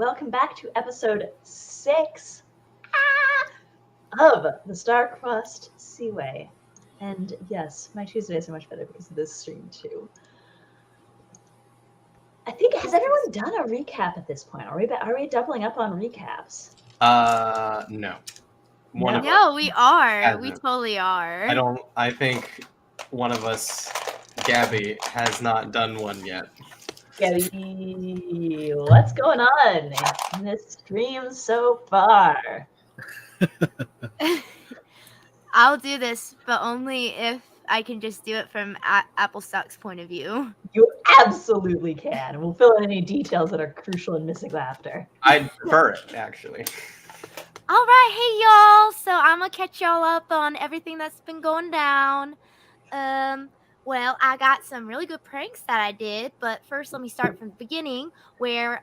welcome back to episode 6 of the Star-Crossed Seaway. And yes, my Tuesdays are much better because of this stream too. I think, has everyone done a recap at this point? Are we doubling up on recaps? No. No, we are. hasn't. We totally are. I think one of us, Gabby, has not done one yet. Gabby, what's going on in this stream so far? I'll do this, but only if I can just do it from Apple Stock's point of view. You absolutely can. We'll fill in any details that are crucial and missing laughter. I'd prefer it, actually. All right, hey y'all. So I'm gonna catch y'all up on everything that's been going down. Well, I got some really good pranks that I did, but first let me start from the beginning where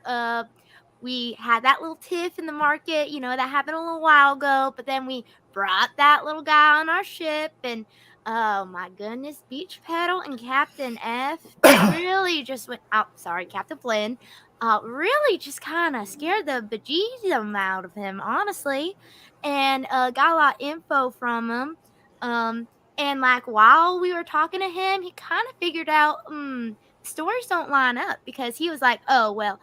we had that little tiff in the market, that happened a little while ago, but then we brought that little guy on our ship and oh my goodness, Beach Pedal and Captain F really just went out. Sorry, Captain Flynn. Really just kind of scared the bejesus out of him, honestly, and got a lot of info from him. And like while we were talking to him, he kind of figured out stories don't line up because he was like, "Oh well,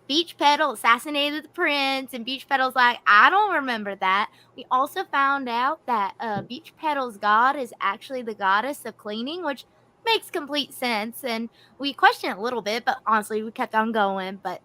Beach Pedal assassinated the prince," and Beach Pedal's like, "I don't remember that." We also found out that Beach Pedal's god is actually the goddess of cleaning, which makes complete sense. And we questioned it a little bit, but honestly, we kept on going. But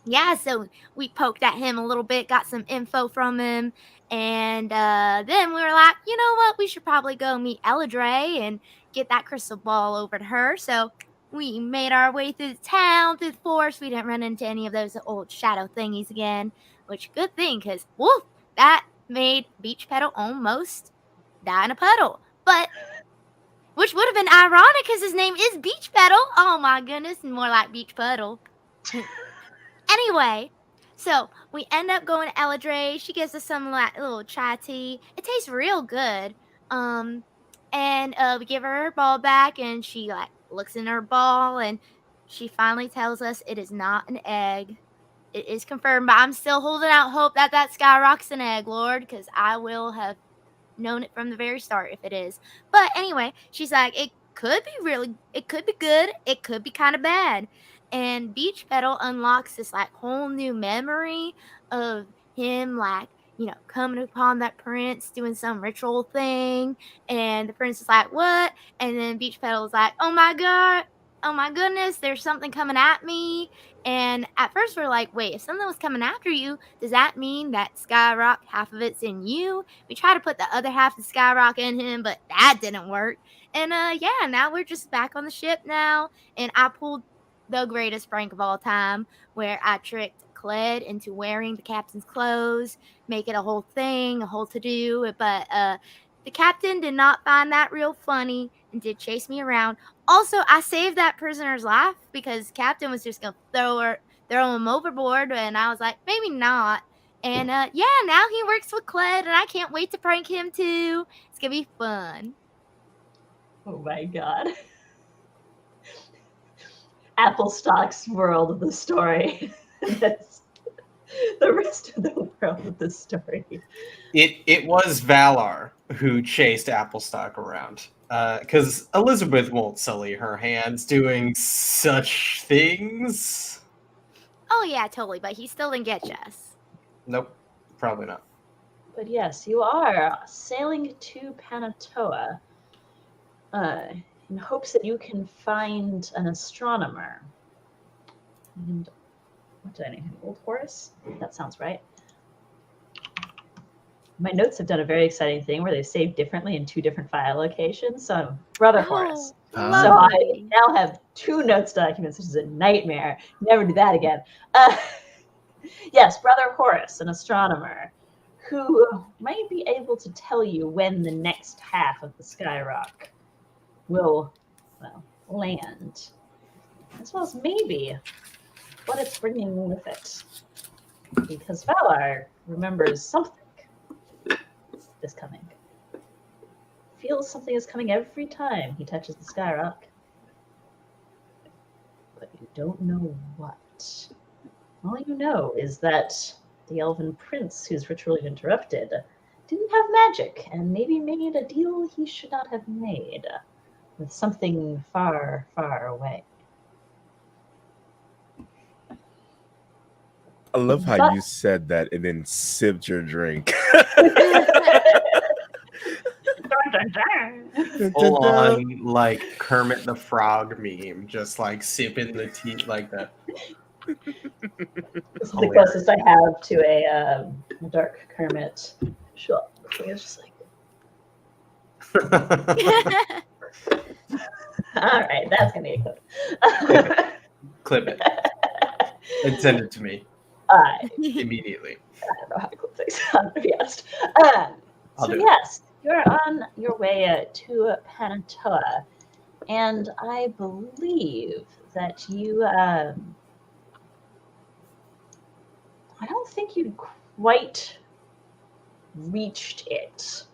yeah, so we poked at him a little bit, got some info from him, and then we were like, you know what? We should probably go meet Eladre and get that crystal ball over to her. So we made our way through the town, through the forest. We didn't run into any of those old shadow thingies again, which good thing, because woof, that made Beach Pedal almost die in a puddle. But which would have been ironic because his name is Beach Pedal. Oh my goodness, more like Beach Puddle. Anyway, so we end up going to Eladre. She gives us some little chai tea. It tastes real good. And we give her ball back, and she looks in her ball, and she finally tells us it is not an egg. It is confirmed, but I'm still holding out hope that Skyrock's an egg, Lord, because I will have known it from the very start if it is. But anyway, she's like, it could be good, it could be kind of bad. And Beach Pedal unlocks this whole new memory of him coming upon that prince doing some ritual thing, and the prince is like, what? And then Beach Pedal is like, oh my goodness, there's something coming at me. And at first we're like, wait, if something was coming after you, does that mean that Skyrock, half of it's in you? We try to put the other half of Skyrock in him, but that didn't work. And yeah, now we're just back on the ship now, and I pulled the greatest prank of all time, where I tricked Cled into wearing the captain's clothes, make it a whole thing, a whole to-do, but the captain did not find that real funny and did chase me around. Also, I saved that prisoner's life because Captain was just going to throw him overboard, and I was like, maybe not. And yeah, now he works with Cled, and I can't wait to prank him too. It's going to be fun. Oh my god. Apple Stock's world of the story. That's the rest of the world of the story. It was Valar who chased Applestock around. Because Elizabeth won't sully her hands doing such things. Oh yeah, totally, but he still didn't get us. Nope, probably not. But yes, you are sailing to Panatoa in hopes that you can find an astronomer. And what did I name him? Old Horus? That sounds right. My notes have done a very exciting thing where they've saved differently in 2 different file locations. So Brother Horus. So I now have 2 notes documents, which is a nightmare. Never do that again. Yes, Brother Horus, an astronomer, who might be able to tell you when the next half of the Skyrock will, land. As well as maybe what it's bringing with it. Because Valar remembers something is coming. Feels something is coming every time he touches the Skyrock. But you don't know what. All you know is that the elven prince whose ritual you interrupted didn't have magic and maybe made a deal he should not have made with something far, far away. I love how you said that and then sipped your drink. Full on like Kermit the Frog meme, just like sipping the tea like that. This is the closest I have to a dark Kermit. Sure. It's just like. All right, that's gonna be a clip. Clip it and send it to me immediately. I don't know how to clip things. I'm gonna be honest. So yes, you're on your way to Panatoa, and I believe that you. I don't think you quite reached it.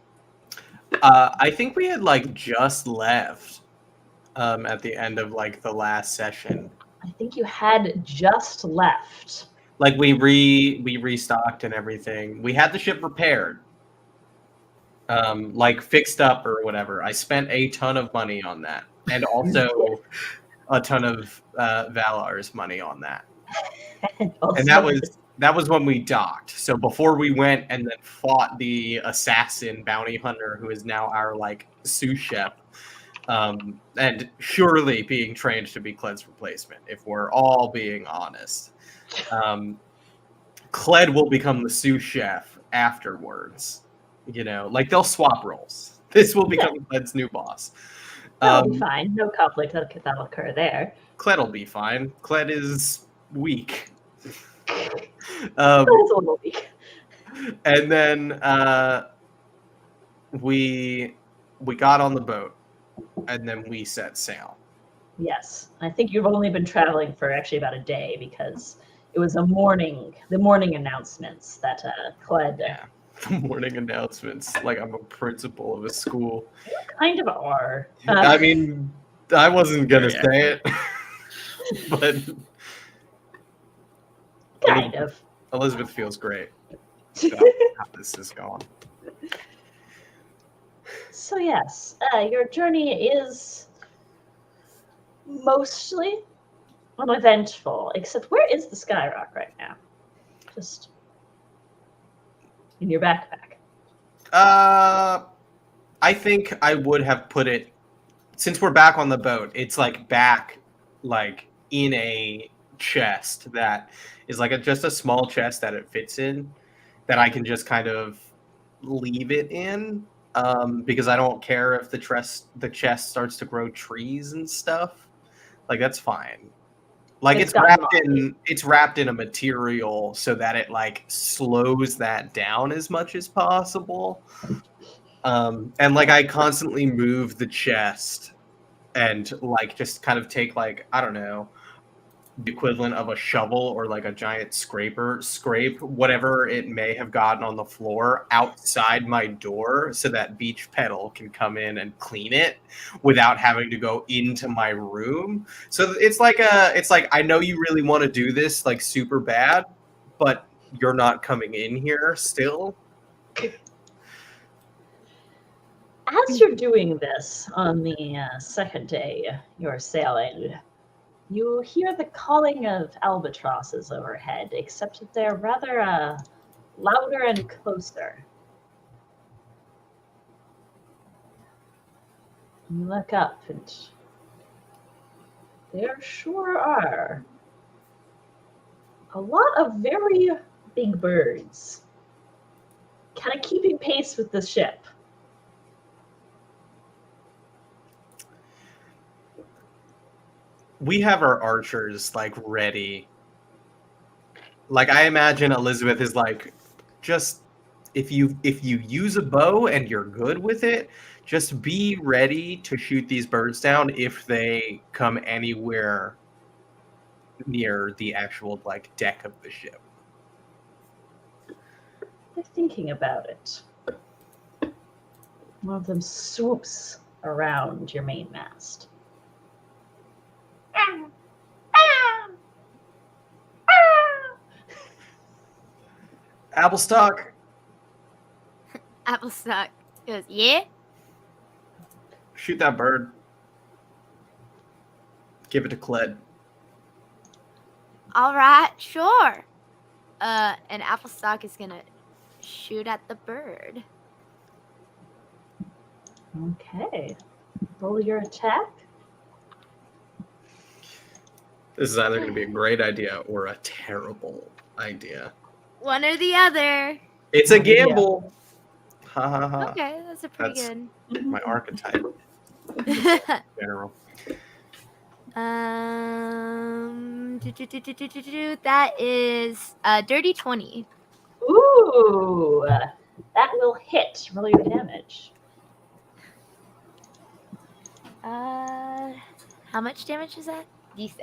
I think we had like just left at the end of like the last session. I think you had just left. Like we restocked and everything. We had the ship repaired. Like fixed up or whatever. I spent a ton of money on that. And also a ton of Valar's money on that. And that was when we docked. So before we went and then fought the assassin bounty hunter who is now our like sous chef, and surely being trained to be Cled's replacement, if we're all being honest. Cled will become the sous chef afterwards. You know, like they'll swap roles. This will become Cled's new boss. That'll be fine. No conflict that'll occur there. Cled will be fine. Cled is weak. It's a little weak. And then we got on the boat, and then we set sail. Yes, I think you've only been traveling for actually about a day because it was the morning announcements that Cled. Yeah, the morning announcements. Like I'm a principal of a school. You kind of are. I mean, I wasn't gonna say it, but kind of. Elizabeth feels great. How this is going. So yes, your journey is mostly uneventful, except where is the Skyrock right now? Just in your backpack. I think I would have put it, since we're back on the boat, it's like back like in a chest that is like just a small chest that it fits in, that I can just kind of leave it in, because I don't care if the chest starts to grow trees and stuff. Like that's fine. Like it's wrapped in a material so that it like slows that down as much as possible. And like I constantly move the chest and like just kind of take like, I don't know, the equivalent of a shovel or like a giant scrape whatever it may have gotten on the floor outside my door so that Beach Pedal can come in and clean it without having to go into my room. So it's like I know you really want to do this like super bad, but you're not coming in here still. As you're doing this on the second day you're sailing, you hear the calling of albatrosses overhead, except that they're rather louder and closer. You look up and there sure are a lot of very big birds, kind of keeping pace with the ship. We have our archers like ready. Like I imagine Elizabeth is like, just if you use a bow and you're good with it, just be ready to shoot these birds down if they come anywhere near the actual like deck of the ship. They're thinking about it. One of them swoops around your mainmast. Apple stock. Apple stock goes, yeah. Shoot that bird. Give it to Cled. All right, sure. And Apple stock is gonna shoot at the bird. Okay. Roll your attack. This is either going to be a great idea or a terrible idea. One or the other. It's a gamble. Ha ha ha. Okay, that's a pretty That's good. my archetype in general. That is dirty 20. Ooh, that will hit. Roll your damage. How much damage is that? D6.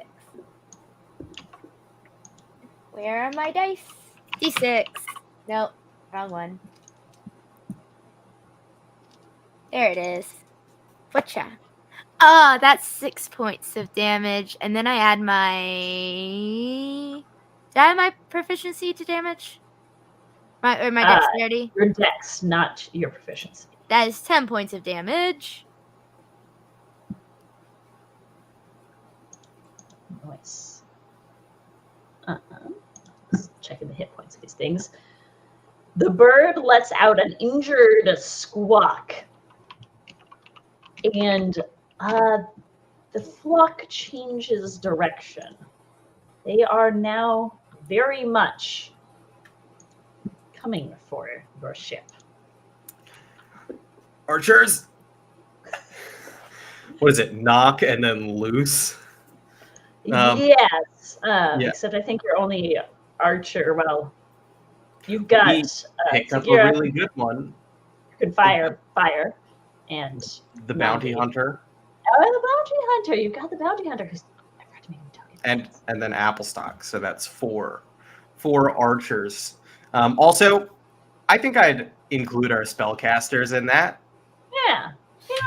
Where are my dice? D6. Nope, wrong one. There it is. Whatcha? Oh, that's 6 points of damage, and then I add my. Did I add my proficiency to damage? My dexterity. Your dex, not your proficiency. That is 10 points of damage. Nice. Checking the hit points of these things. The bird lets out an injured squawk, and the flock changes direction. They are now very much coming for your ship. Archers. What is it? Knock and then loose. Yes, except I think you're only archer. Well, you've got picked up a Sagira, really good one. you can fire, and The bounty hunter. Oh, the bounty hunter! You've got the bounty hunter. I forgot to make him tell you. And then apple stock. So that's four archers. Also, I think I'd include our spellcasters in that. Yeah,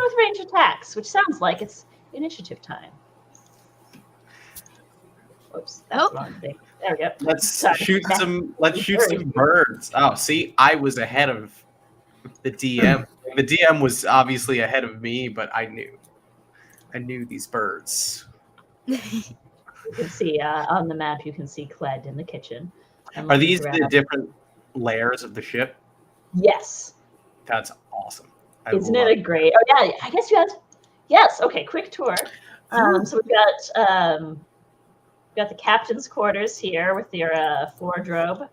with range attacks, which sounds like it's initiative time. Whoops, that's the wrong thing. There we go. Let's shoot some birds. Oh, see, I was ahead of the DM. The DM was obviously ahead of me, but I knew these birds. You can see on the map. You can see Cled in the kitchen. Are these the different layers of the ship? Yes. That's awesome. Isn't it a great? Oh yeah, I guess you had. Yes. Okay. Quick tour. So we've got the captain's quarters here with your wardrobe,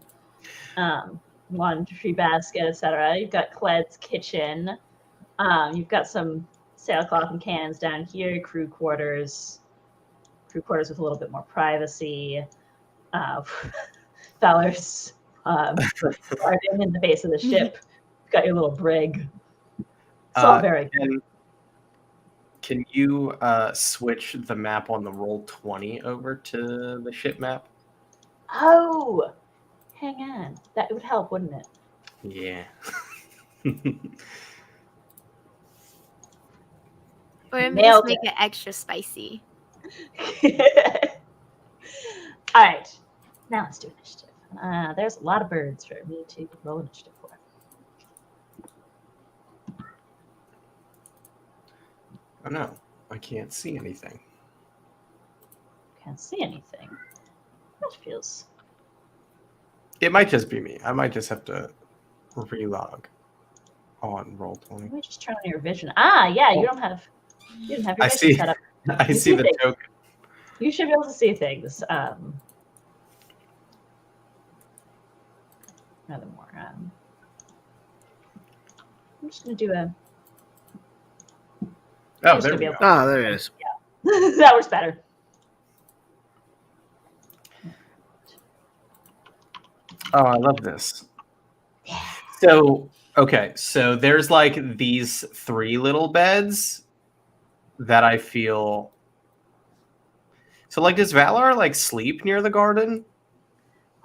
laundry basket, etc. You've got Cled's kitchen. You've got some sailcloth and cannons down here. Crew quarters with a little bit more privacy. Fowler's garden in the base of the ship. You've got your little brig. It's all very good. Can you switch the map on the Roll20 over to the ship map? Oh, hang on. That would help, wouldn't it? Yeah. Or just make it extra spicy. All right. Now let's do initiative. There's a lot of birds for me to roll initiative for. Oh no, I can't see anything. Can't see anything. That feels. It might just be me. I might just have to relog on Roll20. Let me just turn on your vision. Yeah, you didn't have your vision set up. I see the token. You should be able to see things. Another more. I'm just gonna do a. Oh, there we go. Oh, there it is. Yeah. That works better. Oh, I love this. So, okay, so there's like these 3 little beds that I feel. So, like, does Valar like sleep near the garden?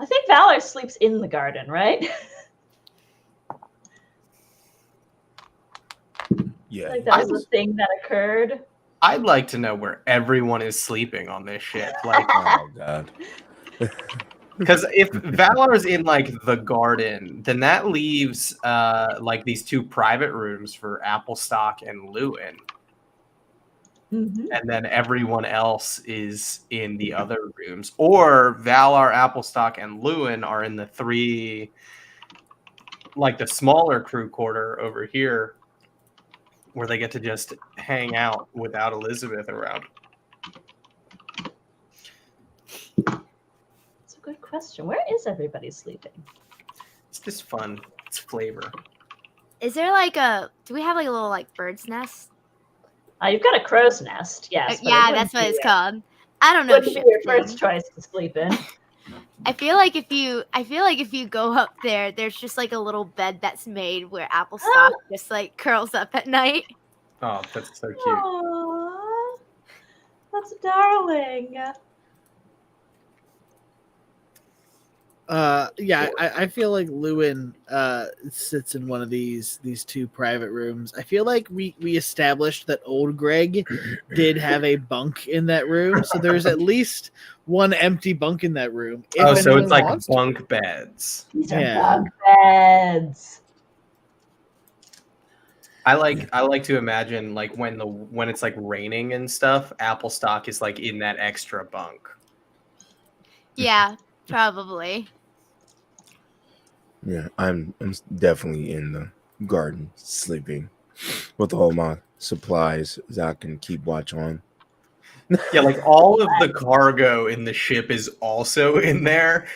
I think Valor sleeps in the garden, right? Yeah. Like that was a thing that occurred. I'd like to know where everyone is sleeping on this ship. Like, Oh god. Because if Valar's in like the garden, then that leaves like these 2 private rooms for Applestock and Lewin. Mm-hmm. And then everyone else is in the other rooms. Or Valar, Applestock, and Lewin are in the 3, like the smaller crew quarter over here, where they get to just hang out without Elizabeth around. That's a good question. Where is everybody sleeping? It's just fun. It's flavor. Is there like do we have like a little like bird's nest? You've got a crow's nest, yes. But Yeah, that's what it's called. I don't know. Wouldn't be your first choice to sleep in. I feel like if you go up there, there's just like a little bed that's made where Applestock just like curls up at night. Oh, that's so cute. Aww, that's darling. Yeah, I feel like Lewin sits in one of these 2 private rooms. I feel like we established that old Greg did have a bunk in that room, so there's at least one empty bunk in that room. So it's like bunk beds. These are bunk beds. I like to imagine like when it's like raining and stuff, Applestock is like in that extra bunk. Yeah, probably. Yeah, I'm definitely in the garden sleeping with all my supplies that I can keep watch on. Yeah, like all of the cargo in the ship is also in there.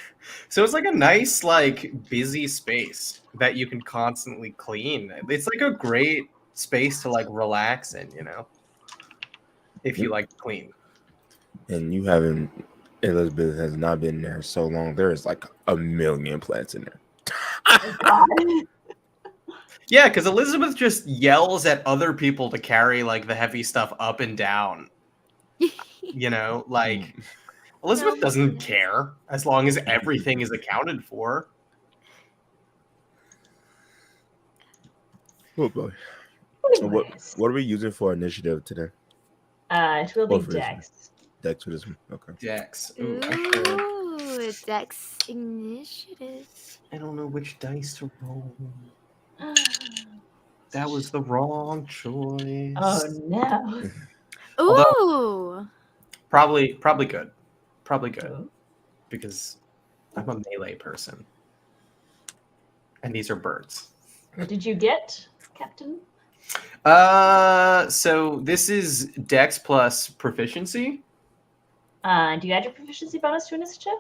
So it's like a nice, like busy space that you can constantly clean. It's like a great space to like relax in, you know, if you like to clean. And Elizabeth has not been there so long. There is like a million plants in there. Yeah, because Elizabeth just yells at other people to carry like the heavy stuff up and down. You know, like Elizabeth doesn't care as long as everything is accounted for. Oh boy. Anyways. What are we using for initiative today? It will be Dex. Dex for this one. Okay. Dex. Ooh, Dex initiative. I don't know which dice to roll. That was the wrong choice. Oh no. Ooh. Probably good. Probably good. Because I'm a melee person. And these are birds. What did you get, Captain? So this is Dex plus proficiency. Do you add your proficiency bonus to initiative?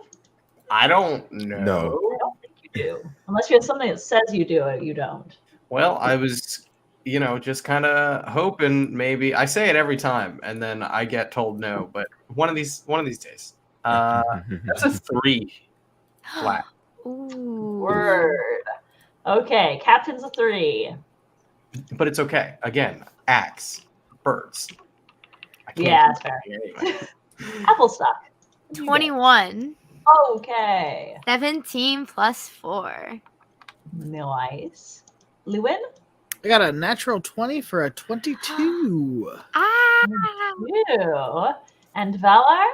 I don't know. No. I don't think you do. Unless you have something that says you do it, you don't. Well, I was, just kind of hoping maybe. I say it every time, and then I get told no. But one of these days. That's a 3 flat. Ooh. Word. Okay, Captain's a 3. But it's okay. Again, axe, birds. Yeah, that's fair. Anyway. Applestock. 21. Okay. 17 plus 4. Nice. Lewin? I got a natural 20 for a 22. Ah. You. And Valar?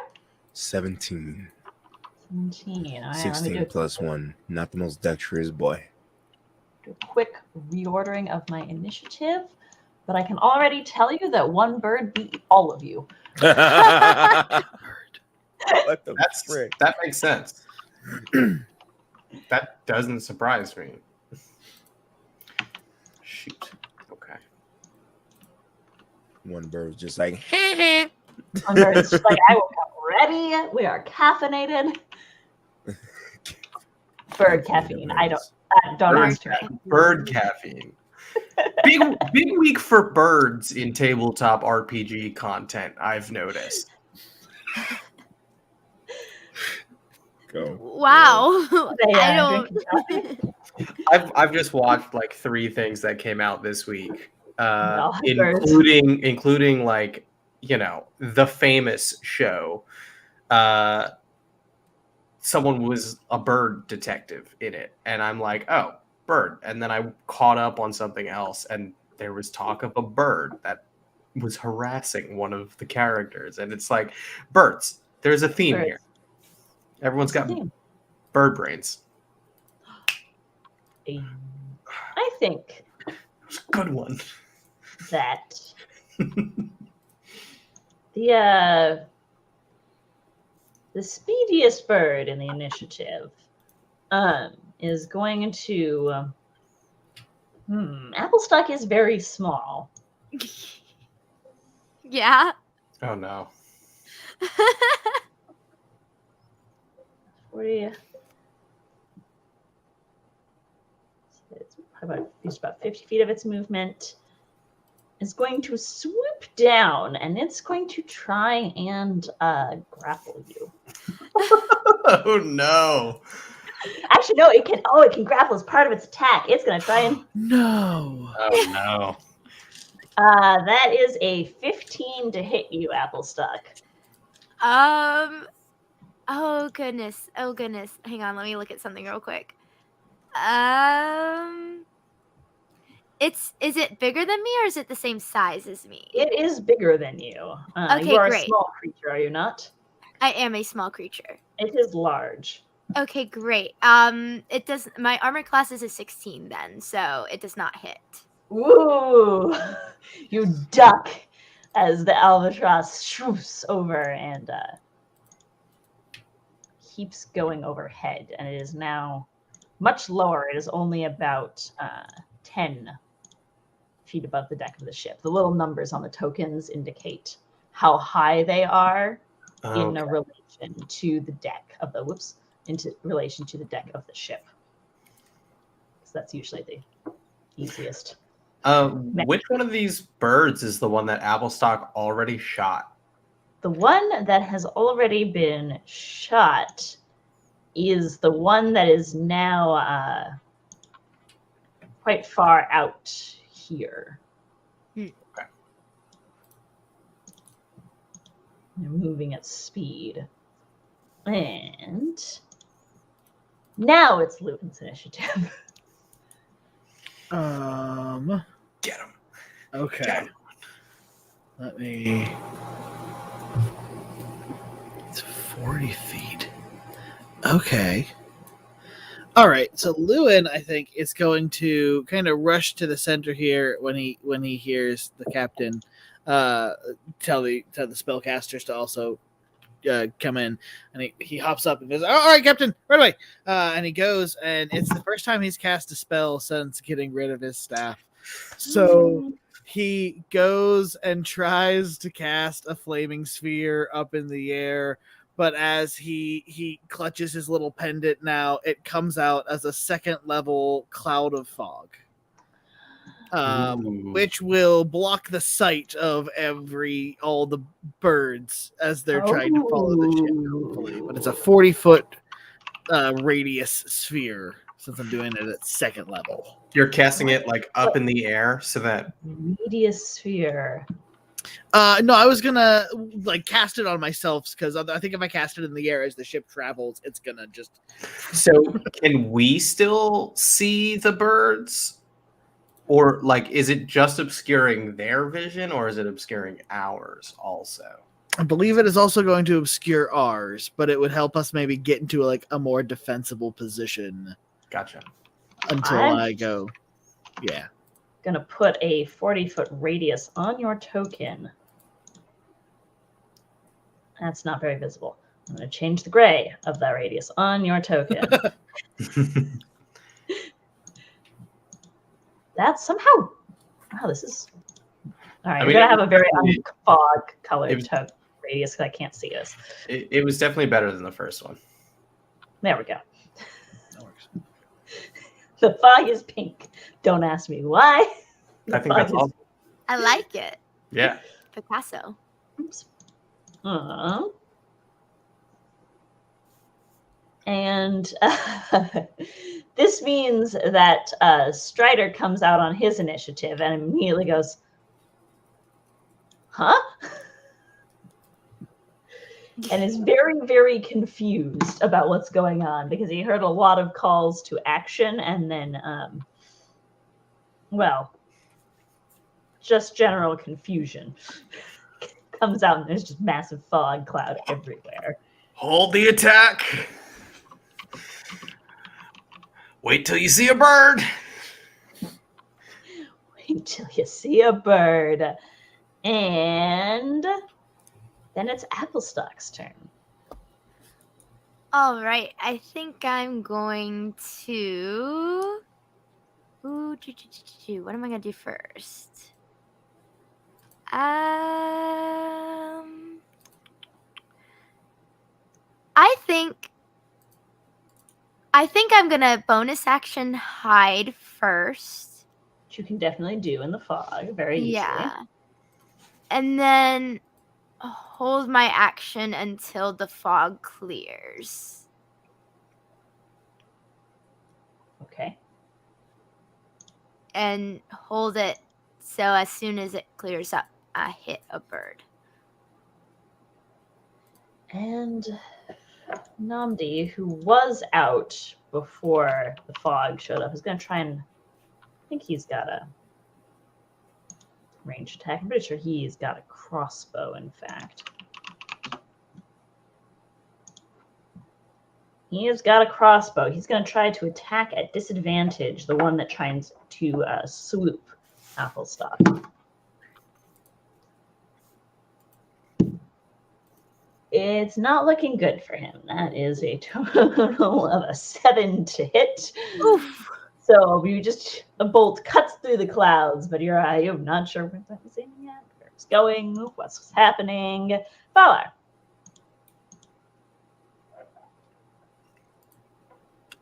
17. 17. All right, 16 plus 1. Not the most dexterous boy. Do a quick reordering of my initiative, but I can already tell you that one bird beat all of you. What the frick? That makes sense. That doesn't surprise me. Shoot. Okay. One bird was just like, One bird is just like, I woke up ready. We are caffeinated. Bird caffeine. I don't ask her. Bird caffeine. Big week for birds in tabletop RPG content, I've noticed. go. Wow. I don't. I've just watched like 3 things that came out this week. Birds. Including like, the famous show. Someone was a bird detective in it, and I'm like, oh, bird. And then I caught up on something else, and there was talk of a bird that was harassing one of the characters, and it's like, birds. There's a theme here. Everyone's got bird brains. I think Good one. that the speediest bird in the initiative is going to. Applestock is very small. Yeah. Oh no. 40. It's probably used about 50 feet of its movement. Is going to swoop down, and it's going to try and grapple you. Oh no. Actually, no, it can. Oh, it can grapple as part of its attack. It's going to try and. No. Oh no. That is a 15 to hit you, Applestock. Oh goodness. Hang on, let me look at something real quick. Is it bigger than me or is it the same size as me? It is bigger than you. Okay, you are great. a small creature, are you not? I am a small creature. It is large. Okay, great. It does. My armor class is a 16 then, so it does not hit. Woo! You duck as the albatross shoots over and keeps going overhead, and it is now much lower. It is only about 10 feet above the deck of the ship. The little numbers on the tokens indicate how high they are in relation to the deck of the relation to the deck of the ship. So that's usually the easiest. Which one of these birds is the one that Applestock already shot? The one that has already been shot is the one that is now quite far out here. Okay. They're moving at speed. And now it's Lewin's initiative. Get him. Okay. Get him. Let me. It's 40 feet. Okay. All right. So Lewin, I think, is going to kind of rush to the center here when he hears the captain tell the spellcasters to also come in, and he hops up and goes, "All right, Captain, right away!" And he goes, and it's the first time he's cast a spell since getting rid of his staff. So he goes and tries to cast a flaming sphere up in the air, but as he clutches his little pendant now, it comes out as a second level cloud of fog. Which will block the sight of all the birds as they're trying to follow the ship, hopefully. But it's a 40-foot radius sphere since I'm doing it at second level. You're casting it like up in the air so that Radius sphere. No, I was gonna like cast it on myself because I think if I cast it in the air as the ship travels, it's gonna just. So can we still see the birds? Or like, is it just obscuring their vision, or is it obscuring ours also? I believe it is also going to obscure ours, but it would help us maybe get into like a more defensible position. Gotcha. Until I go, yeah. Gonna put a 40-foot radius on your token. That's not very visible. I'm gonna change the gray of that radius on your token. That's somehow. Wow, this is. All right, we're gonna have a very fog colored radius because I can't see us. It was definitely better than the first one. There we go. That works. The fog is pink. Don't ask me why. I think that's awesome. I like it. Yeah. Picasso. Oops. And this means that Strider comes out on his initiative and immediately goes, huh? And is very, very confused about what's going on because he heard a lot of calls to action and then, just general confusion. Comes out and there's just massive fog cloud everywhere. Hold the attack. Wait till you see a bird. Wait till you see a bird. And then it's Applestock's turn. All right, I think I'm going to. What am I gonna do first? I think I'm gonna bonus action hide first. Which you can definitely do in the fog very easily. Yeah. And then hold my action until the fog clears. Okay. And hold it so as soon as it clears up, I hit a bird. And Namdi, who was out before the fog showed up, is going to try and... I think he's got a ranged attack. I'm pretty sure he's got a crossbow, in fact. He has got a crossbow. He's going to try to attack at disadvantage the one that tries to swoop Applestock. It's not looking good for him. That is a total of a 7 to hit. Oof. So a bolt cuts through the clouds, but you're not sure where that is aiming yet, where it's going, what's happening. Fowler.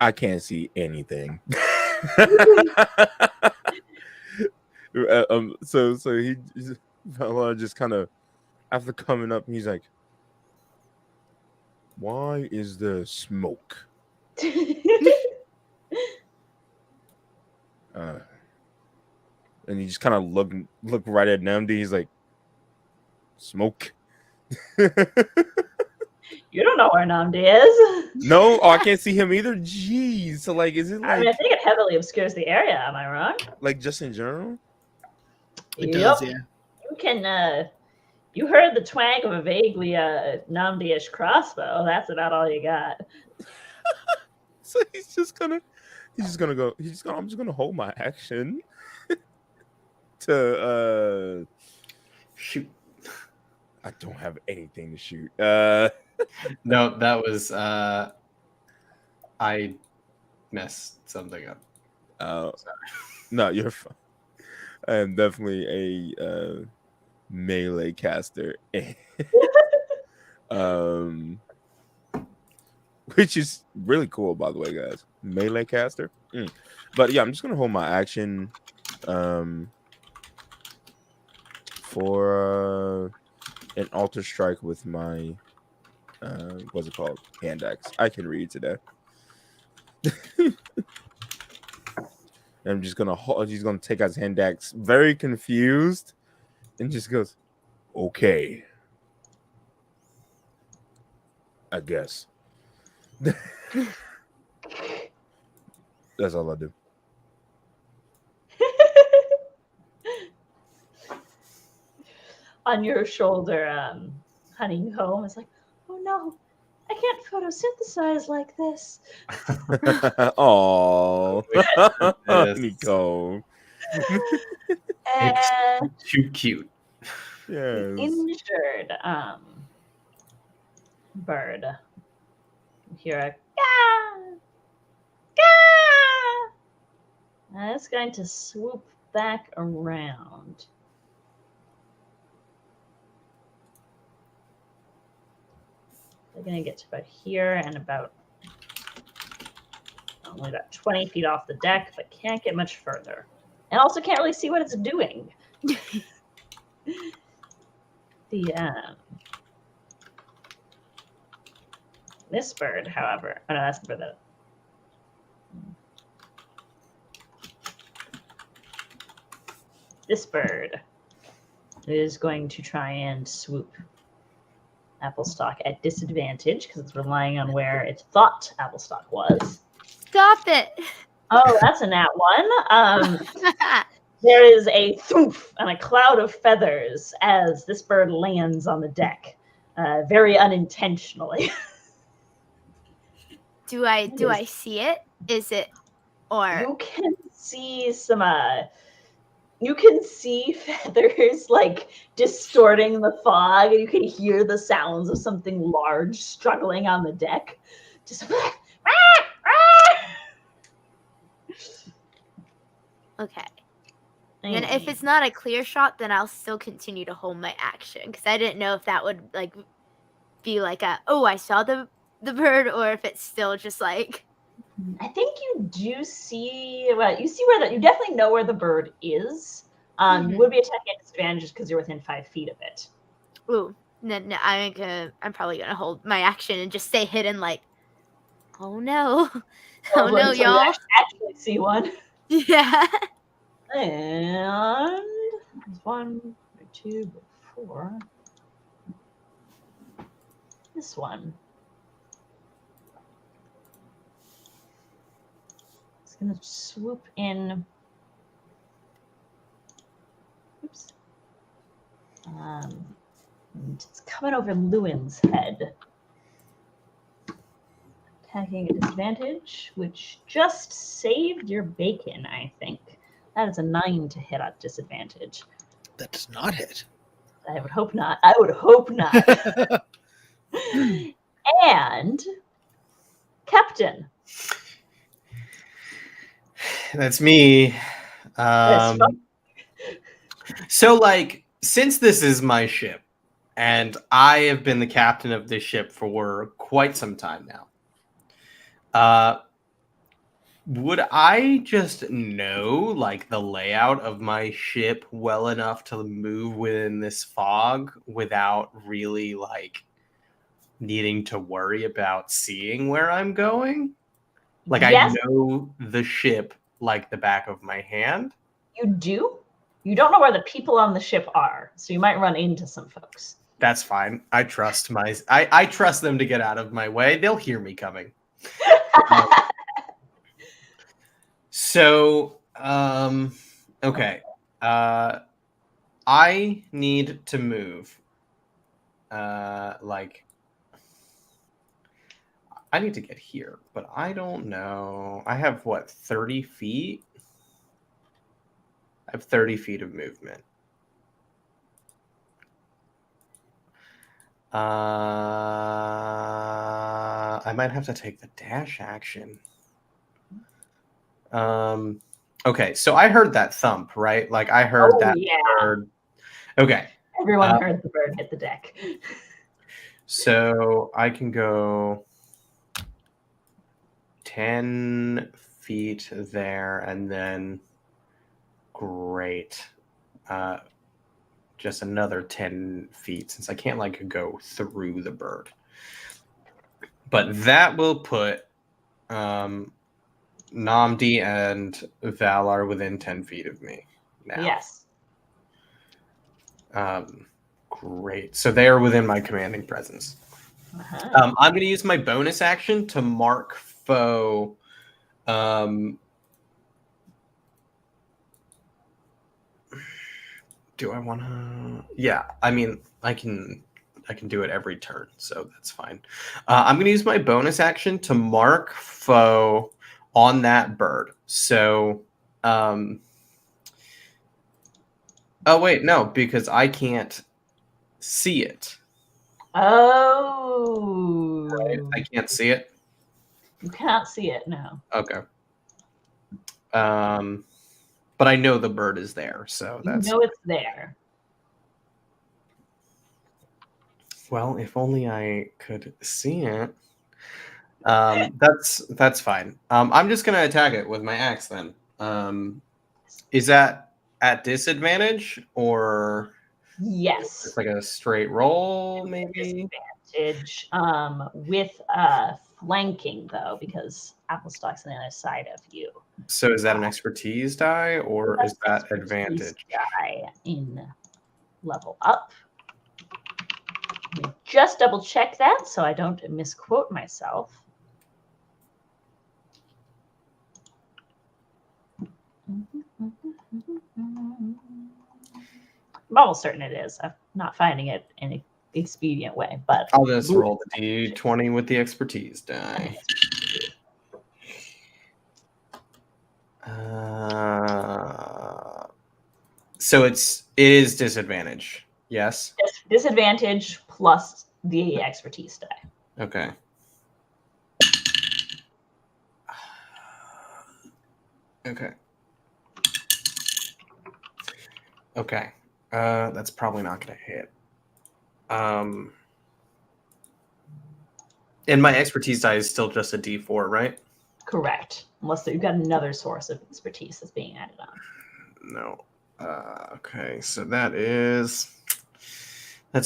I can't see anything. So he just kind of, after coming up, he's like, "Why is there smoke?" And he just kind of look right at Namdi. He's like, "Smoke." You don't know where Namdi is. No, I can't see him either. Jeez. So is it I think it heavily obscures the area. Am I wrong? just in general? It does, yeah. You can. You heard the twang of a vaguely Namdi-ish crossbow. That's about all you got. So I'm just gonna hold my action to shoot. I don't have anything to shoot. No, that was I messed something up. No, you're fine. I am definitely a melee caster. Which is really cool, by the way, guys. Melee caster. But yeah, I'm just gonna hold my action for an alter strike with my what's it called? Hand axe. I can read today. I'm just gonna he's gonna take out his hand axe, very confused, and just goes, "Okay, I guess." That's all I do. On your shoulder, Honeycomb is like, "Oh no, I can't photosynthesize like this." Oh, Honeycomb. It's too cute. Yes. Injured bird. You hear a gah! Gah! And it's going to swoop back around. They're going to get to about here and only about 20 feet off the deck, but can't get much further. And also can't really see what it's doing. This bird, however, oh no, that's the bird that. This bird is going to try and swoop Applestock at disadvantage because it's relying on where it thought Applestock was. Stop it. Oh, that's a nat one. There is a thoof and a cloud of feathers as this bird lands on the deck, very unintentionally. Do I see it? Is it Or you can see some you can see feathers like distorting the fog, and you can hear the sounds of something large struggling on the deck. Just okay. And if it's not a clear shot, then I'll still continue to hold my action because I didn't know if that would like be like a I saw the bird, or if it's still just like. I think you do see. Well, you see where that. You definitely know where the bird is. You would be attacking at disadvantage because you're within 5 feet of it. Ooh, no, I'm probably gonna hold my action and just stay hidden. Like, oh no, oh no, So y'all. you actually see one. Yeah. And there's 1, 2, 4. This one. It's gonna swoop in. Oops. And it's coming over Lewin's head. Attacking at disadvantage, which just saved your bacon, I think. That is a 9 to hit at disadvantage. That does not hit. I would hope not. I would hope not. And Captain. That's me. So, like, since this is my ship, and I have been the captain of this ship for quite some time now, would I just know, like, the layout of my ship well enough to move within this fog without really, like, needing to worry about seeing where I'm going? Like, Yes. I know the ship like the back of my hand. You do? You don't know where the people on the ship are, so you might run into some folks. That's fine. I trust I trust them to get out of my way. They'll hear me coming. Okay. I need to move. I need to get here, but I don't know. I have 30 feet? I have 30 feet of movement. I might have to take the dash action. Okay, so I heard that thump, right? Like I heard that bird. Okay. Everyone heard the bird hit the deck. So I can go 10 feet there, and then great. Just another 10 feet since I can't like go through the bird. But that will put Namdi and Valar within 10 feet of me now. Yes. Great. So they are within my commanding presence. I'm going to use my bonus action to mark foe. Do I want to? Yeah, I mean, I can do it every turn, so that's fine. I'm going to use my bonus action to mark foe on that bird. So, oh wait, no, because I can't see it. Oh. Right? I can't see it. You cannot see it, no. Okay. But I know the bird is there, so that's. You know it's there. Well, if only I could see it. That's fine. I'm just gonna attack it with my axe then. Is that at disadvantage or? Yes. It's like a straight roll, maybe. Disadvantage. With flanking though, because Applestock's on the other side of you. So is that an expertise die or is that advantage? Die in level up. Let me just double check that so I don't misquote myself. I'm almost certain it is. I'm not finding it in an expedient way, but I'll just roll the d20 with the expertise die. So it is disadvantage. Yes. Disadvantage plus the expertise die. Okay. Okay. Okay. That's probably not going to hit. And my expertise die is still just a D4, right? Correct. Unless you've got another source of expertise that's being added on. No. Okay, so that's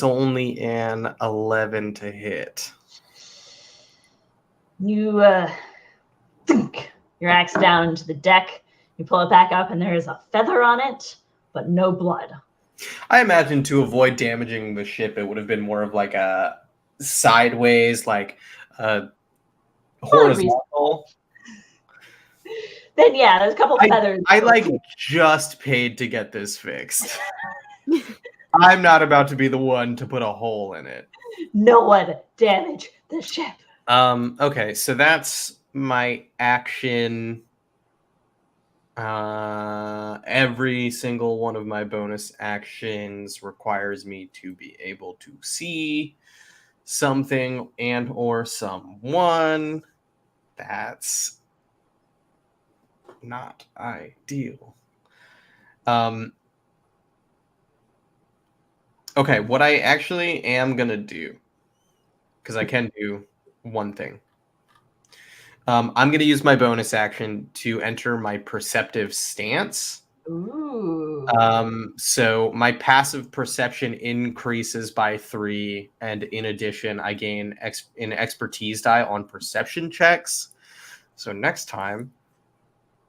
only an 11 to hit. You thunk your axe down into the deck. You pull it back up, and there is a feather on it, but no blood. I imagine to avoid damaging the ship, it would have been more of like a sideways, like horizontal. Then yeah, there's a couple feathers. I like just paid to get this fixed. I'm not about to be the one to put a hole in it. No one damage the ship. Okay, so that's my action. Every single one of my bonus actions requires me to be able to see something and or someone. That's not ideal. Okay, what I actually am gonna do, because I can do one thing. I'm going to use my bonus action to enter my perceptive stance. Ooh. So my passive perception increases by 3, and in addition, I gain an expertise die on perception checks. So next time,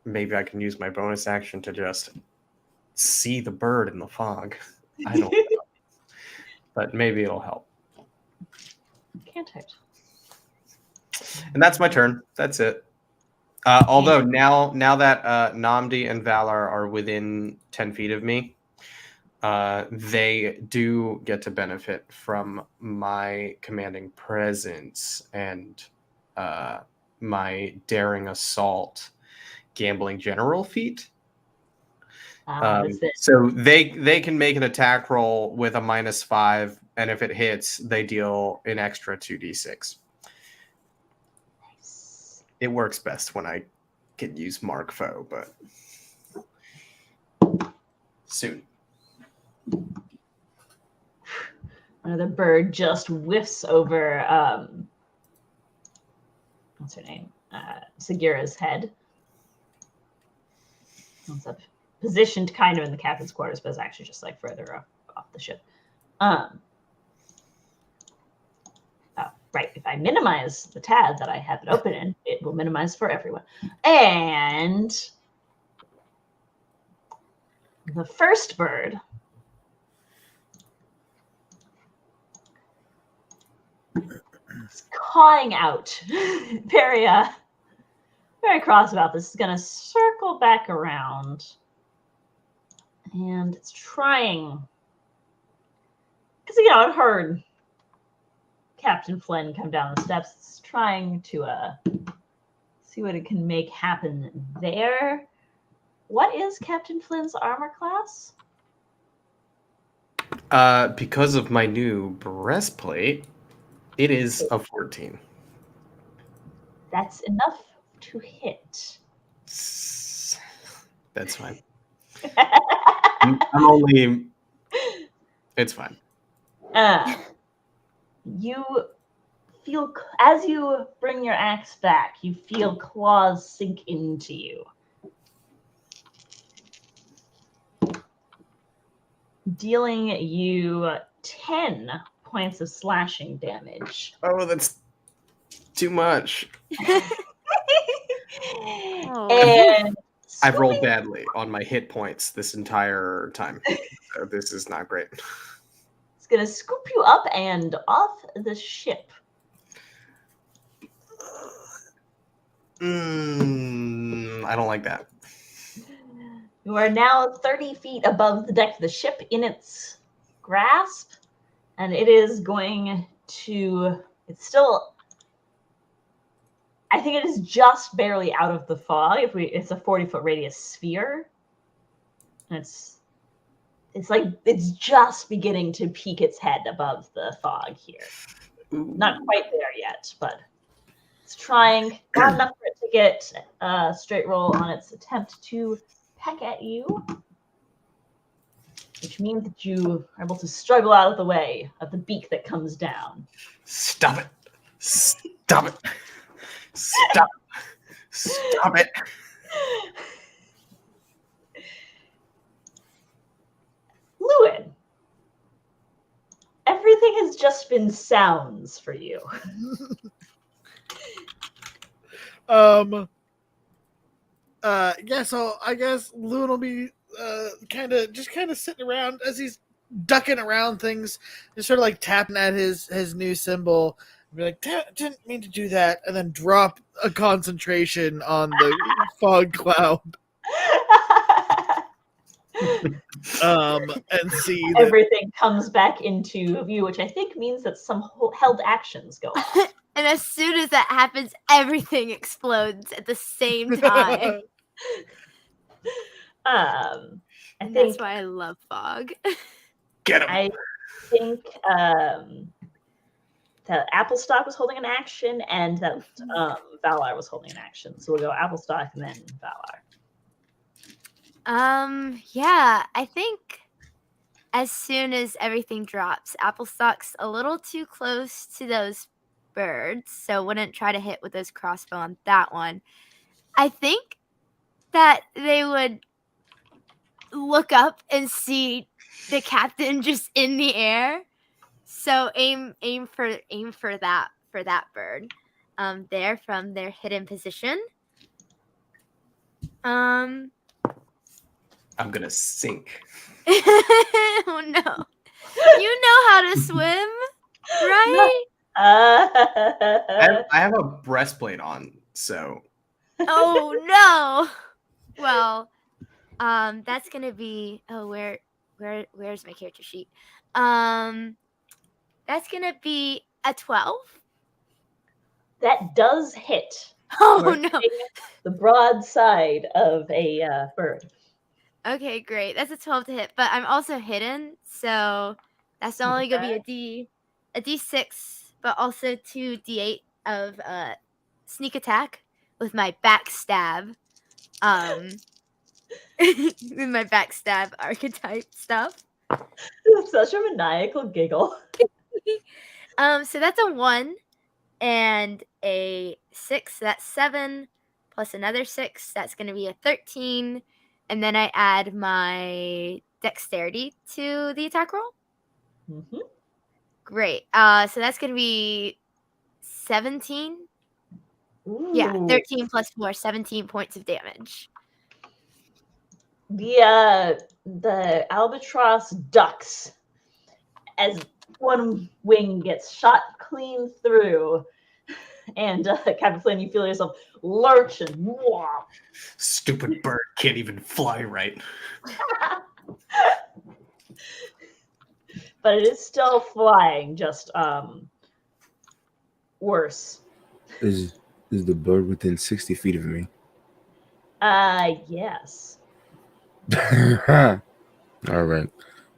maybe I can use my bonus action to just see the bird in the fog. I don't know. But maybe it'll help. Can't hurt. And that's my turn. That's it. Although now that Namdi and Valar are within 10 feet of me, they do get to benefit from my commanding presence and my daring assault gambling general feat. So they can make an attack roll with a -5, and if it hits, they deal an extra 2d6. It works best when I can use Mark Foe, but soon. Another bird just whiffs over what's her name? Sagira's head. It's up positioned kind of in the captain's quarters, but it's actually just like further off the ship. Right, if I minimize the tab that I have it open in, it will minimize for everyone. And the first bird is cawing out. Very cross about this. It's going to circle back around. And it's trying, because, it heard Captain Flynn come down the steps. It's trying to see what it can make happen there. What is Captain Flynn's armor class? Because of my new breastplate, it is a 14. That's enough to hit. That's fine. I'm only... It's fine. You feel, as you bring your axe back, you feel claws sink into you. Dealing you 10 points of slashing damage. Oh, that's too much. And I've rolled badly on my hit points this entire time. So this is not great. It's going to scoop you up and off the ship. I don't like that. You are now 30 feet above the deck of the ship in its grasp, and it is going to, it's still I think it is just barely out of the fog. It's a 40-foot radius sphere, and it's just beginning to peek its head above the fog here. Ooh. Not quite there yet, but it's trying. Not enough for it to get a straight roll on its attempt to peck at you, which means that you are able to struggle out of the way of the beak that comes down. Stop it! Stop it! Stop! Stop it! Lewin, everything has just been sounds for you. Yeah, so I guess Lewin will be kind of sitting around as he's ducking around things, just sort of like tapping at his new symbol. Be like, didn't mean to do that, and then drop a concentration on the fog cloud. And see that Everything comes back into view, which I think means that some held actions go on. And as soon as that happens, everything explodes at the same time. I And think that's why I love fog. Get him! I think that Applestock was holding an action, and that Valar was holding an action. So we'll go Applestock and then Valar. Yeah, I think as soon as everything drops, Applestock's a little too close to those birds, so wouldn't try to hit with his crossbow on that one. I think that they would look up and see the captain just in the air. So aim for that bird. There from their hidden position. I'm gonna sink. Oh no. You know how to swim, right? I have a breastplate on, so. Oh no. Well, that's gonna be where's my character sheet? That's gonna be a 12. That does hit. Oh no. The broad side of a bird. Okay, great. That's a 12 to hit, but I'm also hidden, so that's only gonna be a D6, but also 2 D8 of sneak attack with my backstab. With my backstab archetype stuff. Such a maniacal giggle. So that's a 1 and a 6. So that's 7 plus another 6. That's going to be a 13. And then I add my dexterity to the attack roll. Mm-hmm. Great. So that's going to be 17. Ooh. Yeah, 13 plus 4, 17 points of damage. The albatross ducks as one wing gets shot clean through, and Captain Flynn, you feel yourself lurch and wah. Stupid bird can't even fly right. But it is still flying, just worse. Is the bird within 60 feet of me? Yes. All right.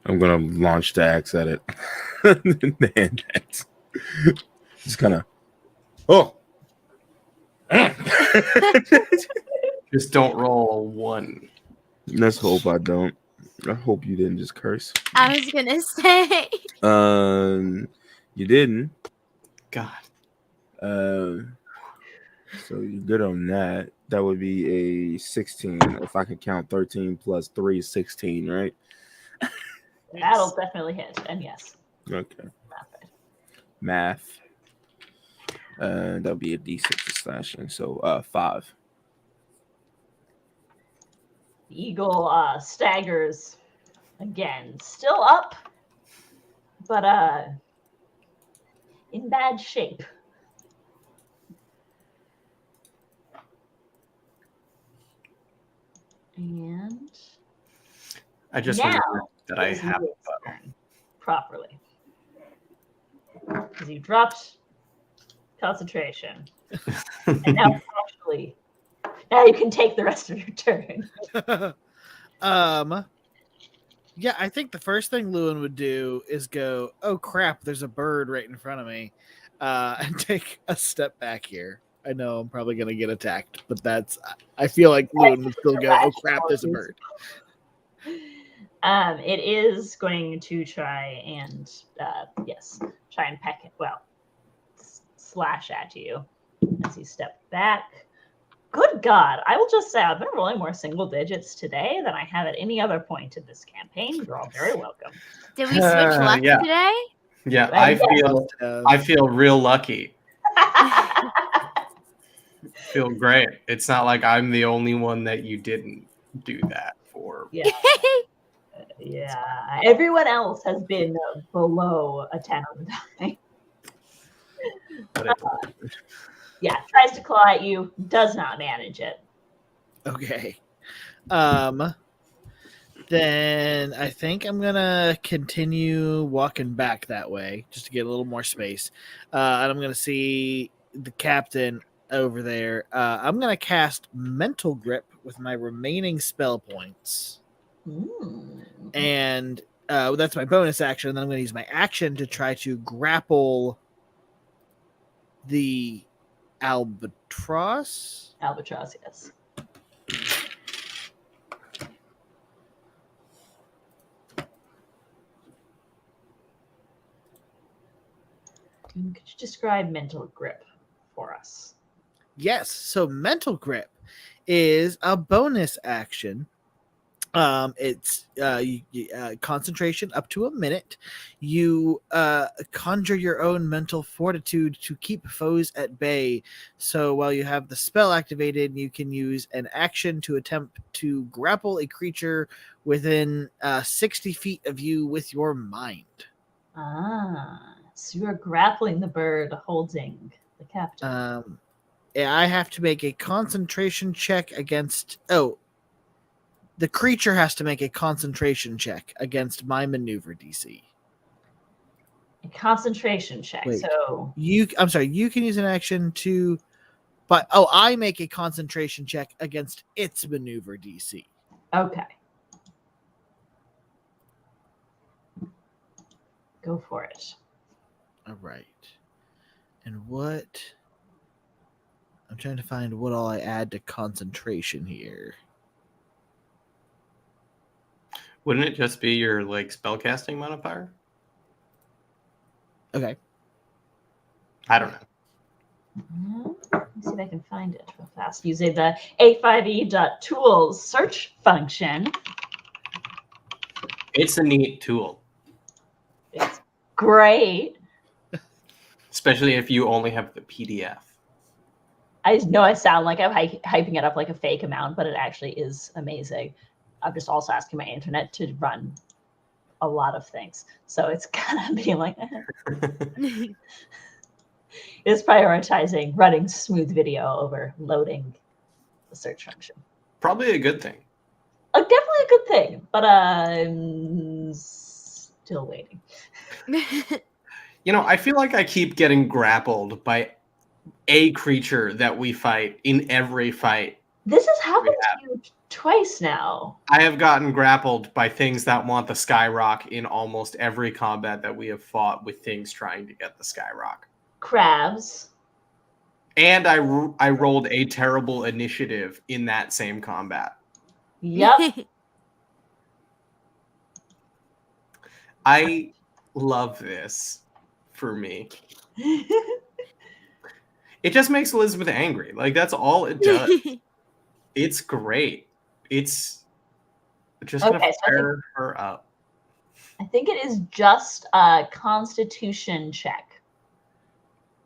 I'm gonna launch the axe at it. The hand axe. Just kind of. Oh. Just don't roll a 1. Let's hope I don't. I hope you didn't just curse. I was gonna say. You didn't. God. So you're good on that. That would be a 16. If I could count 13 plus 3 is 16, right? That'll definitely hit, and yes. Okay. Math. That'll be a D6 slashing. So 5. The eagle staggers again, still up, but in bad shape. And I just now remembered that I is have Lewis's turn properly. Because you dropped concentration. And now you can take the rest of your turn. Yeah, I think the first thing Lewin would do is go, oh crap, there's a bird right in front of me, and take a step back here. I know I'm probably going to get attacked, but I feel like Lewin would still go, oh crap, there's a bird. It is going to try and, try and peck it. Well, slash at you as you step back. Good God, I will just say I've been rolling more single digits today than I have at any other point in this campaign. You're all very welcome. Did we switch luck today? Yeah, I feel real lucky. Feel great. It's not like I'm the only one that you didn't do that for. Yeah. Yeah. Everyone else has been below a 10 on the die. Yeah, tries to claw at you, does not manage it. Okay. Then I think I'm gonna continue walking back that way just to get a little more space. And I'm gonna see the captain over there. I'm gonna cast Mental Grip with my remaining spell points. And that's my bonus action. And then I'm gonna use my action to try to grapple the albatross. Albatross, yes. Could you describe Mental Grip for us? Yes. So Mental Grip is a bonus action. It's concentration up to a minute. You conjure your own mental fortitude to keep foes at bay. So while you have the spell activated, you can use an action to attempt to grapple a creature within 60 feet of you with your mind. So you're grappling the bird holding the captain. I have to make a concentration check against... the creature has to make a concentration check against my maneuver DC. A concentration check. Wait, so I'm sorry, you can use an action to... But, I make a concentration check against its maneuver DC. Okay. Go for it. All right. And what... I'm trying to find what all I add to concentration here. Wouldn't it just be your spellcasting modifier? Okay. I don't know. Let me see if I can find it real fast using the A5E.tools search function. It's a neat tool. It's great. Especially if you only have the PDF. I know I sound like I'm hyping it up like a fake amount, but it actually is amazing. I'm just also asking my internet to run a lot of things. So it's kind of being like, it's prioritizing running smooth video over loading the search function. Probably a good thing. Definitely a good thing, but I'm still waiting. I feel like I keep getting grappled by a creature that we fight in every fight. This has happened to you twice now. I have gotten grappled by things that want the Skyrock in almost every combat that we have fought with things trying to get the Skyrock. Crabs. And I rolled a terrible initiative in that same combat. Yep. I love this for me. It just makes Elizabeth angry. That's all it does. It's great. It's just going to fire her up. I think it is just a constitution check.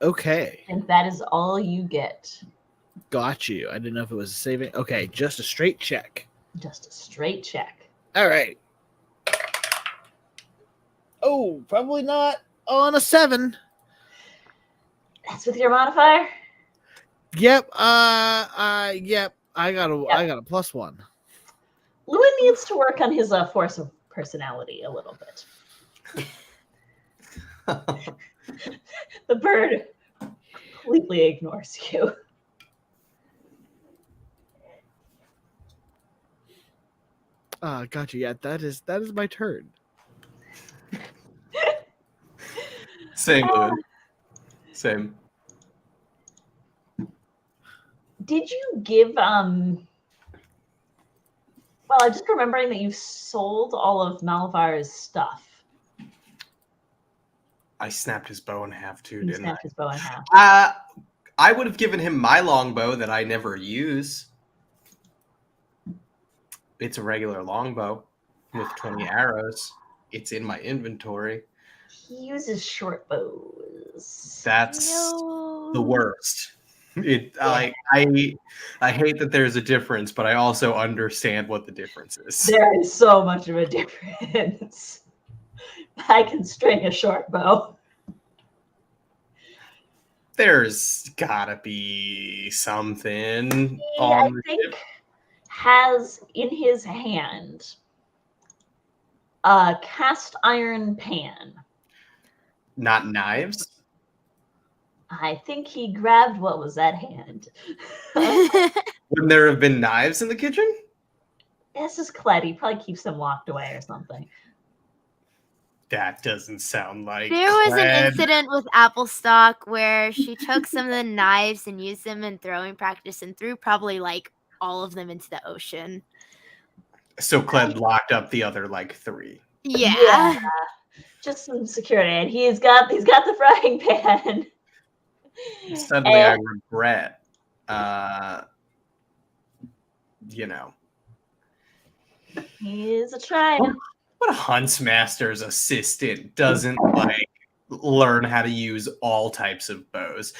Okay. And that is all you get. Got you. I didn't know if it was a saving. Okay, just a straight check. Just a straight check. All right. Oh, probably not on a 7. That's with your modifier? Yep. Yep. I got a +1. Lewin needs to work on his force of personality a little bit. The bird completely ignores you. Gotcha. Yeah, that is my turn. Same, Lewin. Same. Did you give well, I'm just remembering that you sold all of Malavar's stuff. I snapped his bow in half too, You didn't snapped his bow in half. I? I would have given him my longbow that I never use. It's a regular longbow with 20 arrows. It's in my inventory. He uses short bows. That's No. the worst. I hate that there's a difference, but I also understand what the difference is. There is so much of a difference. I can string a short bow. There's gotta be something He, on I the think, ship. has in his hand a cast iron pan. Not knives. I think he grabbed what was at hand. Wouldn't there have been knives in the kitchen? This is Cled. He probably keeps them locked away or something. That doesn't sound like There was an Cled. incident with Applestock where she took some of the knives and used them in throwing practice and threw probably like all of them into the ocean. So Cled locked up the other like 3. Yeah. Just some security, and he's got the frying pan. Suddenly, I And- regret. He's a trying. What huntsmaster's assistant doesn't like learn how to use all types of bows?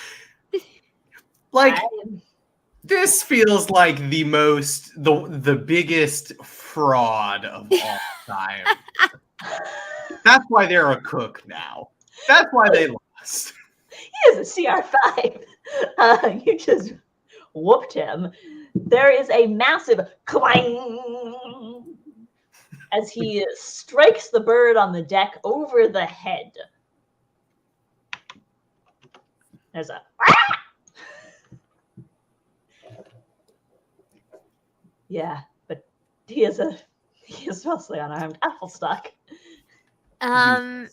Like this feels like the biggest fraud of all time. That's why they're a cook now. That's why they lost. He is a CR5. You just whooped him. There is a massive clang as he strikes the bird on the deck over the head. There's a yeah, but he is mostly unarmed. Applestock. I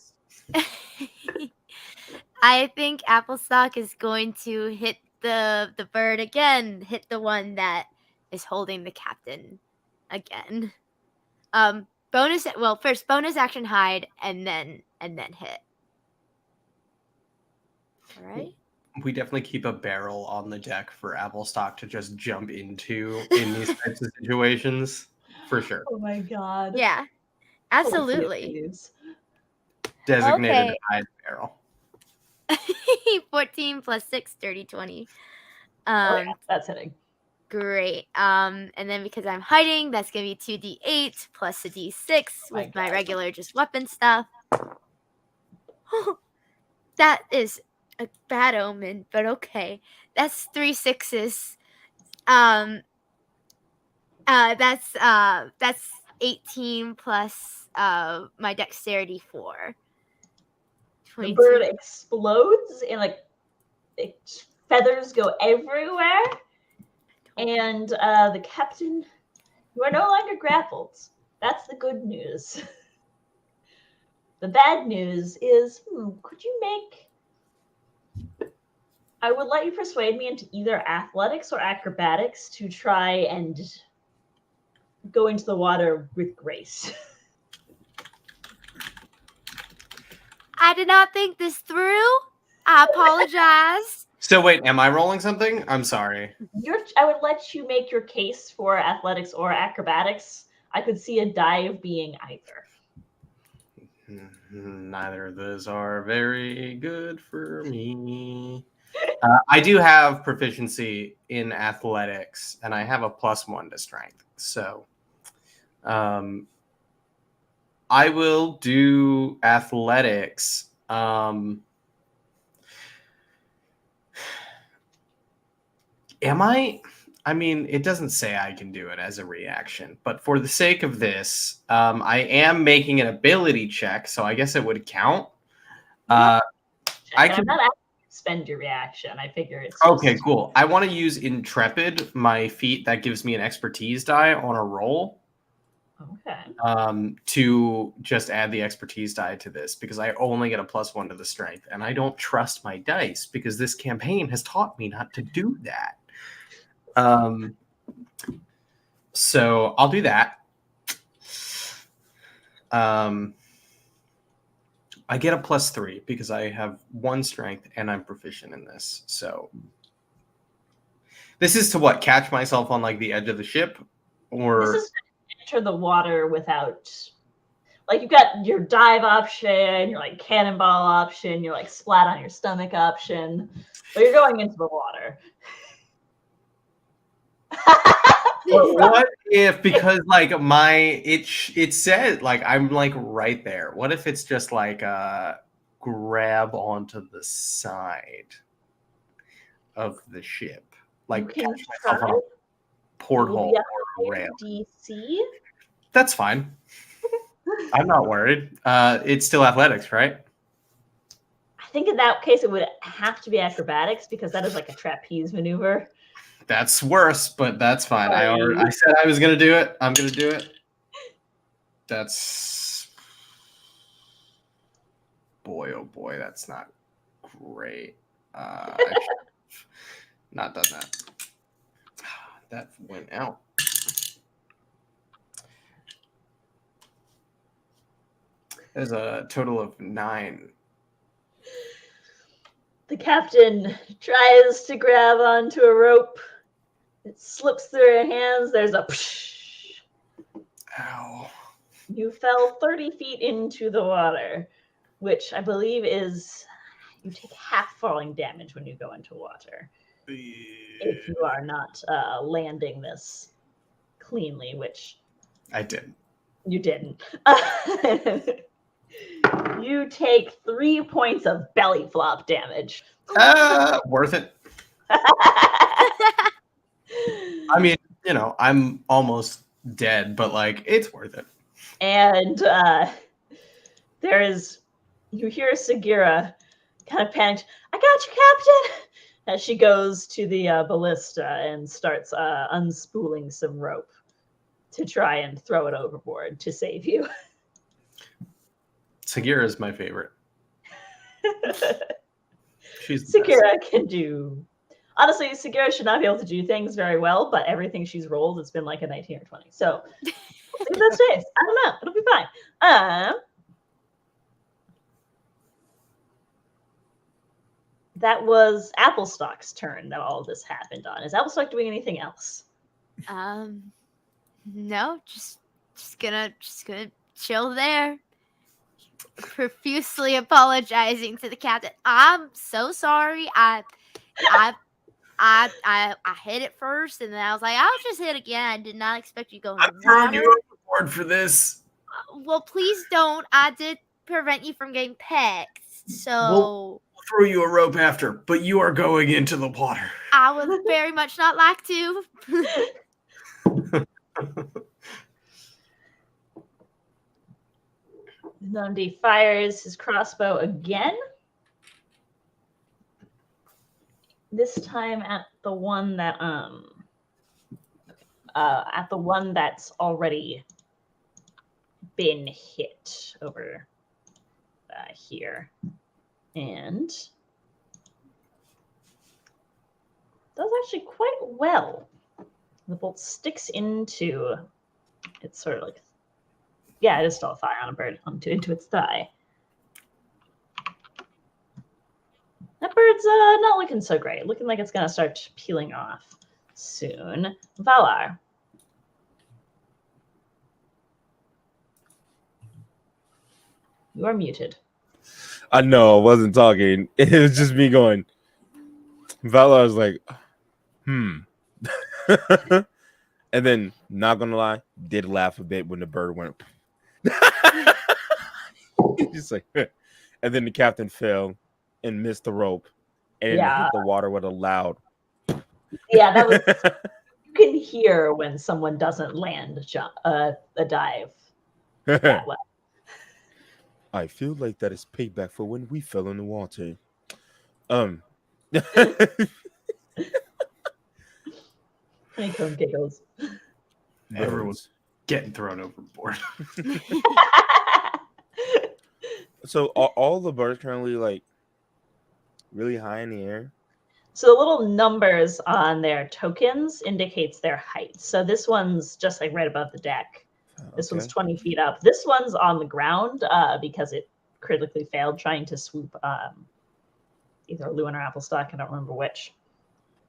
think Applestock is going to hit the bird again, hit the one that is holding the captain again. First bonus action hide and then hit. All right. We definitely keep a barrel on the deck for Applestock to just jump into in these types of situations, for sure. Oh my god. Yeah, absolutely. Designated Okay. hide barrel. 14 plus 6, 30, 20. Yeah, that's hitting. Great. And then because I'm hiding, that's gonna be 2d8 plus a d6 with my regular just weapon stuff. That is a bad omen, but okay. That's 3 6s. That's 18 plus my dexterity 4. The bird explodes and feathers go everywhere. And the captain, you are no longer grappled. That's the good news. The bad news is, could you make... I would let you persuade me into either athletics or acrobatics to try and go into the water with grace. I did not think this through. I apologize. So wait, am I rolling something? I'm sorry. I would let you make your case for athletics or acrobatics. I could see a dive being either. Neither of those are very good for me. I do have proficiency in athletics, and I have a +1 to strength. So I will do athletics. Am I? I mean, it doesn't say I can do it as a reaction, but for the sake of this, I am making an ability check, so I guess it would count. I can. spend your reaction. I figure it's Okay, just... cool. I want to use Intrepid, my feat that gives me an expertise die on a roll. Okay. To just add the expertise die to this because I only get a +1 to the strength, and I don't trust my dice because this campaign has taught me not to do that. So I'll do that. I get a +3 because I have 1 strength and I'm proficient in this. So this is to what? Catch myself on like the edge of the ship, or this is to enter the water without, like, you've got your dive option, your like cannonball option, your like splat on your stomach option, but you're going into the water. what if, because like it said like I'm like right there. What if it's just like grab onto the side of the ship, like catch myself on a porthole or a rail? DC. That's fine. I'm not worried. It's still athletics, right? I think in that case it would have to be acrobatics because that is like a trapeze maneuver. That's worse, but that's fine. I said I was gonna do it. I'm gonna do it. That's boy, oh boy, that's not great. I should have not done that. That went out. There's a total of 9. The captain tries to grab onto a rope. It slips through her hands. There's a psh. Ow. You fell 30 feet into the water, which I believe is, you take half falling damage when you go into water. If you are not landing this cleanly, which I did. You didn't. You take 3 points of belly flop damage. Worth it. I mean, you know, I'm almost dead, but like it's worth it. And you hear Sagira kind of panicked. I got you, Captain! As she goes to the ballista and starts unspooling some rope to try and throw it overboard to save you. Sagira is my favorite. Sagira can do... Honestly, Sagira should not be able to do things very well, but everything she's rolled has been like a 19 or 20. So, see if that stays. I don't know. It'll be fine. That was Applestock's turn that all of this happened on. Is Applestock doing anything else? No, just gonna chill there. Profusely apologizing to the captain. I'm so sorry. I hit it first, and then I was like, I'll just hit again. I did not expect you going. I'm throwing you overboard for this. Well, please don't. I did prevent you from getting pecked, so we'll throw you a rope after. But you are going into the water. I would very much not like to. Nandi fires his crossbow again. This time at the one that that's already been hit over here, and does actually quite well. The bolt sticks into it's sort of like, yeah, it is still a fire on a bird into its thigh. That bird's not looking so great. Looking like it's going to start peeling off soon. Valar. You are muted. I know I wasn't talking. It was just me going. Valar was like, and then, not gonna lie, did laugh a bit when the bird went. Just like, and then the captain fell and missed the rope and hit the water with a loud. Yeah, that was. You can hear when someone doesn't land a dive that way. I feel like that is payback for when we fell in the water. Honeycomb giggles. Everyone's getting thrown overboard. So are all the birds currently like really high in the air? So the little numbers on their tokens indicates their height. So this one's just like right above the deck. This one's 20 feet up. This one's on the ground because it critically failed trying to swoop either Lewin or Applestock. I don't remember which.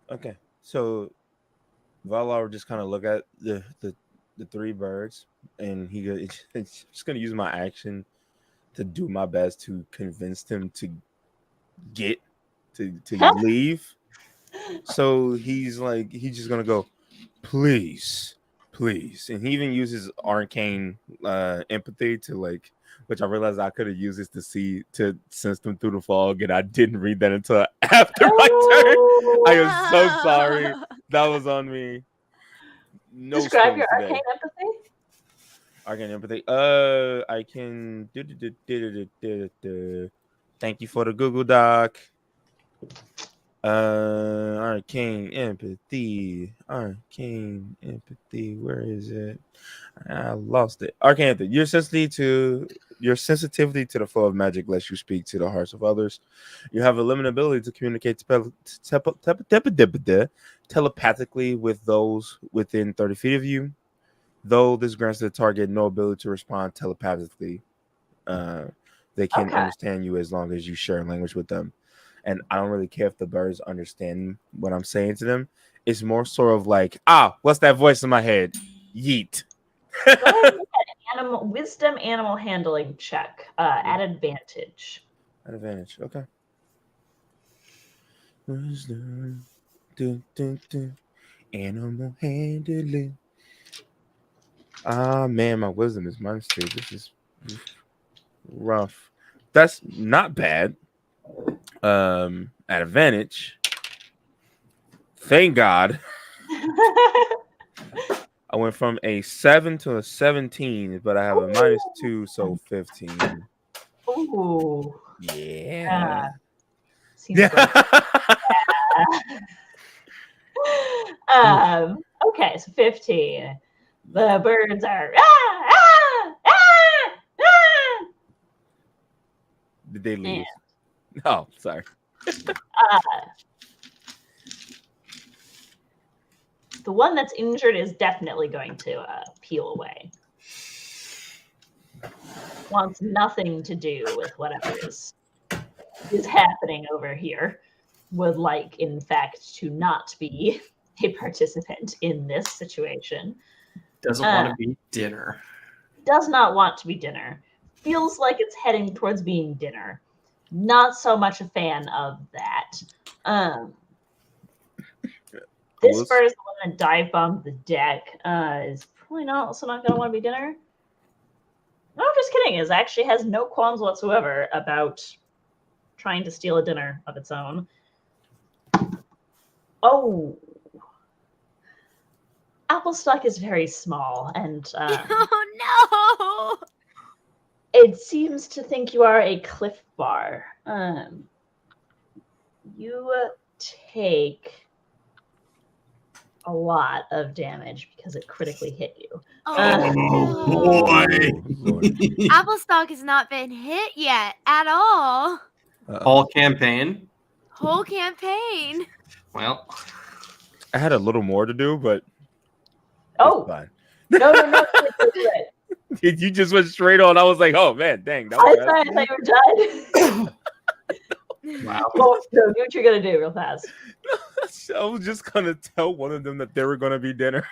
Okay, so Valar will just kind of look at the three birds, and he's just gonna use my action to do my best to convince them to get to leave. So he's just gonna go, please, and he even uses arcane empathy to like, which I realized I could have used this to sense them through the fog, and I didn't read that until after my turn. I am so sorry. That was on me. No Describe your today. arcane empathy. Arcane empathy. I can thank you for the Google Doc. Arcane empathy. Where is it? I lost it. Arcane empathy. Your sensitivity to the flow of magic lets you speak to the hearts of others. You have a limited ability to communicate telepathically with those within 30 feet of you. Though this grants the target no ability to respond telepathically, they can understand you as long as you share language with them. And I don't really care if the birds understand what I'm saying to them. It's more sort of like, what's that voice in my head? Yeet. Go ahead and make an wisdom animal handling check at advantage. At advantage, okay. Wisdom. Animal handling. Man, my wisdom is minus 2. This is rough. That's not bad. At advantage. Thank God. I went from a 7 to a 17, but I have a minus 2, so 15. Ooh. Yeah. Seems like okay, so 15. The birds are Did they leave? Oh, sorry. The one that's injured is definitely going to peel away. Wants nothing to do with whatever is happening over here. Would like, in fact, to not be a participant in this situation. Doesn't want to be dinner. Does not want to be dinner. Feels like it's heading towards being dinner. Not so much a fan of that. This bird is the one that dive bombed the deck. Is probably also not going to want to be dinner. No, I'm just kidding. It actually has no qualms whatsoever about trying to steal a dinner of its own. Oh. Applestock is very small, and oh no! It seems to think you are a cliff bar. You take a lot of damage because it critically hit you. Oh boy! Applestock has not been hit yet at all. Whole campaign. Whole campaign. Well, I had a little more to do, but fine. No. You just went straight on. I was like, oh man, dang. That was I thought you were done. Wow. Well, do what you're gonna do real fast. I was just gonna tell one of them that they were gonna be dinner.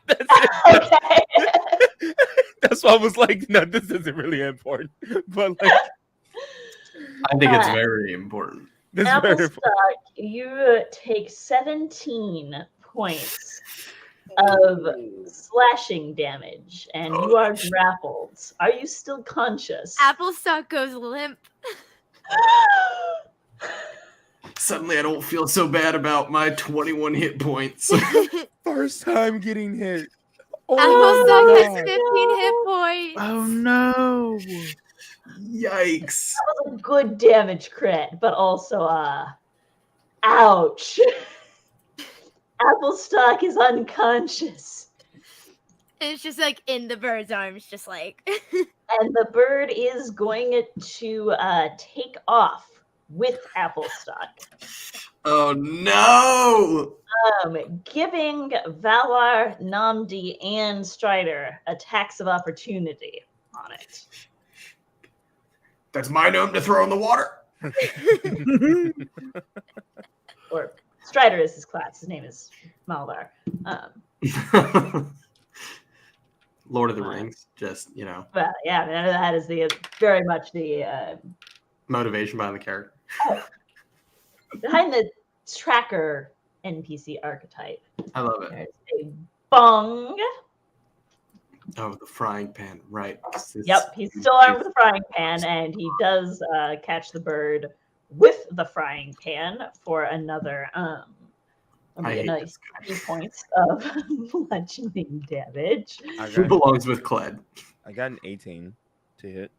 That's it. Okay. That's why I was like, no, this isn't really important. But like, I think it's very important. Applestock, you take 17 points of slashing damage, and you are grappled. Are you still conscious? Applestock goes limp. Suddenly, I don't feel so bad about my 21 hit points. First time getting hit. Applestock has 15 hit points. Oh no! Yikes. That was a good damage crit, but also, ouch. Applestock is unconscious. It's just like in the bird's arms, just like. And the bird is going to take off with Applestock. Oh no! Giving Valar, Namdi, and Strider attacks of opportunity on it. That's my gnome to throw in the water. Or Strider is his class. His name is Maldar. Lord of the Rings, just, you know. Well, yeah, that is very much the Motivation behind the character. behind the tracker NPC archetype. I love it. There's a bong. Oh, the frying pan, right. Yep, he's still armed with a frying pan, and he does catch the bird with the frying pan for another another 3 points of bludgeoning damage. Who belongs with Cled? I got an 18 to hit.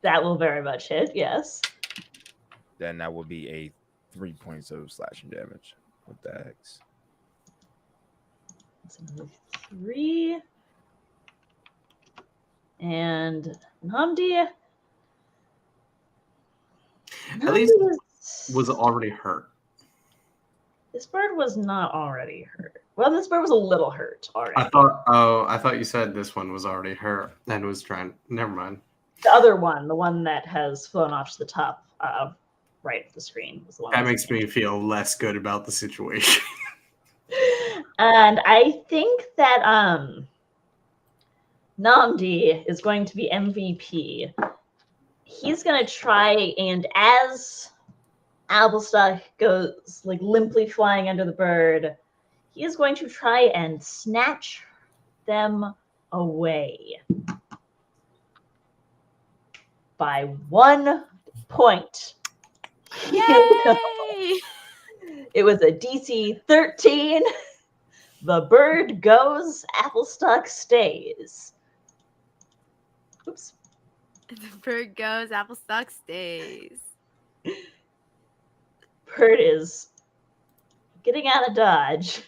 That will very much hit, yes. Then that would be a 3 points of slashing damage with the axe. That's another 3. And Namdi. At least was already hurt. This bird was not already hurt. Well, this bird was a little hurt already. I thought you said this one was already hurt and was trying. Never mind. The other one, the one that has flown off to the top right of the screen, was the one. That makes me feel less good about the situation. And I think that Namdi is going to be MVP. He's going to try, and as Applestock goes like limply flying under the bird, he is going to try and snatch them away by 1 point. Yay! It was a DC 13. The bird goes, Applestock stays. Oops. The bird goes, Applestock stays. Bird is getting out of dodge.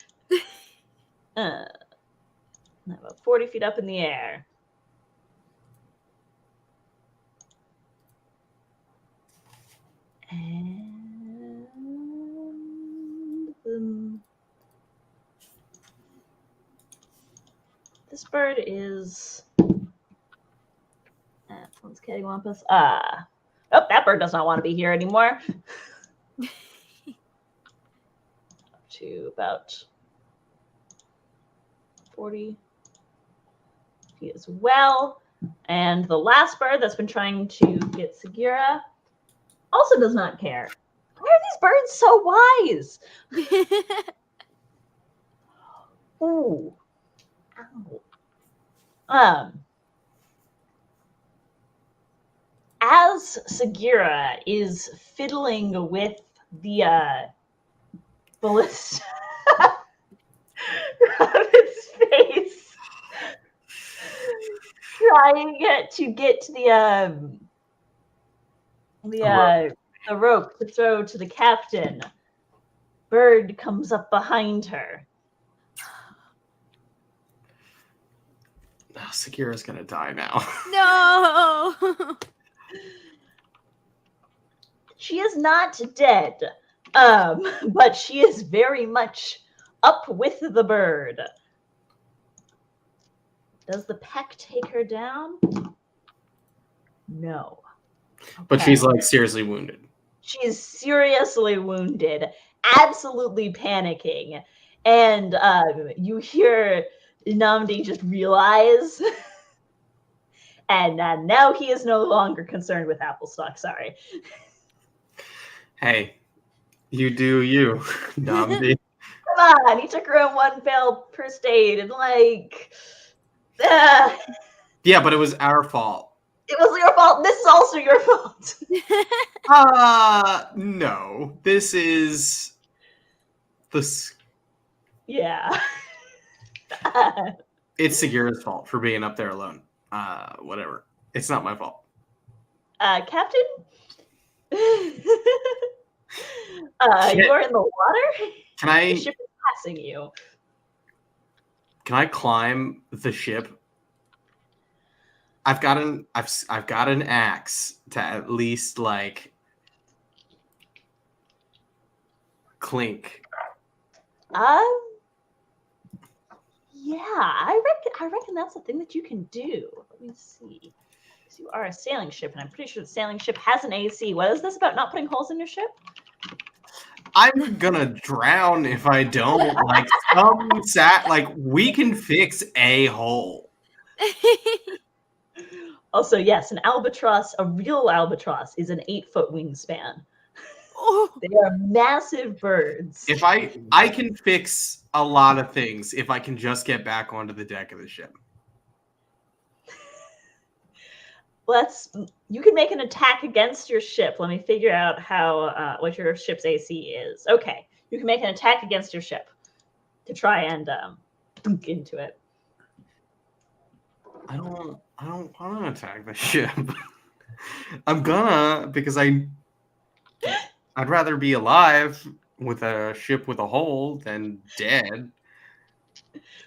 About 40 feet up in the air. And this bird is one's cattywampus. Oh, that bird does not want to be here anymore. Up to about 40 feet as well. And the last bird that's been trying to get Segura also does not care. Why are these birds so wise? Ooh. Ow. As Segura is fiddling with the ballista of its face, trying to get to the rope to throw to the captain, bird comes up behind her. Oh, Segura's gonna die now. No. She is not dead, but she is very much up with the bird. Does the peck take her down? No. But she's like seriously wounded. She is seriously wounded, absolutely panicking. And you hear Namdi just realize, and now he is no longer concerned with Applestock. Sorry. Hey, you do you, Namdi. Come on, he took her on 1 failed first aid, and like, yeah, but it was our fault. it was your fault. This is also your fault. No, this is the. Yeah. It's Segura's fault for being up there alone. Whatever. It's not my fault. Captain? You are in the water? Can The ship is passing you. I climb the ship? I've got an axe to at least like clink. Yeah, I reckon that's a thing that you can do. Let me see. So you are a sailing ship, and I'm pretty sure the sailing ship has an AC. What is this about not putting holes in your ship? I'm gonna drown if I don't. Like we can fix a hole. Also, yes, an albatross, a real albatross, is an 8-foot wingspan. Oh. They are massive birds. If I can fix a lot of things if I can just get back onto the deck of the ship. You can make an attack against your ship. Let me figure out how what your ship's AC is. Okay, you can make an attack against your ship to try and dunk into it. I don't want to attack the ship. I'm gonna because I'd rather be alive with a ship with a hole than dead.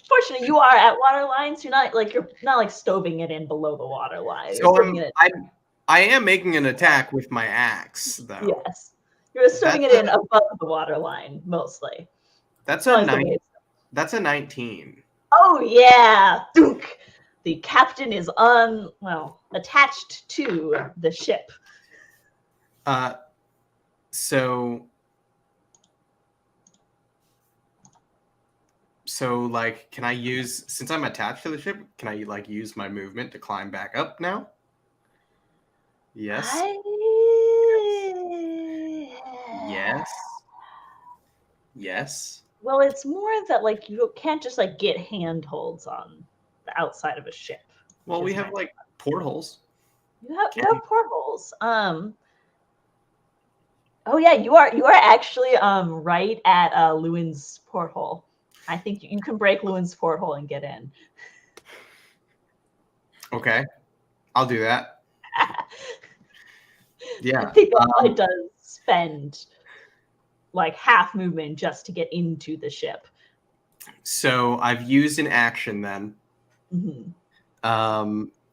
Fortunately, you are at waterline, so you're not stoving it in below the waterline. So I am making an attack with my axe, though. Yes, you're stoving it in above the waterline mostly. That's a 19. Oh yeah, Dunk. The captain is attached to the ship. So like, can I use, since I'm attached to the ship, can I like use my movement to climb back up now? Yes. Yes. Well, it's more that like you can't just like get handholds on the outside of a ship. Well, we have like portholes. You have portholes. Oh yeah, you are actually right at Lewin's porthole. I think you can break Lewin's porthole and get in. Okay, I'll do that. Yeah, I think that probably does spend like half movement just to get into the ship. So I've used an action then, Mm-hmm.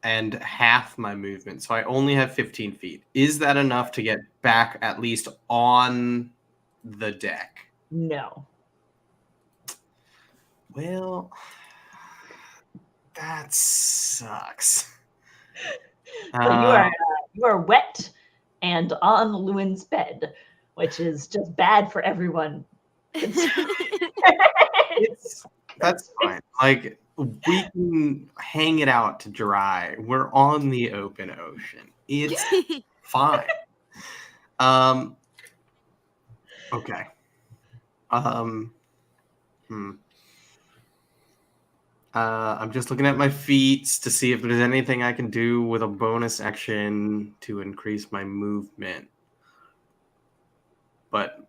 and half my movement. So I only have 15 feet. Is that enough to get back at least on the deck? No. Well, that sucks. But you are wet and on Lewin's bed, which is just bad for everyone. That's fine. Like, we can hang it out to dry. We're on the open ocean. It's fine. Okay. I'm just looking at my feats to see if there's anything I can do with a bonus action to increase my movement. But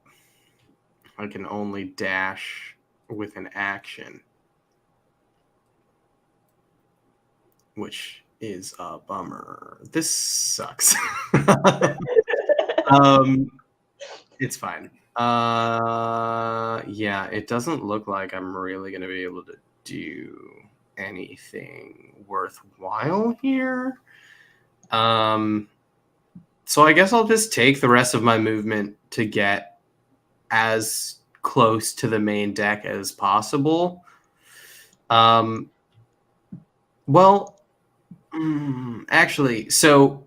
I can only dash with an action, which is a bummer. This sucks. It's fine. Yeah, it doesn't look like I'm really going to be able to do anything worthwhile here. So I guess I'll just take the rest of my movement to get as close to the main deck as possible. Actually, so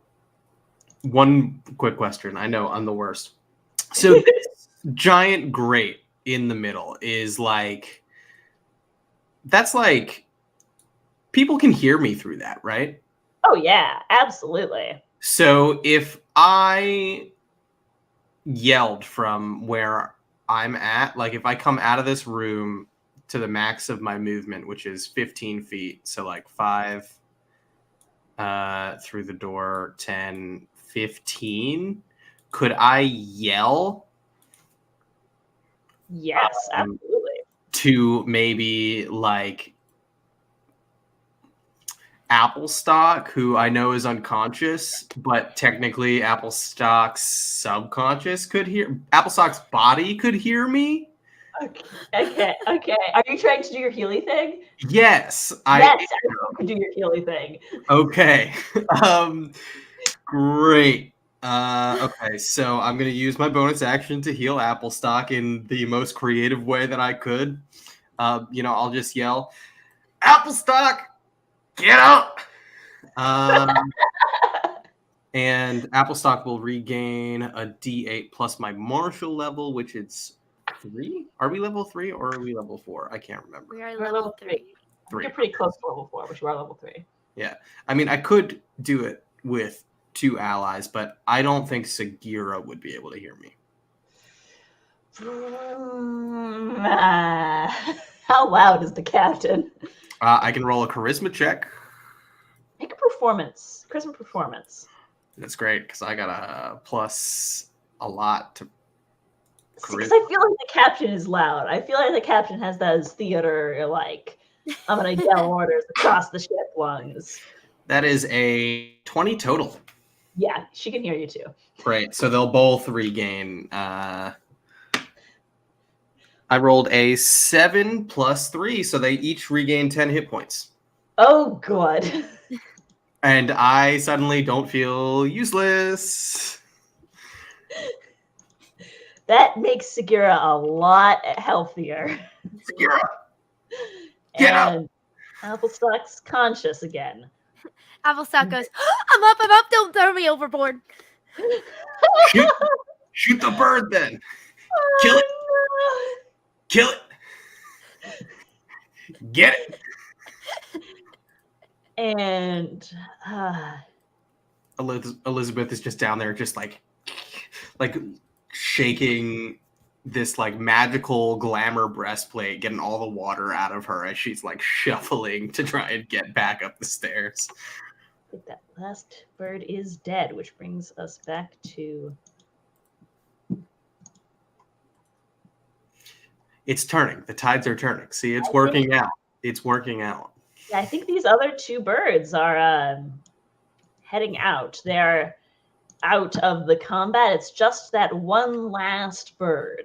one quick question. I know I'm the worst. So this giant grate in the middle is like, that's like, people can hear me through that, right? Oh yeah, absolutely. So if I yelled from where I'm at, like if I come out of this room to the max of my movement, which is 15 feet, so like 5 through the door, 10, 15, could I yell? Yes, absolutely. To maybe like Applestock, who I know is unconscious, but technically Applestock's subconscious could hear. Applestock's body could hear me. Okay. Are you trying to do your Healy thing? Yes, Yes, everyone can do your Healy thing. Okay. Great. Okay, so I'm gonna use my bonus action to heal Applestock in the most creative way that I could. I'll just yell, "Applestock, get up!" And Applestock will regain a D8 plus my martial level, which is 3. Are we level 3 or are we level 4? I can't remember. We are We're level 3. 3. You're pretty close to level 4, but you are level 3. Yeah. I mean, I could do it with 2 allies, but I don't think Sagira would be able to hear me. How loud is the captain? I can roll a charisma check. Make a performance. Charisma performance. That's great, because I got a plus a lot to Because I feel like the captain is loud. I feel like the captain has those theater, like, I'm going to yell orders across the ship lungs. That is a 20 total. Yeah, she can hear you too. Great, so they'll both regain. I rolled a 7 plus 3, so they each regain 10 hit points. Oh, good. And I suddenly don't feel useless. That makes Sagira a lot healthier. Sagira, get up! Applestock's conscious again. Applestock goes, I'm up, don't throw me overboard. Shoot the bird then. Kill it. Kill it. Get it. And Elizabeth is just down there, just like shaking this like magical glamour breastplate, getting all the water out of her as she's like shuffling to try and get back up the stairs. I think that last bird is dead, which brings us back to. It's turning. The tides are turning. See, it's working out. It's working out. Yeah, I think these other 2 birds are heading out. They're out of the combat. It's just that one last bird.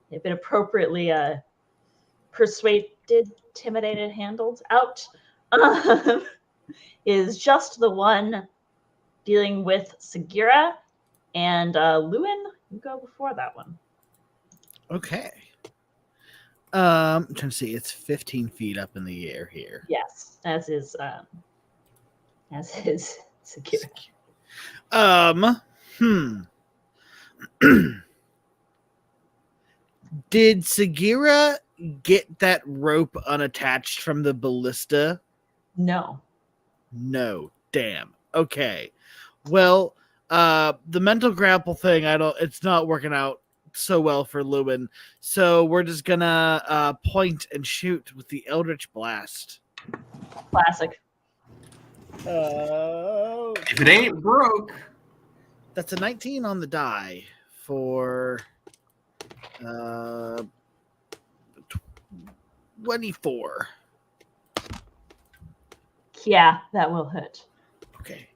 They've been appropriately persuaded, intimidated, handled. Out is just the one dealing with Sagira, and Lewin, you go before that one. Okay. I'm trying to see. It's 15 feet up in the air here. Yes, as is Sagira. Did Sagira get that rope unattached from the ballista? No. No. Damn. Okay. Well, the mental grapple thing, it's not working out so well for Lewin. So we're just gonna point and shoot with the Eldritch Blast. Classic. If it ain't broke. That's a 19 on the die for 24. Yeah, that will hit. Okay.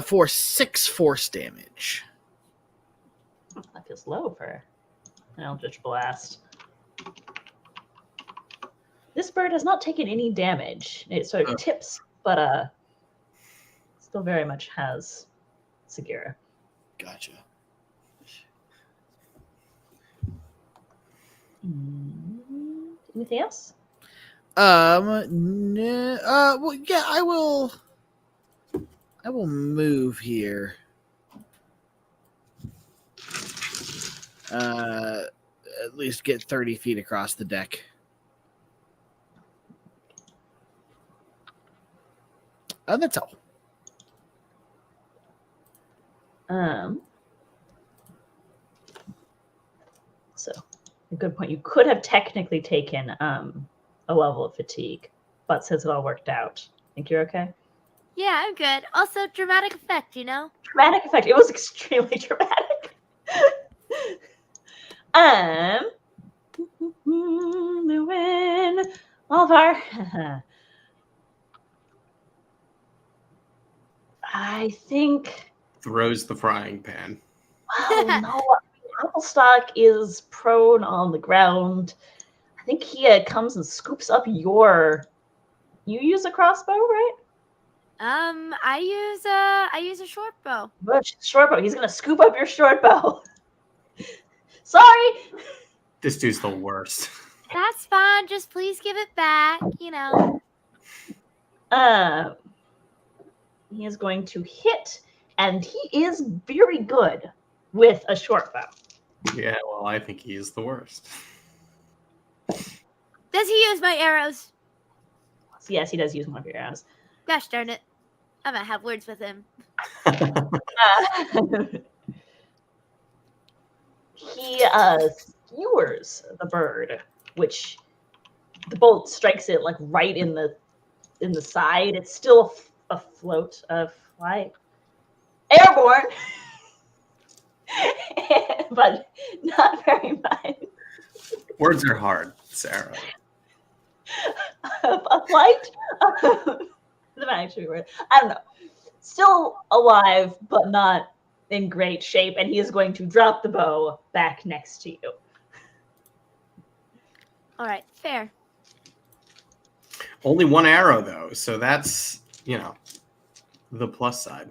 For 6 force damage. That feels low for an Eldritch Blast. This bird has not taken any damage. It sort of tips, but still very much has Sagira. Gotcha. Anything else? No, well, yeah, I will move here. At least get 30 feet across the deck. That's all. So a good point. You could have technically taken a level of fatigue, but since it all worked out, I think you're okay. Yeah, I'm good. Also, dramatic effect, you know? Dramatic effect. It was extremely dramatic. Lewin, Oliver. I think. Throws the frying pan. Oh no, Applestock is prone on the ground. I think he comes and scoops up your. You use a crossbow, right? I use a short bow. Short bow. He's gonna scoop up your short bow. Sorry. This dude's the worst. That's fine. Just please give it back. You know. He is going to hit, and he is very good with a short bow. Yeah, well, I think he is the worst. Does he use my arrows? Yes, he does use one of your arrows. Gosh darn it. I might have words with him. He skewers the bird, which the bolt strikes it like right in the side. It's still afloat, flight, airborne, but not very much. Words are hard, Sarah. A flight? That might actually work. I don't know. Still alive, but not in great shape, and he is going to drop the bow back next to you. All right, fair. Only one arrow, though, so that's, the plus side.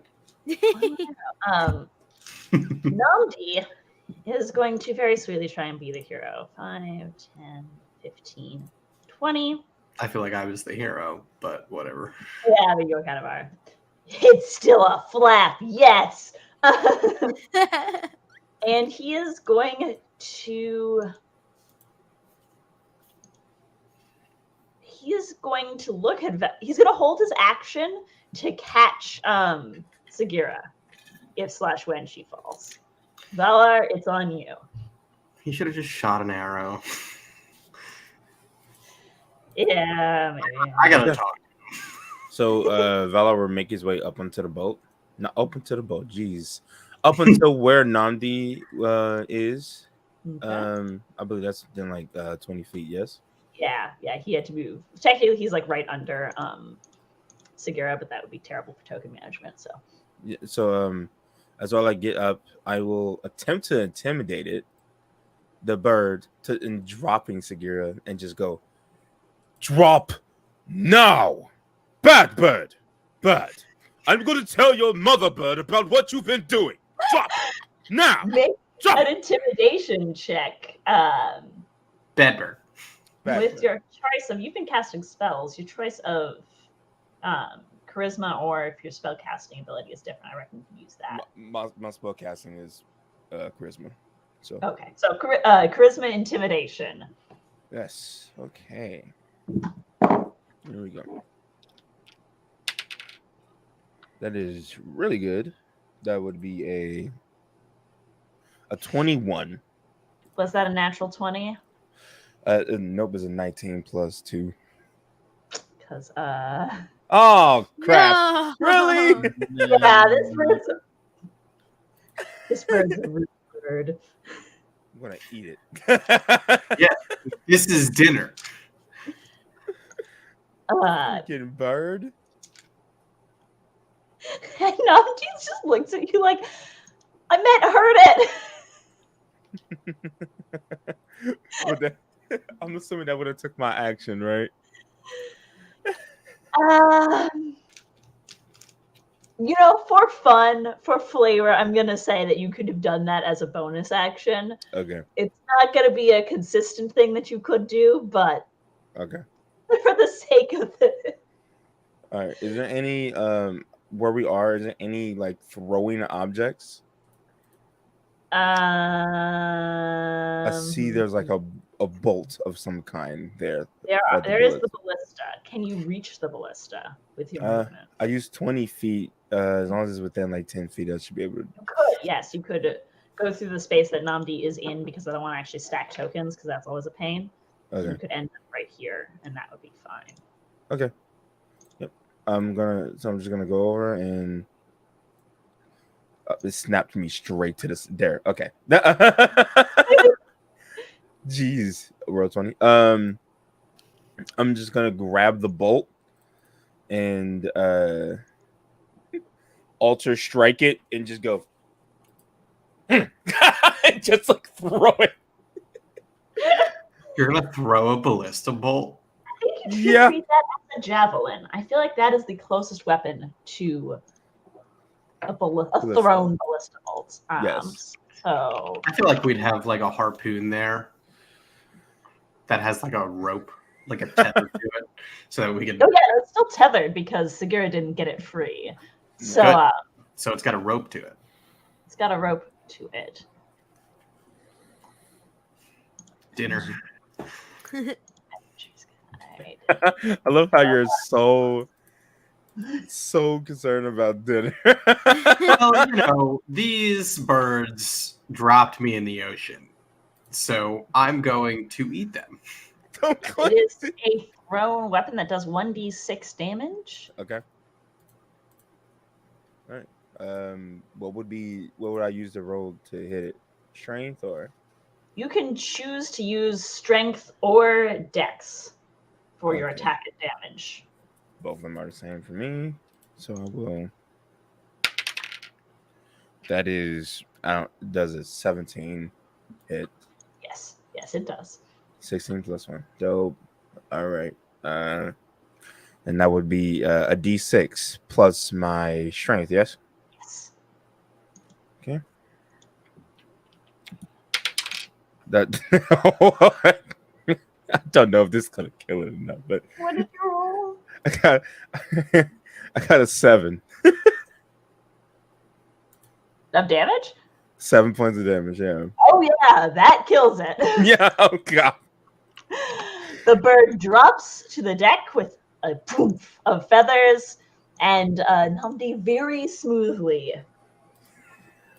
Namdi is going to very sweetly try and be the hero. 5, 10, 15, 20. I feel like I was the hero, but whatever. Yeah, but you kind of are. It's still a flap, yes. And he is going to. He is going to look at. He's going to hold his action to catch Sagira if/when she falls. Valar, it's on you. He should have just shot an arrow. Yeah, maybe. I gotta talk. So Valar will make his way up onto the boat. Not up onto the boat, jeez. Up until where Nandi is. Okay. I believe that's then like 20 feet, yes? Yeah, he had to move. Technically, he's like right under Sagira, but that would be terrible for token management. So, Yeah, so as I get up, I will attempt to intimidate it, the bird, in dropping Sagira, and just go, drop now, bad bird, bad. I'm going to tell your mother bird about what you've been doing. Drop now. make Drop. an intimidation check. Bad bird. With your choice of, you've been casting spells, your choice of charisma, or if your spell casting ability is different, I reckon you can use that. My spell casting is charisma. So Okay, so charisma intimidation. yes, okay. Here we go. That is really good. That would be a 21. Was that a natural 20? Nope, it's a 19 plus 2. Because Oh crap! No. Really? yeah, this bird's a rude bird. I'm gonna eat it. Yeah, this is dinner. Freaking bird. And Namdi just looks at you like, I meant hurt it. I'm assuming that would have took my action, right? For fun, for flavor, I'm gonna say that you could have done that as a bonus action. Okay. It's not gonna be a consistent thing that you could do, but Okay. for the sake of it. All right. Is there any where we are? Is there any like throwing objects? I see. There's like a bolt of some kind there. There is the ballista. Can you reach the ballista with your movement? I use 20 feet. As long as it's within like 10 feet, I should be able to. You could, yes, you could go through the space that Namdi is in, because I don't want to actually stack tokens, because that's always a pain. Okay. So you could end up right here, and that would be fine. Okay. Yep. I'm just gonna go over and it snapped me straight to this there. Okay. Jeez, roll 20. I'm just gonna grab the bolt and alter strike it and just go. Just like throw it. You're gonna throw a ballista bolt? I think you should Yeah. treat that as a javelin. I feel like that is the closest weapon to a thrown ballista bolt. Yes. So I feel like we'd have like a harpoon there that has like a rope, like a tether to it, so that we can. Oh yeah, it's still tethered because Segura didn't get it free. So Good. So it's got a rope to it. it's got a rope to it. Dinner. Alright. I love how you're so concerned about dinner. Well, these birds dropped me in the ocean, so I'm going to eat them. It is a thrown weapon that does 1d6 damage. Okay. All right. What would I use to roll to hit it? Strength or? You can choose to use strength or dex for your Okay. attack and damage. Both of them are the same for me, so I will. That is, does a 17 hit? Yes, it does. 16 plus 1. Dope. All right. And that would be a d6 plus my strength, yes? Yes. Okay. That I don't know if this is gonna kill it or not, but What did you roll? I got a 7. Of damage? 7 points of damage, yeah. Oh yeah, that kills it. Yeah, oh god. The bird drops to the deck with a poof of feathers, and Namdi very smoothly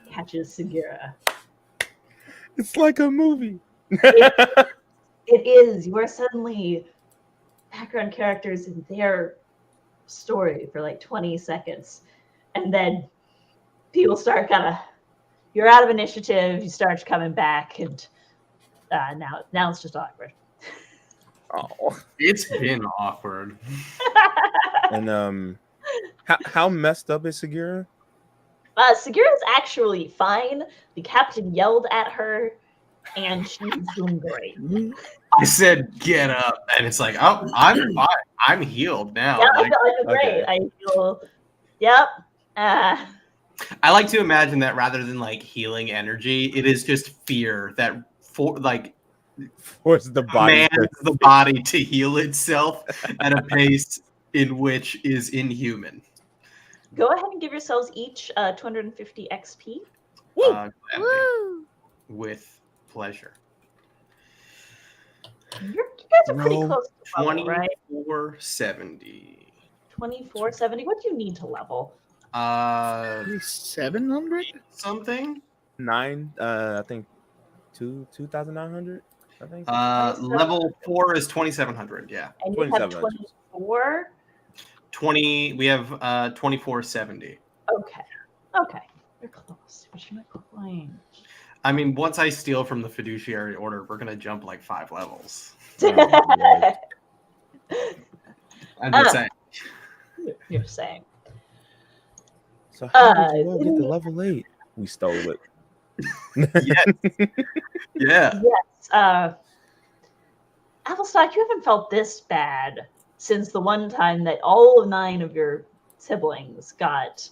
catches Segura. It's like a movie. It is. You are suddenly background characters in their story for like 20 seconds. And then people start you're out of initiative, you start coming back, and now it's just awkward. Oh. It's been awkward. And how messed up is Segura? Segura's actually fine. The captain yelled at her, and she's doing great. I said, "Get up," and it's like, "Oh, I'm fine. I'm healed now." Yeah, Like, I feel great. okay. I feel, yep. I like to imagine that rather than like healing energy, it is just fear that Force the body. commands the body to heal itself at a pace in which is inhuman. Go ahead and give yourselves each 250 XP. Gladly. Woo! With pleasure. You guys are pretty No. close to level, right? 2470. 2470. What do you need to level? 700? Something. 9. I think 2,900. I think. Level 4 is 2700. Yeah. And you have 2700. 24. 20. We have 2470. Okay. You're close, but you're not quite. I mean, once I steal from the fiduciary order, we're gonna jump like 5 levels. Oh, I'm just saying. You're saying. So how did you all get to level 8? We stole it. Yes. Yeah. Yes. Applestock, you haven't felt this bad since the one time that all 9 of your siblings got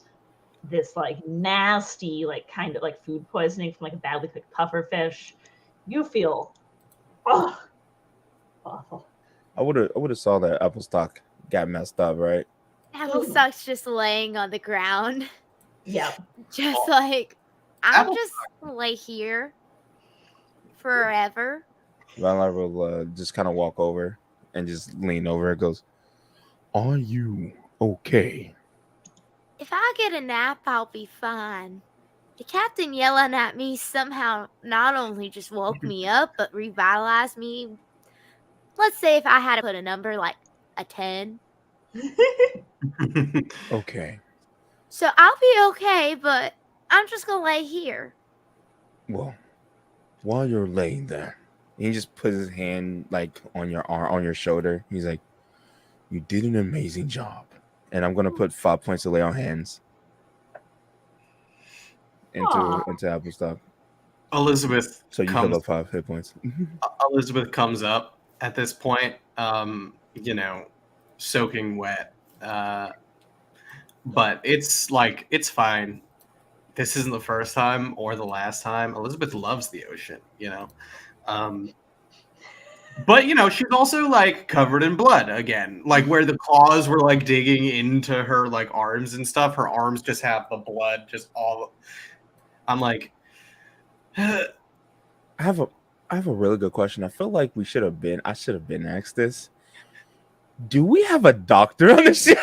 this like nasty, like kind of like food poisoning from like a badly cooked puffer fish. You feel awful. I would have saw that Applestock got messed up, right? Applestock's just laying on the ground. Yeah. Just like, I'm just gonna lay here forever. Valar will just kind of walk over and just lean over. It goes, "Are you okay?" If I get a nap, I'll be fine. The captain yelling at me somehow not only just woke me up, but revitalized me. Let's say if I had to put a number, like a 10. Okay. So I'll be okay, but I'm just gonna lay here. Well, while you're laying there, And he just puts his hand like on your arm, on your shoulder. He's like, "You did an amazing job." And I'm gonna put 5 points to lay on hands into Apple stock. Elizabeth So you comes heal up 5 hit points. Elizabeth comes up at this point, soaking wet. But it's like, it's fine. This isn't the first time or the last time. Elizabeth loves the ocean, But, she's also, like, covered in blood again. Like, where the claws were, like, digging into her, like, arms and stuff. Her arms just have the blood just all... I'm like... I have a really good question. I feel like I should have been asked this. Do we have a doctor on the ship?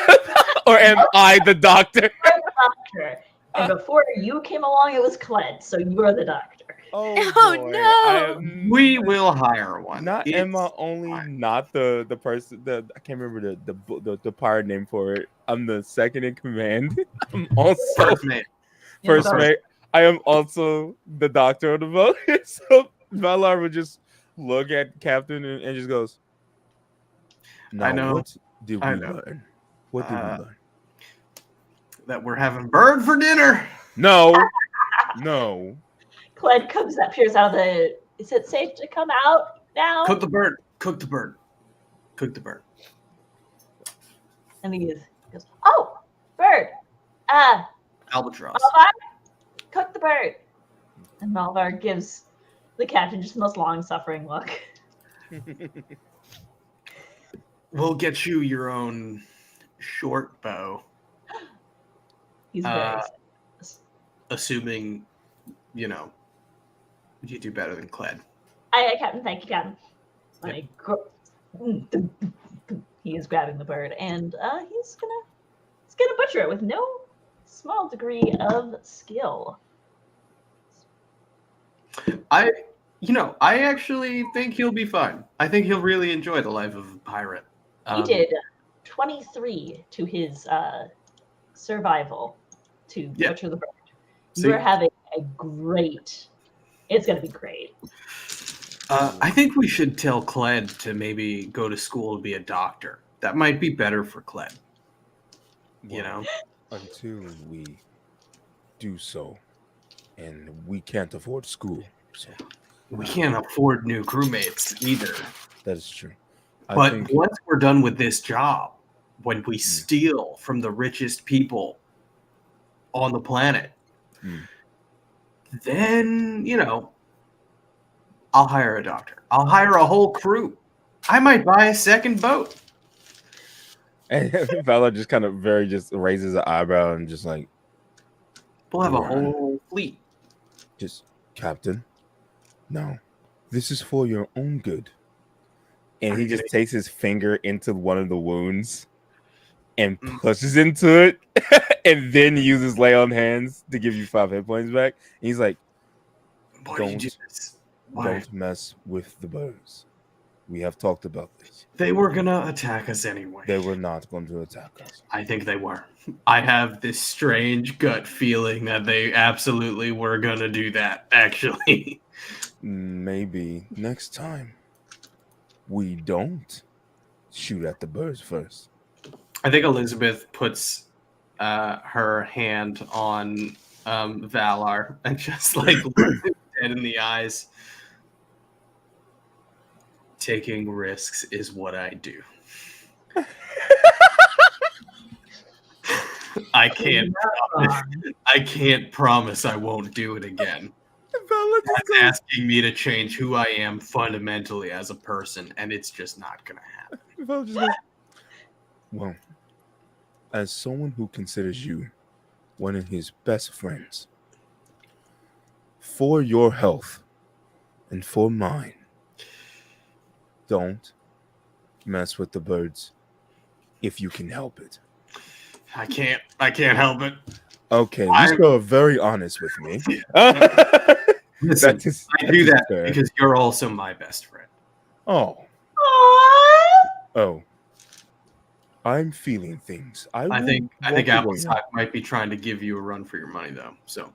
Or am I the doctor? You're the doctor. And before you came along, it was Cled, so you're the doctor. Oh, boy. no. We will hire one. Am I only not the person I can't remember the pirate name for it. I'm the second in command. I'm also first mate. I am also the doctor of the boat. So Valar would just look at Captain and just goes, I know. What did we learn? What did we learn? That we're having bird for dinner. No. Cled peers out of the... Is it safe to come out now? Cook the bird. And he goes, "Oh, bird. Albatross. Malvar, cook the bird." And Malvar gives the captain just the most long-suffering look. We'll get you your own short bow. He's very assuming, you do better than Cled. Aye, Captain. Thank you, Captain. He is grabbing the bird, and he's gonna butcher it with no small degree of skill. I actually think he'll be fine. I think he'll really enjoy the life of a pirate. He did 23 to his survival to butcher the bird. You're having a great... It's going to be great. I think we should tell Cled to maybe go to school to be a doctor. That might be better for Cled. Until we do so, and we can't afford school. So we can't afford new crewmates either. That is true. But once we're done with this job, when we steal from the richest people on the planet, then, I'll hire a doctor. I'll hire a whole crew. I might buy a second boat. And Vala just kind of just raises an eyebrow and just like, we'll have a whole fleet. Just, Captain, no, this is for your own good. And he just takes his finger into one of the wounds and pushes into it, and then uses lay on hands to give you 5 hit points back. And he's like, don't mess with the birds. We have talked about this. They were going to attack us anyway. They were not going to attack us. I think they were. I have this strange gut feeling that they absolutely were going to do that, actually. Maybe next time we don't shoot at the birds first. I think Elizabeth puts her hand on Valar and just like looks him dead in the eyes. Taking risks is what I do. I can't promise I won't do it again. That's asking me to change who I am fundamentally as a person, and it's just not gonna happen. Well, as someone who considers you one of his best friends, for your health and for mine, don't mess with the birds if you can help it. I can't help it. Okay, you are very honest with me. Listen, I do that because you're also my best friend. Oh. I'm feeling things. I think Applestock might be trying to give you a run for your money, though. So,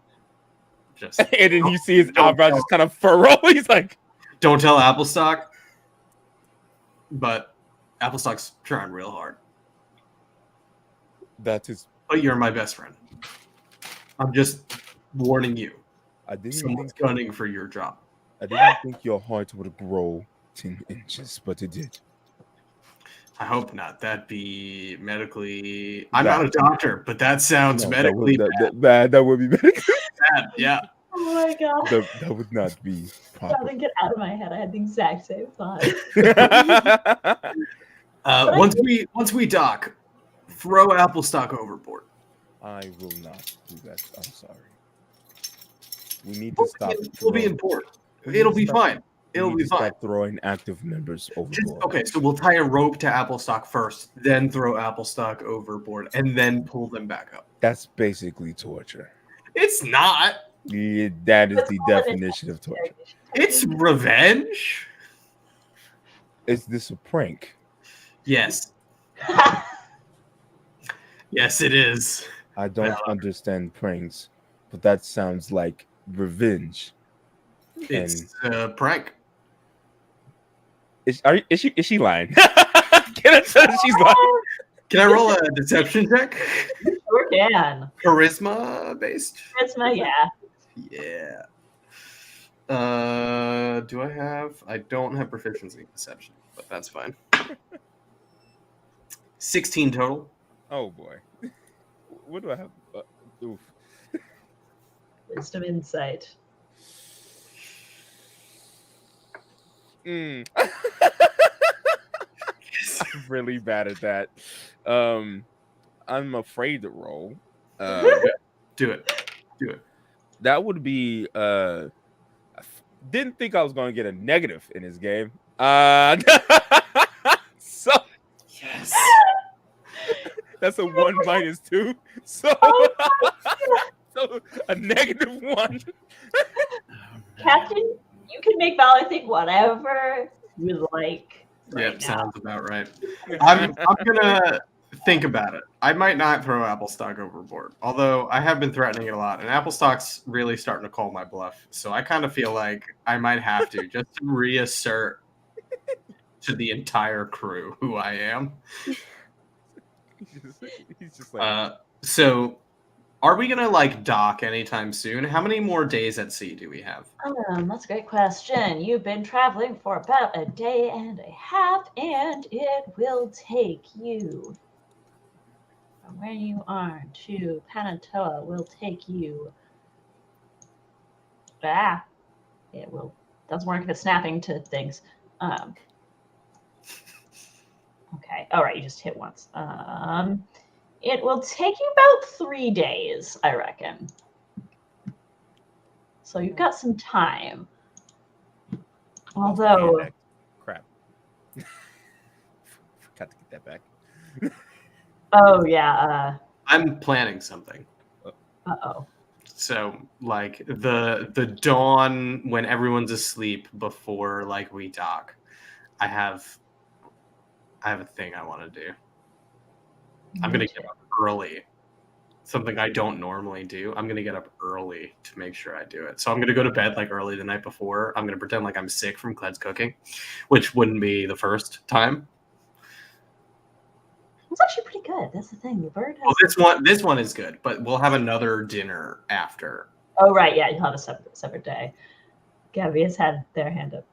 and then you see his eyebrows just kind of furrow. He's like, Don't tell Applestock, but Applestock's trying real hard. That is. But you're my best friend. I'm just warning you. I didn't Someone's think. gunning for your job. I didn't think your heart would grow 10 inches, but it did. I hope not. That'd be medically. I'm not a doctor, but that sounds medically bad. That would be medically bad. Yeah. Oh my god. That would not be proper. Doesn't get out of my head. I had the exact same thought. Once we dock, throw Applestock overboard. I will not do that. I'm sorry. We need to stop. We'll be in port. It'll be fine. It'll be fine. Stop throwing active members overboard. Okay, so we'll tie a rope to Applestock first, then throw Applestock overboard, and then pull them back up. That's basically torture. It's not. Yeah, that is the definition of torture. It's revenge. Is this a prank? Yes. Yes, it is. I don't understand pranks, but that sounds like revenge. It's a prank. Is she lying? Can I tell her she's lying? Can I roll a deception check? Sure can. Charisma based? Charisma, yeah. Yeah. Do I have? I don't have proficiency in deception, but that's fine. 16 total. Oh boy. What do I have? Oof. Wisdom insight. I'm really bad at that. I'm afraid to roll. Do it. That would be. Didn't think I was going to get a negative in this game. So yes, that's a 1 minus 2. So, so a -1. Captain, you can make Val, I think, whatever you like. Yep, sounds about right. I'm gonna think about it. I might not throw Applestock overboard, although I have been threatening it a lot, and Applestock's really starting to call my bluff. So I kind of feel like I might have to just to reassert to the entire crew who I am. He's just like. So, are we gonna like dock anytime soon? How many more days at sea do we have? That's a great question. You've been traveling for about a day and a half, and it will take you from where you are to Panatoa. Will take you. It will. Doesn't work if it's snapping to things. Okay. All right. You just hit once. It will take you about 3 days, I reckon. So you've got some time. Although, crap. Forgot to get that back. oh yeah. I'm planning something. Uh-oh. So like the dawn when everyone's asleep before like we dock, I have a thing I want to do. I'm going to get up early. Something I don't normally do. I'm going to get up early to make sure I do it. So I'm going to go to bed like early the night before. I'm going to pretend like I'm sick from Cled's cooking, which wouldn't be the first time. It's actually pretty good. That's the thing. The bird has... Well, this one is good, but we'll have another dinner after. Oh, right. Yeah, you'll have a separate day. Gabby has had their hand up.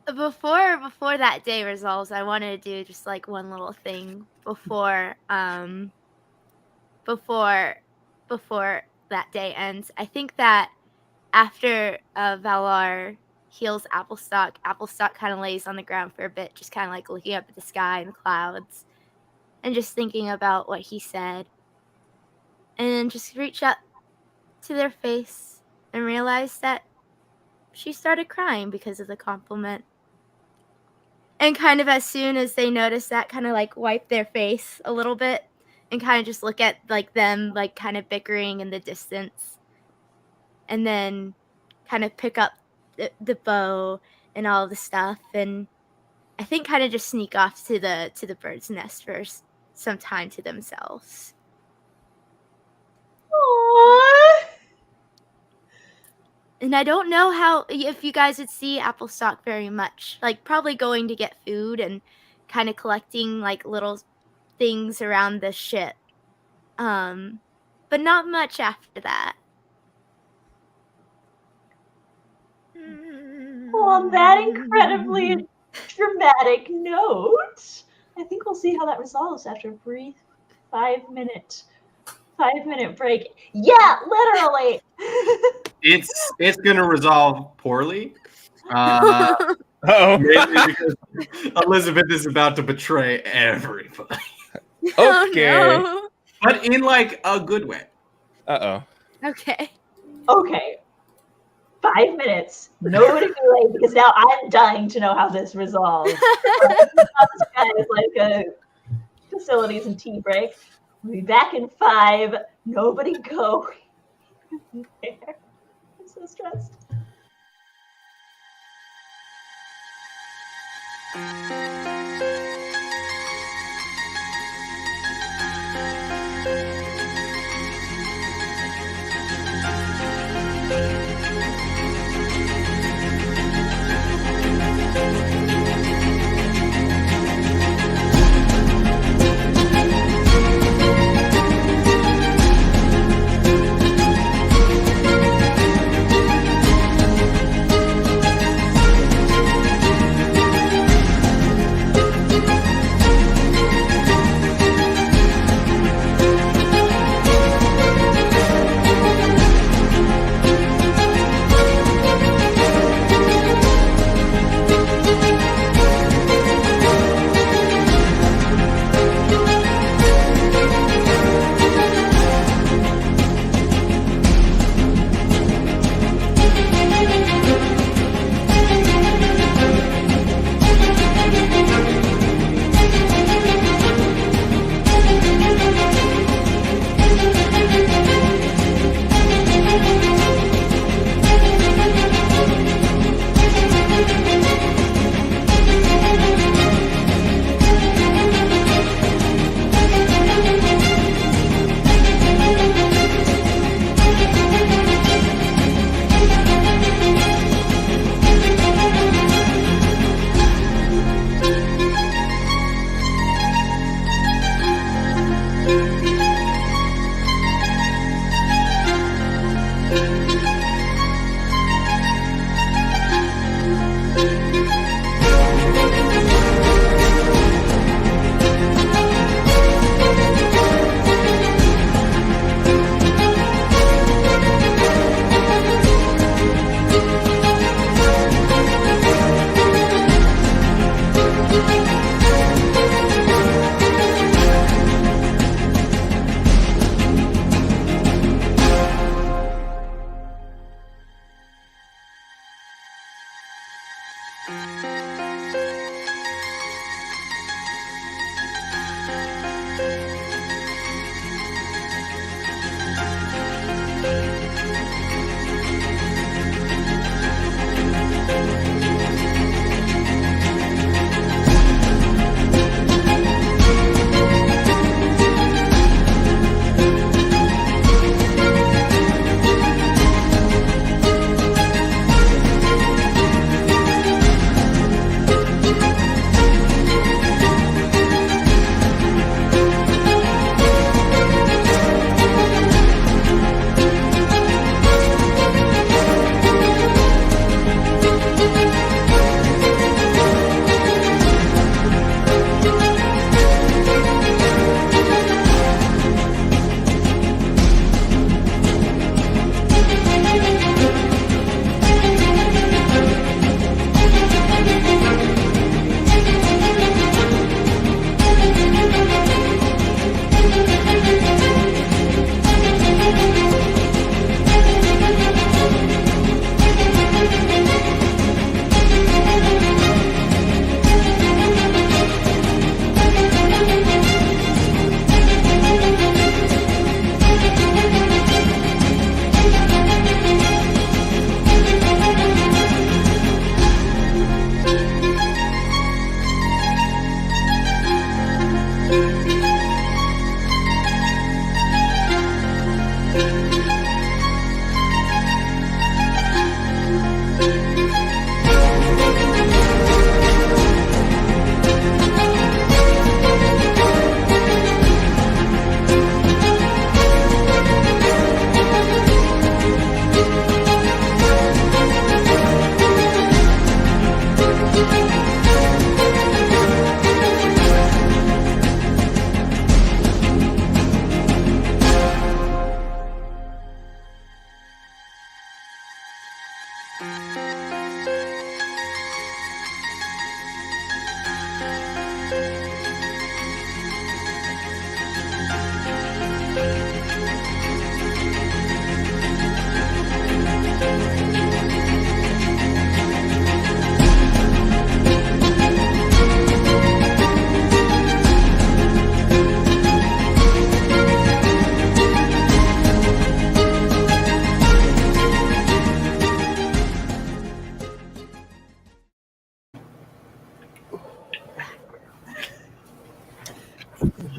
Before that day resolves, I wanted to do just like one little thing before that day ends. I think that after Valar heals Applestock kind of lays on the ground for a bit, just kind of like looking up at the sky and the clouds and just thinking about what he said. And then just reach up to their face and realize that she started crying because of the compliment. And kind of as soon as they notice that, kind of like wipe their face a little bit and kind of just look at like them like kind of bickering in the distance. And then kind of pick up the bow and all the stuff. And I think kind of just sneak off to the bird's nest for some time to themselves. Aww. And I don't know how if you guys would see Applestock very much. Like probably going to get food and kind of collecting like little things around the ship. But not much after that. Well, on that incredibly dramatic note, I think we'll see how that resolves after a brief 5-minute break. Yeah, literally. It's gonna resolve poorly. Oh, Mainly because Elizabeth is about to betray everybody. okay. Oh, no. But in like a good way. Uh-oh. Okay. Okay. 5 minutes. Nobody be late because now I'm dying to know how this resolves. This guy is like a facilities and tea break. We'll be back in 5. Nobody go. I'm so stressed.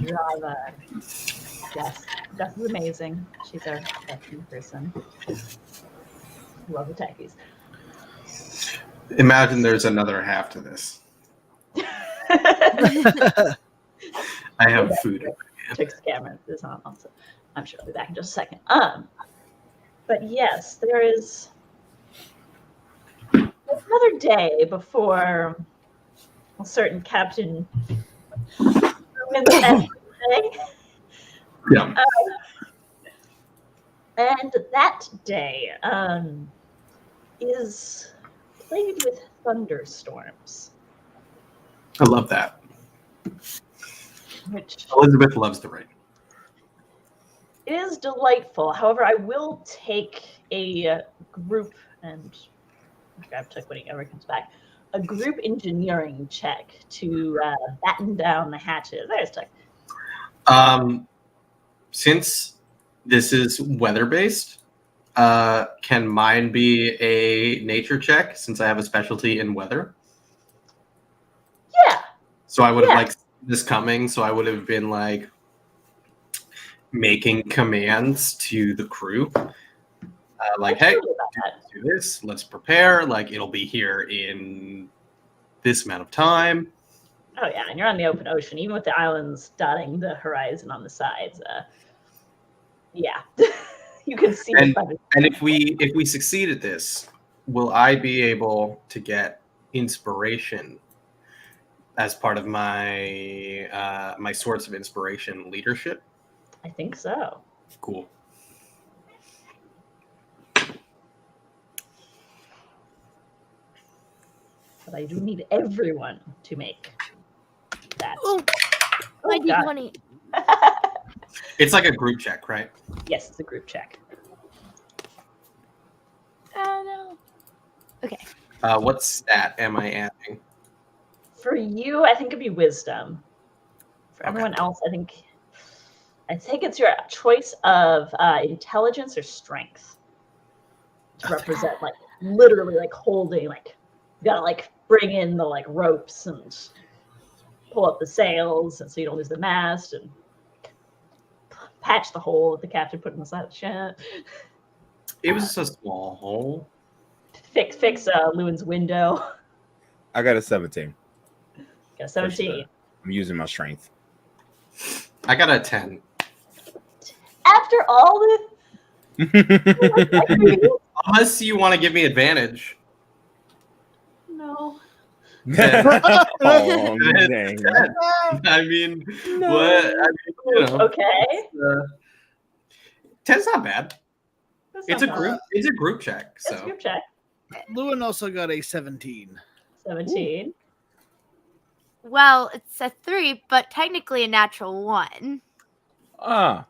Java. Yes, Jess is amazing. She's our techie person. Love the techies. Imagine there's another half to this. I have food. Chicks camera is on, so I'm sure I'll be back in just a second. But yes, there is another day before a certain Captain everything. Yeah. And that day is plagued with thunderstorms. I love that. Which Elizabeth loves the rain. is delightful. However, I will take a group and grab Tuck when he ever comes back. A group engineering check to batten down the hatches. There's Tuck. Since this is weather-based, can mine be a nature check since I have a specialty in weather? Yeah. So I would have like this coming, so I would have been like making commands to the crew. Like, hey, do this, let's prepare, like it'll be here in this amount of time. Oh yeah, and you're on the open ocean, even with the islands dotting the horizon on the sides. Yeah, you can see. And if we succeed at this, will I be able to get inspiration as part of my my source of inspiration leadership? I think so. Cool. But I do need everyone to make that. Oh, my D20. It's like a group check, right? Yes, it's a group check. Oh no. Okay. What stat am I adding? For you, I think it'd be wisdom. For everyone else, I think it's your choice of intelligence or strength to represent, like literally, like holding, like you gotta like bring in the like ropes and pull up the sails, and so you don't lose the mast, and patch the hole that the captain put in the side of the ship. It was just a small hole. Fix Lewin's window. I got a 17. Got a 17. I'm using my strength. I got a 10. After all the Unless you want to give me advantage. no. Oh, dang. I mean, what? I mean, you know, Okay. 10's not bad. That's It's a not group. bad. It's a group check. It's a So group check. Lewin also got a 17. 17. Well, it's a 3, but technically a natural 1. Ah.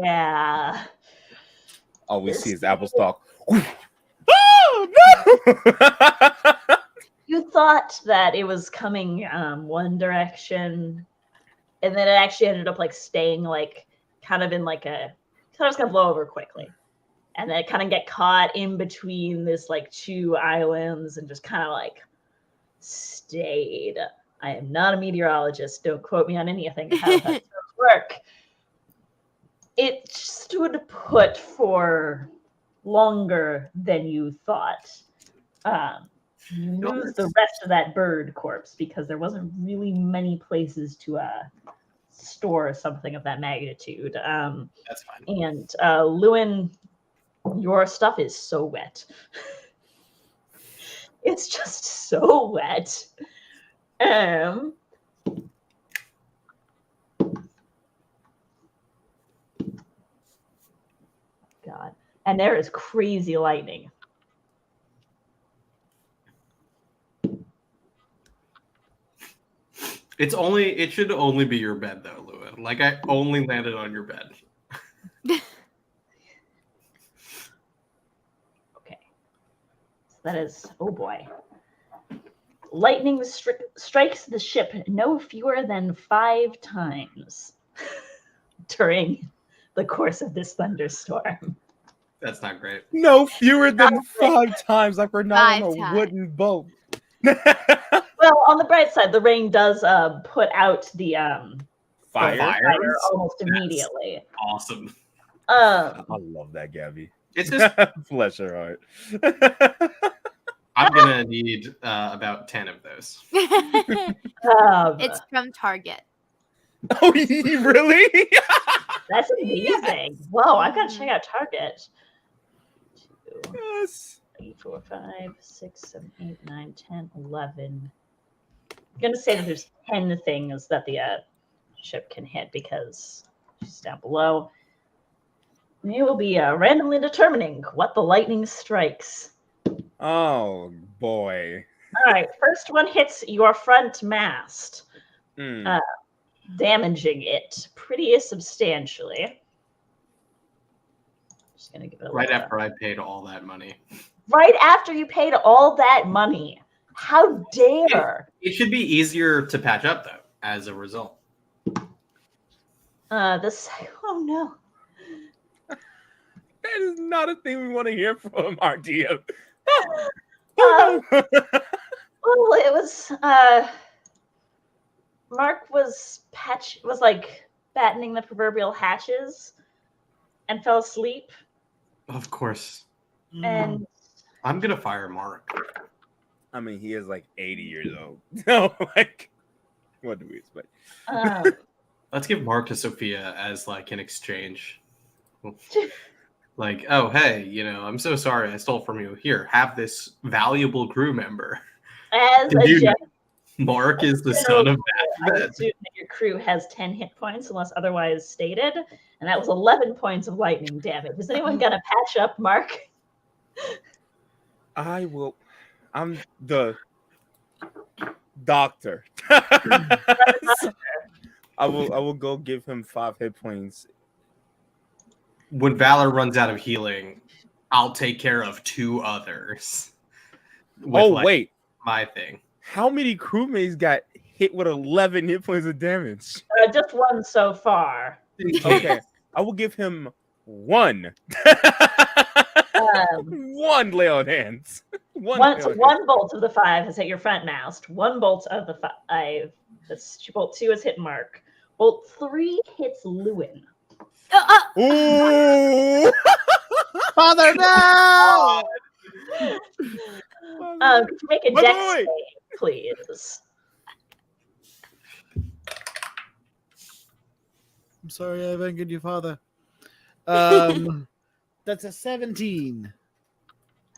Yeah. All we see is apple stalk. You thought that it was coming one direction, and then it actually ended up like staying like kind of in like a thought it was gonna blow over quickly. And then it kind of get caught in between this like two islands and just kind of like stayed. I am not a meteorologist. Don't quote me on anything. How does that work? It stood put for longer than you thought. You lose the rest of that bird corpse because there wasn't really many places to store something of that magnitude. that's fine. And Lewin, your stuff is so wet. It's just so wet. God. And there is crazy lightning. It should only be your bed though, Lewin. Like I only landed on your bed. Okay. So that is, oh boy. Lightning strikes the ship no fewer than 5 times during the course of this thunderstorm. That's not great. No fewer than 5 times, like we're not on a wooden boat. Well, on the bright side, the rain does put out the Fire. almost immediately. Awesome. I love that, Gabby. It's just Bless her heart. I'm gonna need about 10 of those. It's from Target. Oh, really? That's amazing. Whoa, I've got to check out Target. 2, Yes. 3, 4, 5, 6, 7, 8, 9, 10, 11. I'm going to say that there's 10 things that the ship can hit because she's down below. We will be randomly determining what the lightning strikes. Oh, boy. All right, first one hits your front mast, damaging it pretty substantially. Just gonna give it a right after I paid all that money. Right after you paid all that money. How dare! It should be easier to patch up though, as a result. Oh no. That is not a thing we want to hear from our DM. Well, it was Mark was like battening the proverbial hatches and fell asleep. Of course. And I'm gonna fire Mark. I mean, he is like 80 years old. No, like, what do we expect? Let's give Mark to Sophia as like an exchange. Like, oh, hey, I'm so sorry I stole from you. Here, have this valuable crew member. As a Mark is the son of I assume that your crew has 10 hit points unless otherwise stated, and that was 11 points of lightning damage. Is anyone gonna patch up Mark? I will. I'm the doctor. I will go give him 5 hit points. When Valor runs out of healing, I'll take care of 2 others. Wait. My thing. How many crewmates got hit with 11 hit points of damage? Just 1 so far. Okay. I will give him 1. 1 lay on hands. One bolt of the 5 has hit your front mast. 1 bolt of the 5. Bolt 2 has hit Mark. Bolt 3 hits Lewin. Ooh! Father, no! Could you make a dex save, please? I'm sorry I've angered you, Father. That's a 17.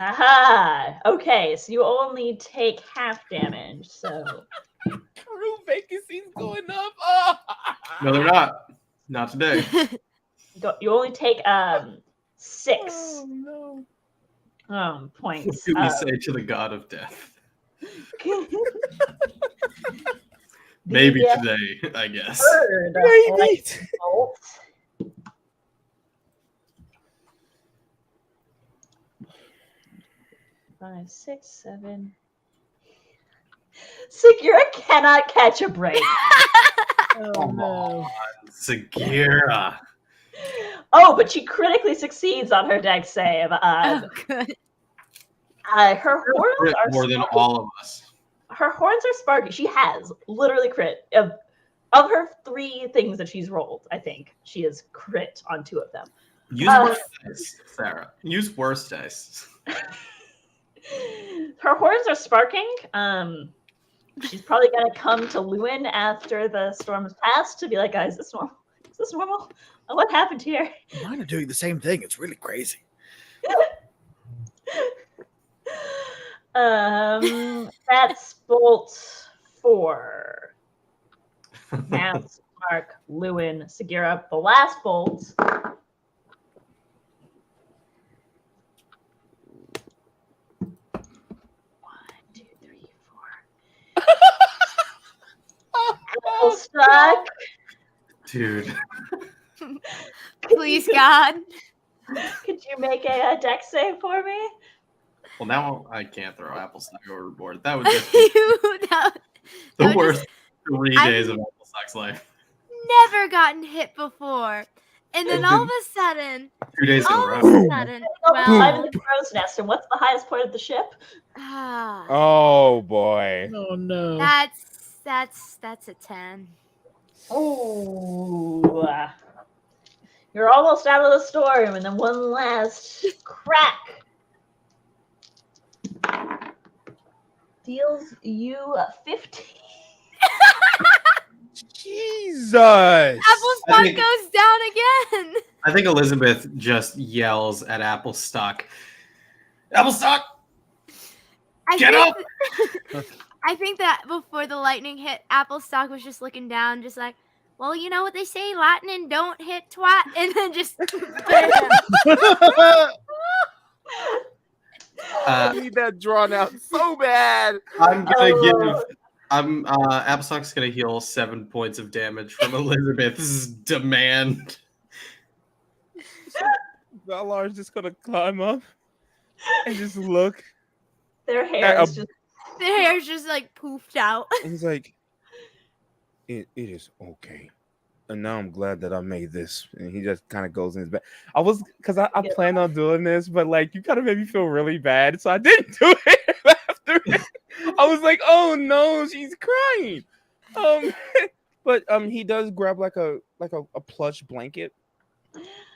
Aha! Okay, so you only take half damage, so... Crew vacancies going up. Oh. No, they're not. Not today. You only take 6 Oh, no. points. What do we say to the god of death? Maybe today, I guess. Maybe. Bolt. Five, 6, 7. Segura cannot catch a break. Come on, Segura. Oh, but she critically succeeds on her dex save. Good. Her horns are more than sparky. all of us. Her horns are sparky. She has literally crit of her 3 things that she's rolled. I think she has crit on 2 of them. Use worse dice, Sarah. Use worse dice. Her horns are sparking. She's probably gonna come to Lewin after the storm has passed to be like, guys, is this normal? Is this normal? What happened here? Mine are doing the same thing. It's really crazy. That's bolt 4. Mounts, Mark, Lewin, Segura. The last bolt. 1, 2, 3, 4. Apple stuck. Dude. Please, God. Could you make a dex save for me? Well, now I can't throw Applestock overboard. That would just be the worst 3 days of Applestock's life. Never gotten hit before. And then all of a sudden, 2 days in a all row. of a sudden, I'm in the crow's nest, and what's the highest point of the ship? Oh boy. Oh no. that's a 10. Oh, you're almost out of the storm, and then one last crack deals you 15. Jesus. Applestock think- goes down again. I think Elizabeth just yells at Applestock. Applestock, get up! I think that before the lightning hit, Applestock was just looking down, just like, well, you know what they say, lightning don't hit twat, and then just I need that drawn out so bad. I'm gonna give. Applestock's gonna heal 7 points of damage from Elizabeth's demand. Valar's just gonna climb up and just look. Their hair is just. their hair's just like poofed out. And he's like, it is okay. And now I'm glad that I made this. And he just kind of goes in his bed. Because I planned on doing this, but like you kind of made me feel really bad. So I didn't do it after it. I was like, oh no, she's crying. But he does grab like a plush blanket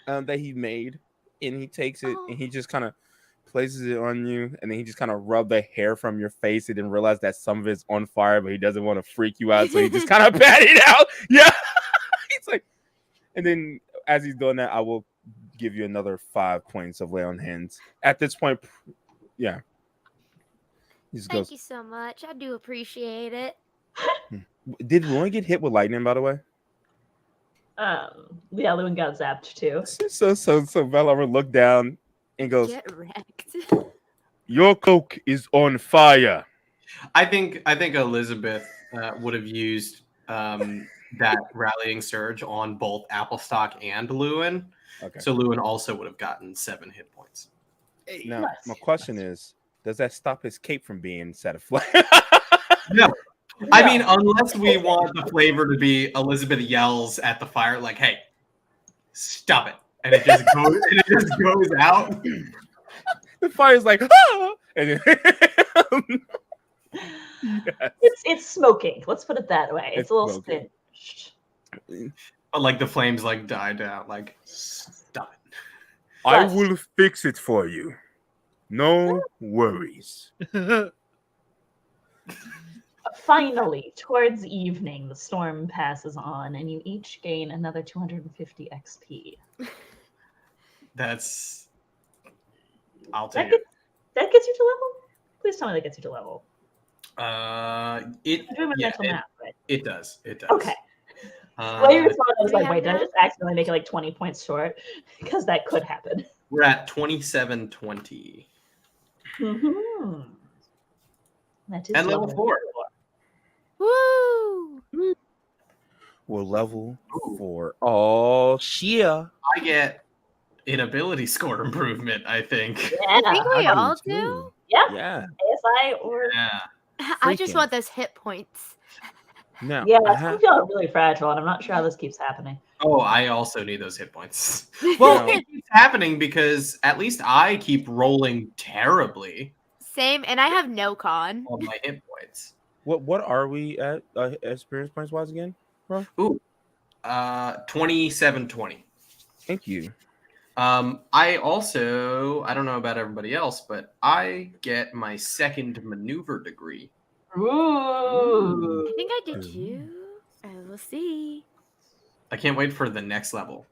that he made, and he takes it and he just kind of places it on you, and then he just kind of rub the hair from your face. He didn't realize that some of it's on fire, but he doesn't want to freak you out, so he just kind of pat it out. Yeah. He's like, and then as he's doing that, I will give you another 5 points of lay on hands. At this point, yeah. Thank you so much. I do appreciate it. Did Lauren get hit with lightning, by the way? Yeah, Lewin got zapped too. So Valar looked down and goes, Get wrecked. your cloak is on fire. I think Elizabeth would have used that rallying surge on both Applestock and Lewin. Okay. So Lewin also would have gotten 7 hit points. Now, my question is, does that stop his cape from being set aflame? No. I mean, unless we want the flavor to be Elizabeth yells at the fire, like, hey, stop it. And it just goes out. The fire's like, ah! And then, yes. It's smoking. Let's put it that way. It's a little smoking. singed. But like the flames like die down. Like, stop it. I will fix it for you. No worries. Finally, towards evening, the storm passes on, and you each gain another 250 XP. That's. I'll take it. That gets you to level? Please tell me that gets you to level. It does. It does. Okay. Well, you were I was like, wait, did I just accidentally make it like 20 points short? Because that could happen. We're at 2720. Mm-hmm. That is and level 4. Woo! We're level 4. Oh, Shia. I get an ability score improvement, I think. Yeah. I think we I do all too. do. Yeah. ASI or... Yeah. I just Freaking. want those hit points. Now, Yeah, I'm feeling really fragile, and I'm not sure how this keeps happening. Oh, I also need those hit points. Well, No. it keeps happening because at least I keep rolling terribly Same, and I have no con. on my hit points. What are we at experience points wise again, bro? 2720. Thank you. I also, I don't know about everybody else, but I get my second maneuver degree. Ooh. I think I did too. We'll see. I can't wait for the next level.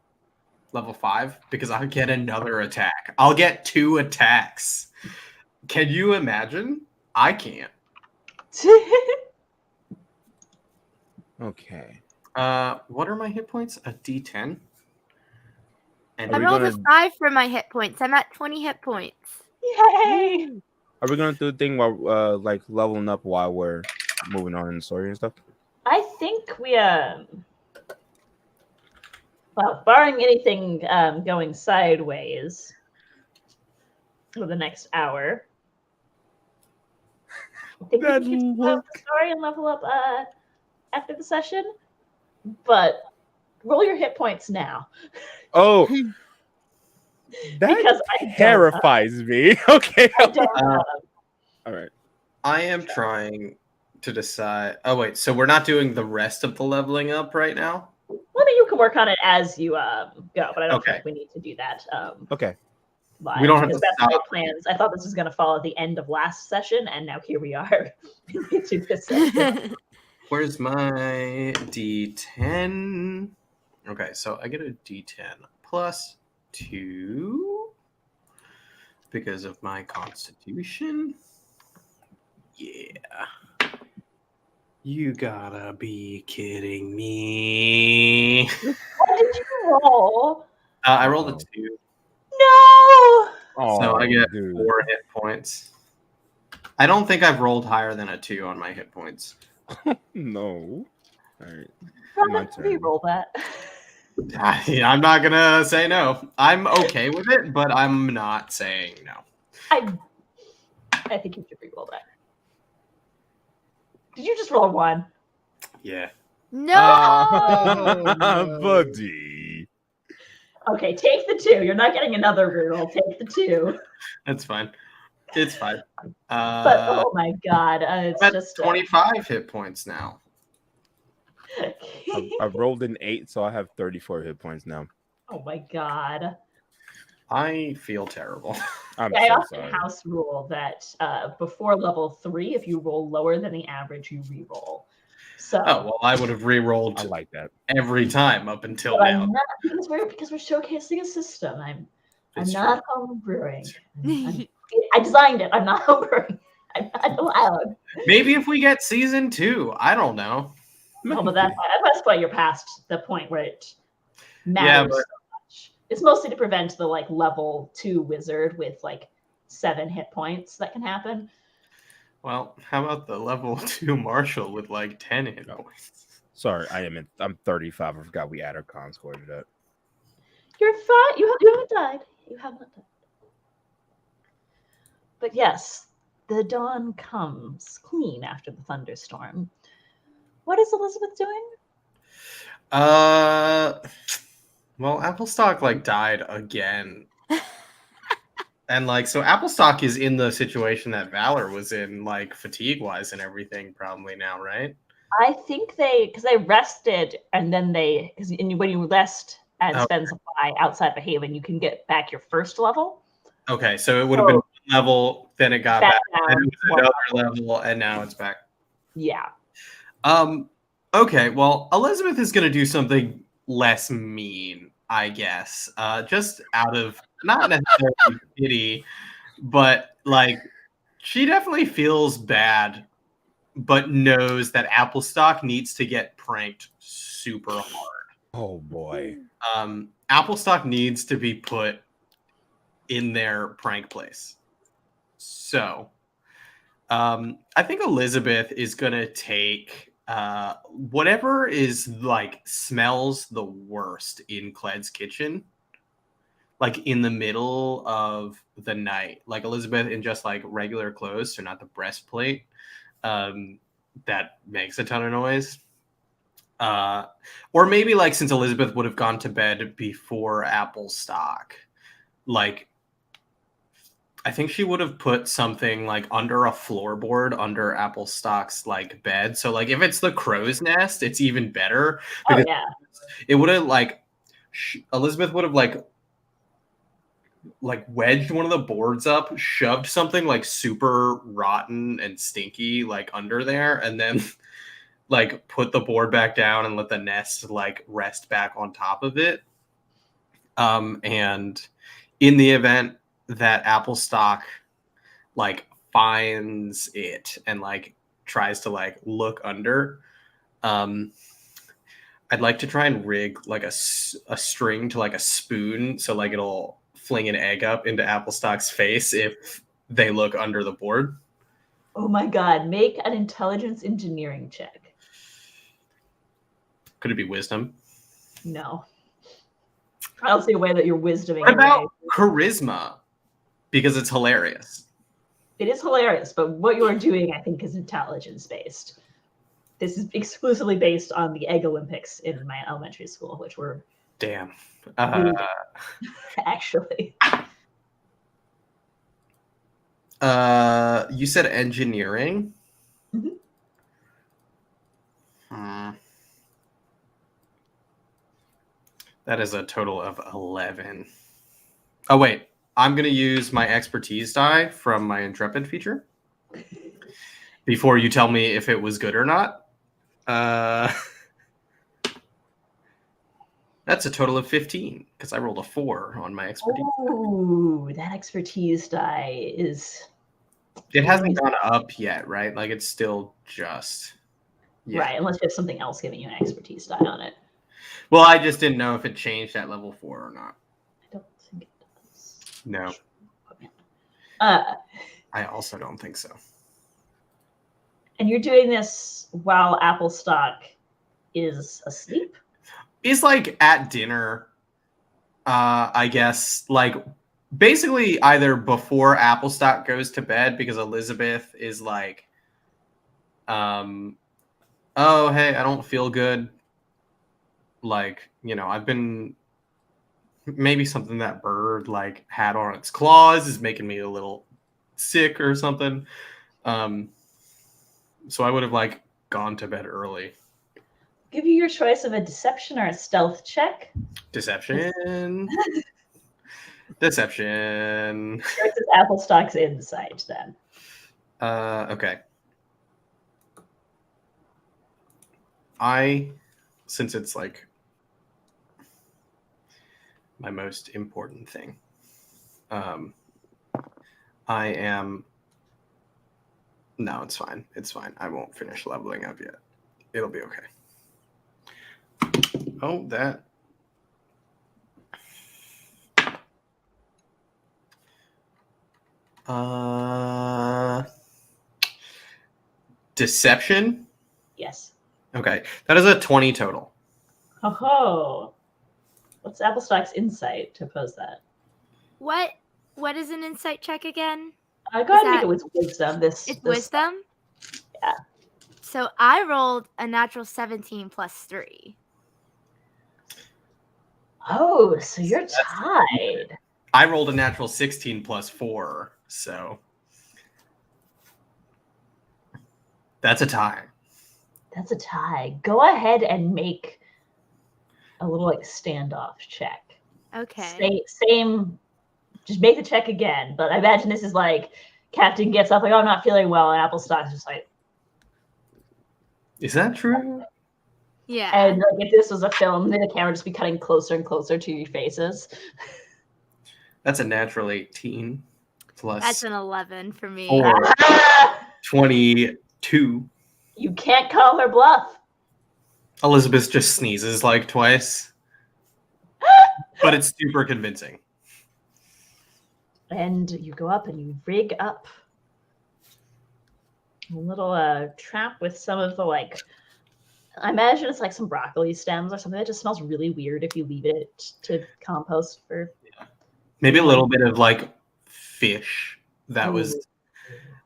Level 5, because I'll get another attack. I'll get 2 attacks. Can you imagine? I can't. Okay. What are my hit points? A D10? And I we rolled a gonna- 5 for my hit points. I'm at 20 hit points. Yay! Are we gonna do the thing while like leveling up while we're moving on in the story and stuff? I think we well, barring anything going sideways for the next hour, I think we That can keep look. the story and level up after the session. But roll your hit points now. Oh, that Because I don't terrifies me. Okay. I don't have All right. I am trying to decide. Oh wait, so we're not doing the rest of the leveling up right now? well, I mean, you can work on it as you go, but I don't Okay. think we need to do that. Okay. Live, We don't have because to that's my stop. plans. I thought this was going to fall at the end of last session, and now here we are into this session. Where's my D10? Okay, so I get a D10 plus 2 because of my constitution. Yeah. You gotta be kidding me. What did you roll? I rolled a 2, No! so I get dude. 4 hit points. I don't think I've rolled higher than a 2 on my hit points. No. All right. Rob, My turn. re-roll that. I'm not gonna say no. I'm okay with it, but I'm not saying no. I think you should re-roll that. Did you just roll 1? Yeah. No. Oh, no. Buddy. Okay, take the 2. You're not getting another re-roll. Take the 2. That's fine. It's fine. But oh my god, it's I'm at just 25 hit points now. I've rolled an 8, so I have 34 hit points now. Oh my god. I feel terrible. I'm I so often sorry. house rule that before level 3, if you roll lower than the average, you re-roll. So Oh well, I would have re-rolled I like that. every time up until but now. I'm not, because we're showcasing a system. I'm It's not home brewing. I designed it. I'm not home brewing. I'm not allowed. Maybe if we get season 2, I don't know. No, but that's why you're past the point where it matters Yeah, but- so much. It's mostly to prevent the like level 2 wizard with like 7 hit points that can happen. Well, how about the level 2 marshal with like 10 hit points? Sorry, I'm 35. I forgot we added con score to that. You're fine. You haven't died. You have not died. But yes, the dawn comes clean after the thunderstorm. What is Elizabeth doing? Well, Applestock like died again. And like so Applestock is in the situation that Valor was in, like fatigue wise and everything probably now, right? I think because they rested and then because when you rest and spend supply outside the haven, you can get back your first level. Okay, so it would have been one level, then it got back, then it was down another level, and now it's back. Yeah. Okay, well, Elizabeth is gonna do something less mean, I guess. Just out of not necessarily pity, but like she definitely feels bad, but knows that Applestock needs to get pranked super hard. Oh boy. Applestock needs to be put in their prank place. So I think Elizabeth is gonna take whatever is like smells the worst in Cled's kitchen, like in the middle of the night, like Elizabeth in just like regular clothes, so not the breastplate that makes a ton of noise. Or maybe like since Elizabeth would have gone to bed before Applestock, like I think she would have put something like under a floorboard under Applestock's like bed. So like if it's the crow's nest, it's even better. Oh yeah. It would have like Elizabeth would have like wedged one of the boards up, shoved something like super rotten and stinky like under there, and then like put the board back down and let the nest like rest back on top of it. And in the event that Applestock like finds it and like tries to like look under, I'd like to try and rig like a string to like a spoon so like it'll fling an egg up into Applestock's face if they look under the board. Oh my god, make an intelligence engineering check. Could it be wisdom? No. I don't see a way that you're wisdoming. What about charisma? Because it's hilarious. It is hilarious, but what you are doing, I think, is intelligence based. This is exclusively based on the Egg Olympics in my elementary school, which were Damn. Actually. You said engineering. Mhm. That is a total of 11. Oh, wait. I'm going to use my expertise die from my Intrepid feature before you tell me if it was good or not. That's a total of 15 because I rolled a 4 on my expertise. Ooh, that expertise die is... It hasn't gone up yet, right? Like, it's still just... Yeah. Right, unless you have something else giving you an expertise die on it. Well, I just didn't know if it changed at level 4 or not. I don't think it does. No. I also don't think so. And you're doing this while Applestock is asleep? He's like at dinner, I guess, like basically either before Applestock goes to bed because Elizabeth is like, oh, hey, I don't feel good. Like, you know, I've been maybe something that bird like had on its claws is making me a little sick or something. So I would have like gone to bed early. Give you your choice of a deception or a stealth check. Deception. Deception. Yours is Applestock's insight then. Okay. Since it's like my most important thing, I am. No, it's fine. It's fine. I won't finish leveling up yet. It'll be okay. Oh, that. Deception? Yes. Okay. That is a 20 total. Oh, what's Applestock's insight to oppose that? What is an insight check again? Go ahead and make it with wisdom. It's wisdom? Yeah. So I rolled a natural 17 plus 3. Oh, so you're tied. I rolled a natural 16 plus 4, so that's a tie. That's a tie. Go ahead and make a little like standoff check. Okay. Same. Just make the check again. But I imagine this is like Captain gets up like, oh, I'm not feeling well, and Applestock's just like. Is that true? Yeah. And like, if this was a film, then the camera would just be cutting closer and closer to your faces. That's a natural 18 plus. That's an 11 for me. 22. You can't call her bluff. Elizabeth just sneezes like twice, but it's super convincing. And you go up and you rig up a little trap with some of the like. I imagine it's like some broccoli stems or something that just smells really weird if you leave it to compost for. Yeah. Maybe a little bit of like fish that Ooh. Was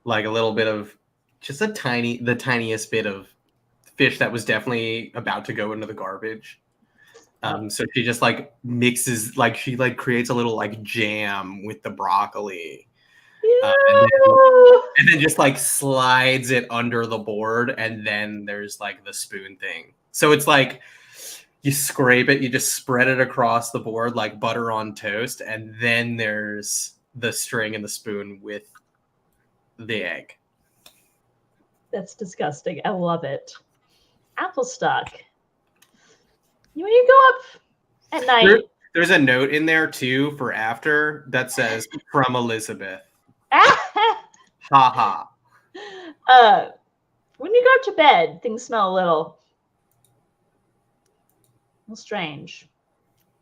like a little bit of just the tiniest bit of fish that was definitely about to go into the garbage. So she just like mixes, like she like creates a little like jam with the broccoli. And then just like slides it under the board, and then there's like the spoon thing. So it's like you scrape it, you just spread it across the board like butter on toast, and then there's the string and the spoon with the egg. That's disgusting. I love it. Applestock. When you go up at night. There's a note in there too for after that says from Elizabeth. Ha ha. When you go to bed, things smell a little strange.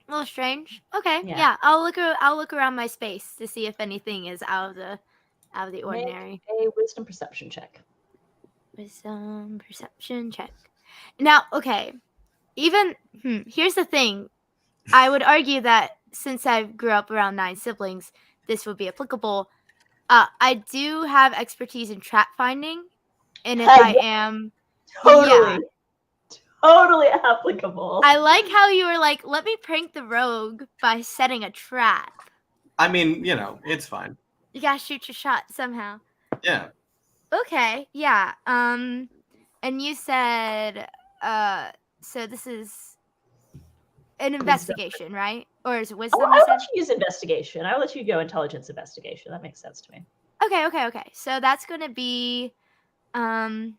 A little strange. Okay. Yeah. Yeah. I'll look around my space to see if anything is out of the ordinary. Make a wisdom perception check. Wisdom perception check. Now, okay. Even here's the thing. I would argue that since I grew up around 9 siblings, this would be applicable. I do have expertise in trap finding, and if I am totally, totally applicable. I like how you were like, let me prank the rogue by setting a trap. I mean, it's fine. You gotta shoot your shot somehow. Yeah. Okay, yeah. And you said, so this is an investigation, right? Or is it wisdom? I'll let you use investigation. I'll let you go intelligence investigation. That makes sense to me. Okay. So that's gonna be an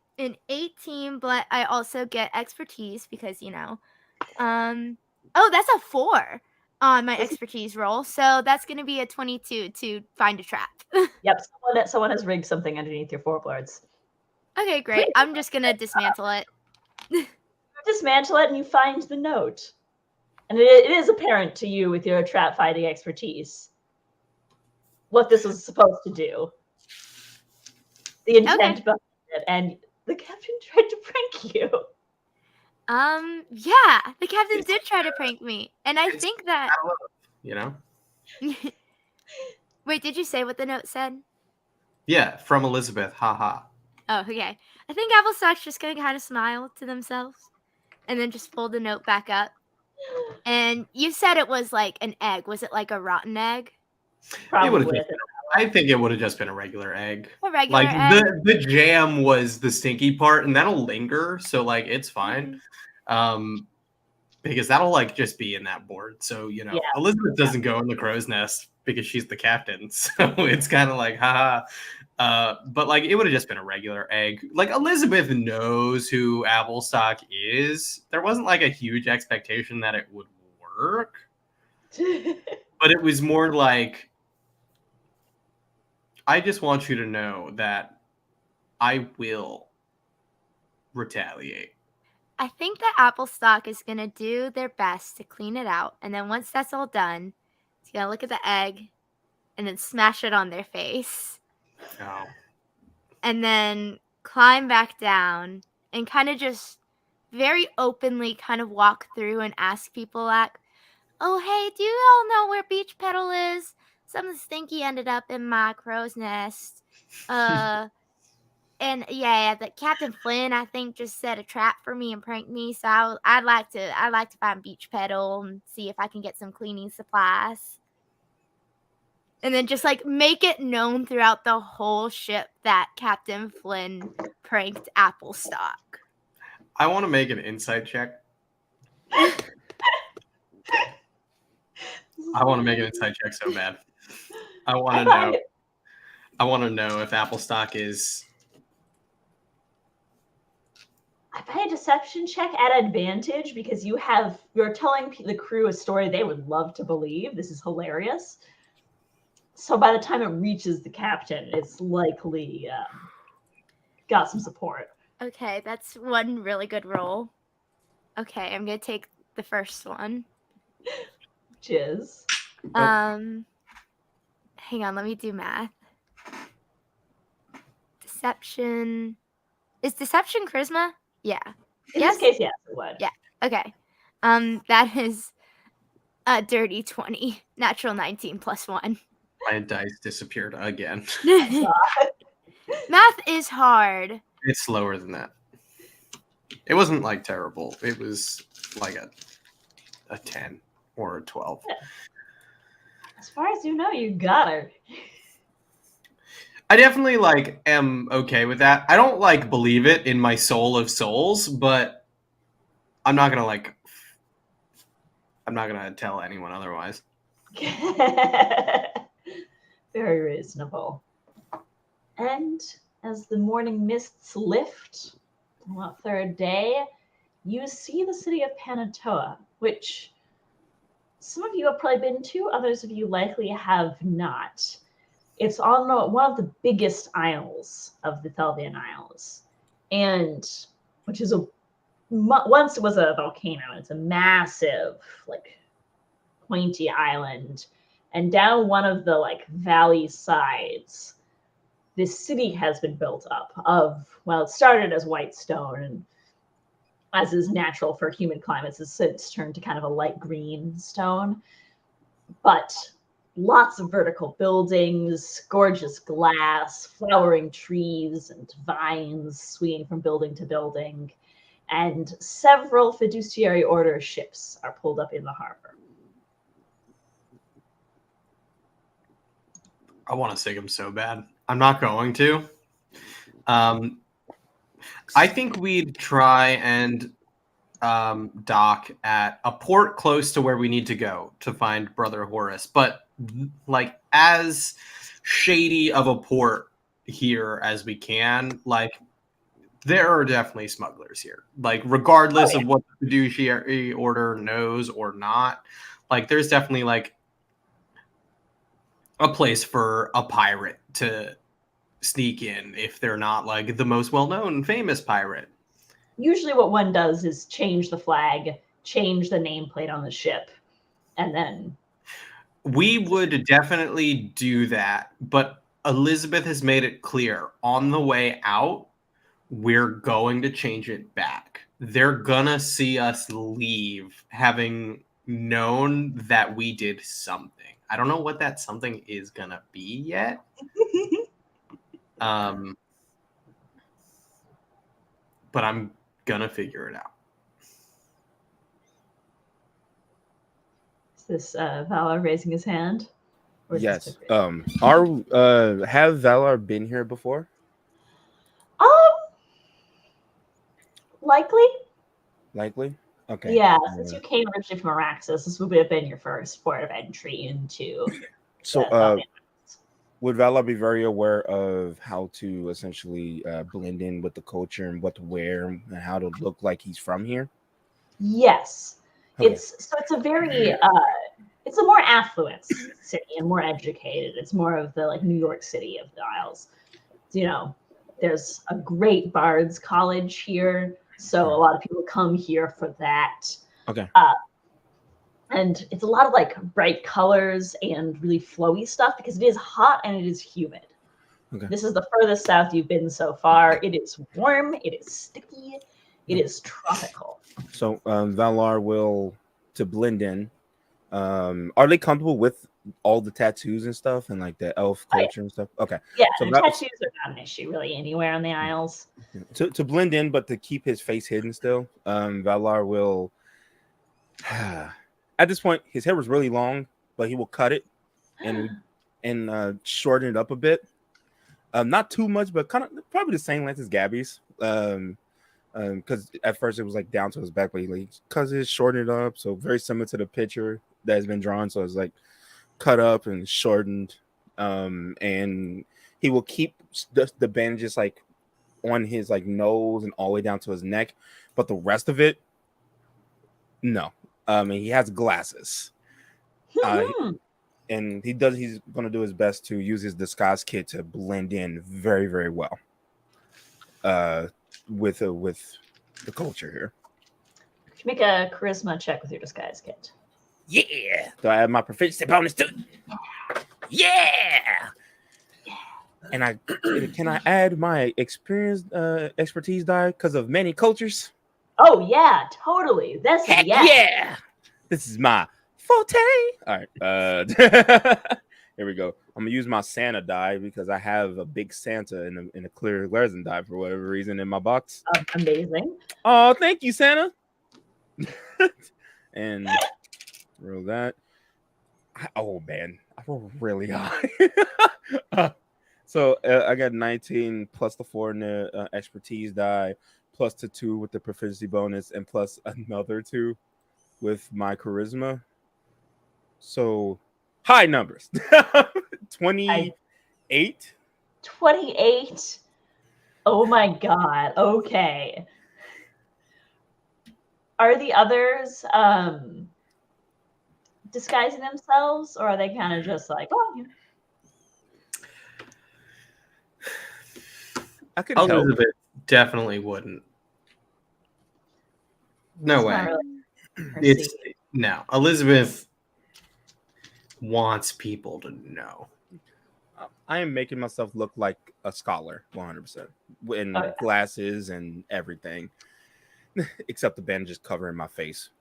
18, but I also get expertise because oh, that's a 4 on my expertise roll, so that's gonna be a 22 to find a trap. Yep, someone has rigged something underneath your floorboards. Okay, great. I'm just gonna dismantle it. You dismantle it and you find the note. And it is apparent to you with your trap finding expertise what this was supposed to do. The intent behind it, and the captain tried to prank you. Yeah, the captain did try to prank me, and I think that Wait, did you say what the note said? Yeah, from Elizabeth. Haha. Oh, okay. I think Applestock's just gonna kind of smile to themselves, and then just fold the note back up. And you said it was like an egg. Was it like a rotten egg? Probably. I think it would have just been a regular egg. A regular egg. The jam was the stinky part, and that'll linger, so it's fine. Because that'll just be in that board. So Elizabeth doesn't go in the crow's nest because she's the captain. So it's kind of like haha. But it would have just been a regular egg. Elizabeth knows who Applestock is. There wasn't a huge expectation that it would work. But it was more like, I just want you to know that I will retaliate. I think that Applestock is going to do their best to clean it out. And then once that's all done, he's going to look at the egg and then smash it on their face. Oh. And then climb back down and kind of just very openly kind of walk through and ask people oh, hey, do you all know where Beach Petal is? Something stinky ended up in my crow's nest. And yeah, the Captain Flynn, I think, just set a trap for me and pranked me. So I'd like to find Beach Petal and see if I can get some cleaning supplies. And then just make it known throughout the whole ship that Captain Flynn pranked Applestock. I want to make an insight check. I want to make an insight check so bad. I want to know if Applestock is. I find a deception check at advantage because you're telling the crew a story they would love to believe. This is hilarious. So by the time it reaches the captain, it's likely got some support. Okay, that's one really good roll. Okay, I'm gonna take the first one. Jizz. Hang on, let me do math. Deception. Is deception charisma? Yeah. In this case, yes, it would. Yeah. Okay. That is a dirty 20. Natural 19 plus 1. My dice disappeared again. Math is hard. It's slower than that. It wasn't terrible. It was a 10 or a 12. Yeah. As far as you know, you got her. I definitely am okay with that. I don't believe it in my soul of souls, but I'm not gonna tell anyone otherwise. Very reasonable. And as the morning mists lift on that third day, you see the city of Panatoa, which some of you have probably been to, others of you likely have not. It's on one of the biggest isles of the Thelvian Isles, and which is once was a volcano. It's a massive, pointy island, and down one of the valley sides, this city has been built up it started as white stone, and as is natural for human climates, it's turned to kind of a light green stone, but lots of vertical buildings, gorgeous glass, flowering trees, and vines swinging from building to building. and several fiduciary order ships are pulled up in the harbor. I want to sig him so bad. I'm not going to. I think we'd try and dock at a port close to where we need to go to find Brother Horace, but like as shady of a port here as we can. Like there are definitely smugglers here. Like regardless of what the fiduciary order knows or not, like there's definitely like a place for a pirate to sneak in if they're not like the most well-known famous pirate. Usually what one does is change the flag, change the nameplate on the ship, and then... We would definitely do that, but Elizabeth has made it clear on the way out, we're going to change it back. They're gonna see us leave having known that we did something. I don't know what that something is gonna be yet. But I'm gonna figure it out. Is this Valar raising his hand? Or is Yes. this Have Valar been here before? Likely. Likely. Okay. Yeah, since you came originally from Araxis, this would have been your first port of entry into. So, would Valar be very aware of how to essentially blend in with the culture and what to wear and how to look like he's from here? Yes, Okay. it's a very it's a more affluent city and more educated. It's more of the like New York City of the Isles. You know, there's a great Bard's College here, so a lot of people come here for that. Okay. And it's a lot of like bright colors and really flowy stuff because it is hot and it is humid. Okay. This is the furthest south you've been so far. It is warm, it is sticky, it is tropical. So Valar will, to blend in, are they comfortable with all the tattoos and stuff and like the elf culture and stuff? Okay. Yeah, so and tattoos are not an issue really anywhere on the Isles. To blend in, but to keep his face hidden still, Valar will... At this point, his hair was really long, but he will cut it and shorten it up a bit. Not too much, but kind of probably the same length as Gabby's. Because at first it was like down to his back, but he like cuts it, shortened it up, so very similar to the picture that has been drawn. So it's like cut up and shortened, and he will keep the bandages like on his like nose and all the way down to his neck, but the rest of it, no. And he has glasses, and he's going to do his best to use his disguise kit to blend in very, very well with the culture here. Could you make a charisma check with your disguise kit? Yeah. Do I have my proficiency bonus too? Yeah. And can I add my expertise die because of many cultures? Oh yeah, totally. That's yeah. This is my forte. All right. Here we go. I'm gonna use my Santa die because I have a big Santa in a clear resin die for whatever reason in my box. Amazing. Oh, thank you, Santa. And roll that. Oh man, I rolled really high. So I got 19 plus the 4 in the expertise die, plus the 2 with the proficiency bonus, and plus another 2 with my charisma. So high numbers. 28. 28. Oh my god. Okay. Are the others disguising themselves, or are they kind of just like, oh, you know? I could help. Elizabeth definitely wouldn't. No way. Really no. Elizabeth wants people to know. I am making myself look like a scholar, 100%, in glasses and everything, except the bandages covering my face.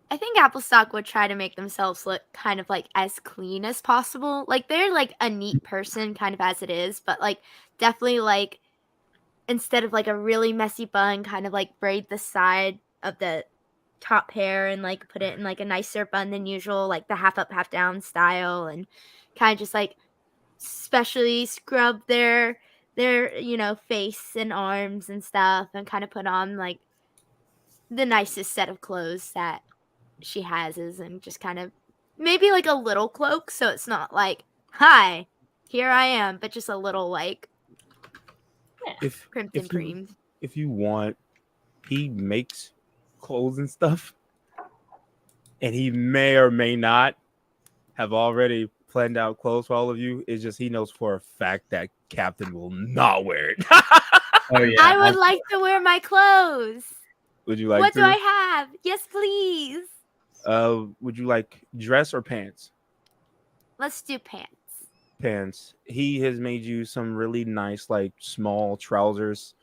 I think Applestock would try to make themselves look kind of like as clean as possible. Like they're like a neat person kind of as it is, but like definitely like instead of like a really messy bun, kind of like braid the side of the top hair and like put it in like a nicer bun than usual, like the half up, half down style, and kind of just like specially scrub their face and arms and stuff, and kind of put on like the nicest set of clothes that she has, and just kind of maybe like a little cloak, so it's not like, hi, here I am, but just a little like If crimped if and you creamed. if you want, he makes clothes and stuff, and he may or may not have already planned out clothes for all of you. It's just he knows for a fact that Captain will not wear it. Oh yeah. I would like to wear my clothes. Would you like What to? do I have? Yes, please. Would you like dress or pants? Let's do pants. Pants. He has made you some really nice, like small trousers.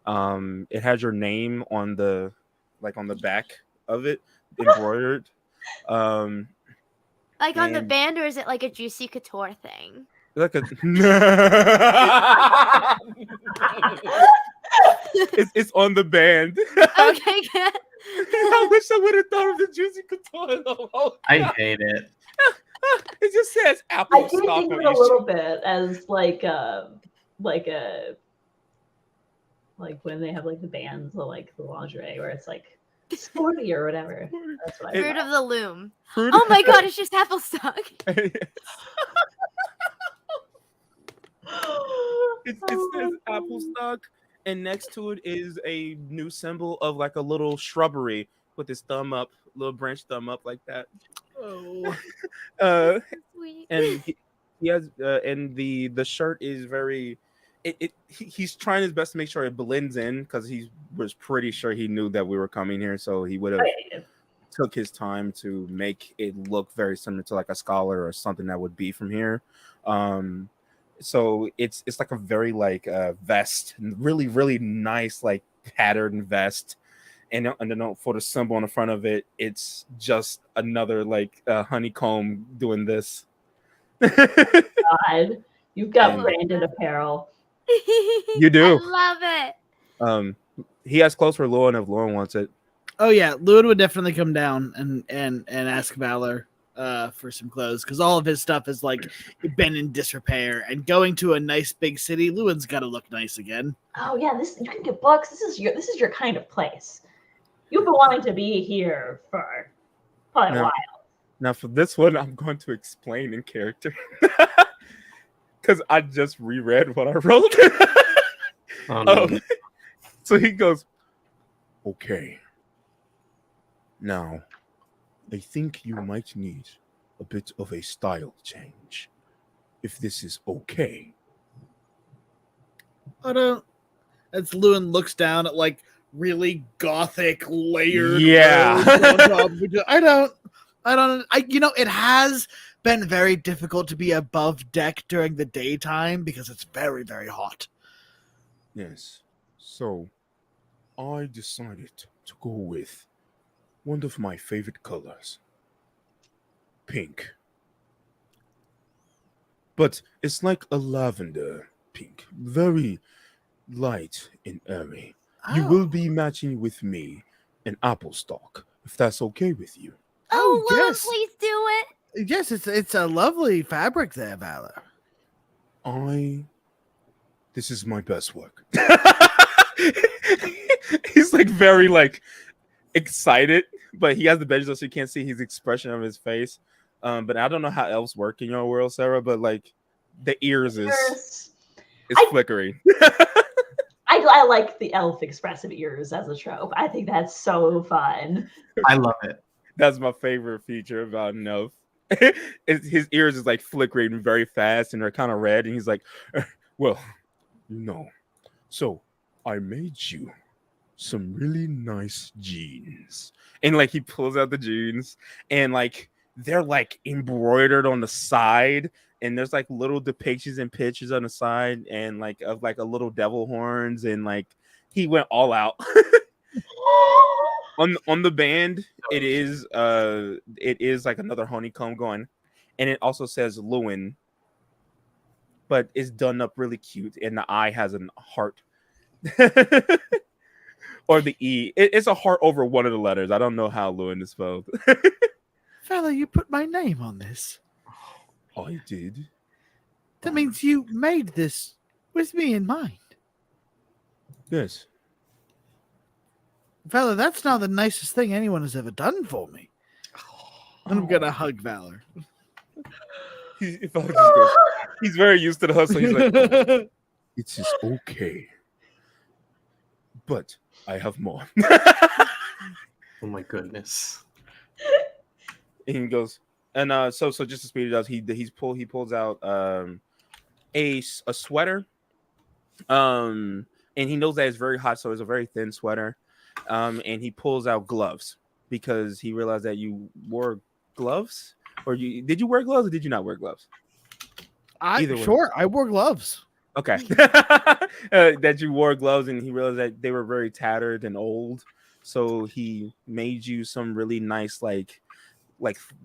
It has your name on the back of it, embroidered. Like on the And- band, or is it like a Juicy Couture thing? Like a it's on the band. Okay, good. I wish I would have thought of the Juicy Couture logo. I hate it. It just says I Apple do stock think of on it a your little bit as like when they have like the bands or like the lingerie where it's like sporty or whatever. That's what I Fruit thought. of the Loom. Fruit- Oh my god, it's just apple stock. It says Apple stock, and next to it is a new symbol of like a little shrubbery with his thumb up, little branch thumb up like that. Oh, Sweet. And he has and the shirt is very he's trying his best to make sure it blends in, because he was pretty sure he knew that we were coming here, so he would have took his time to make it look very similar to like a scholar or something that would be from here. So it's like a very like vest, really really nice like patterned vest. And then for the symbol on the front of it, it's just another like honeycomb doing this. God, you've got And- branded apparel. You do. I love it. He has clothes for Lauren if Lauren wants it. oh yeah, Lewin would definitely come down and ask Valor for some clothes, because all of his stuff is like been in disrepair, and going to a nice big city, Lewin's got to look nice again. Oh yeah, you can get books. This is your kind of place. You've been wanting to be here for probably a No. while. Now for this one, I'm going to explain in character because I just reread what I wrote. Oh, no. So he goes, okay. Now, I think you might need a bit of a style change, if this is okay. I don't. As Lewin looks down at like really gothic layered. Yeah. robes on top of each other. It has been very difficult to be above deck during the daytime because it's very, very hot. Yes. So, I decided to go with one of my favorite colors. Pink. But it's like a lavender pink. Very light and airy. You will be matching with me an apple stalk, if that's okay with you. Oh, Lewin, yes. please do it. Yes, it's a lovely fabric there, Valor. This is my best work. He's like very like excited, but he has the badge so you can't see his expression of his face. But I don't know how elves work in your world, Sarah, but like the ears is flickering. I like the elf expressive ears as a trope. I think that's so fun. I love it. That's my favorite feature about an elf. His ears is like flickering very fast and they're kind of red, and he's like, well, no. So I made you some really nice jeans. And like he pulls out the jeans, and like they're like embroidered on the side, and there's like little depictions and pictures on the side, and like of like a little devil horns, and like he went all out. on the band, it is like another honeycomb going, and it also says Lewin, but it's done up really cute, and the eye has a heart or the E. It's a heart over one of the letters. I don't know how Lewin is spelled. Fella, you put my name on this. I did. That means you made this with me in mind. Yes. Fella, that's not the nicest thing anyone has ever done for me. I'm gonna hug Valor. He's very used to the hustle. He's like, oh, it is okay, but I have more. Oh my goodness. And he goes, and so just to speed it up, he pulls out a sweater, and he knows that it's very hot, so it's a very thin sweater, and he pulls out gloves because he realized that you wore gloves, or did you wear gloves or did you not wear gloves? Sure, I wore gloves. Okay. That you wore gloves, and he realized that they were very tattered and old, so he made you some really nice like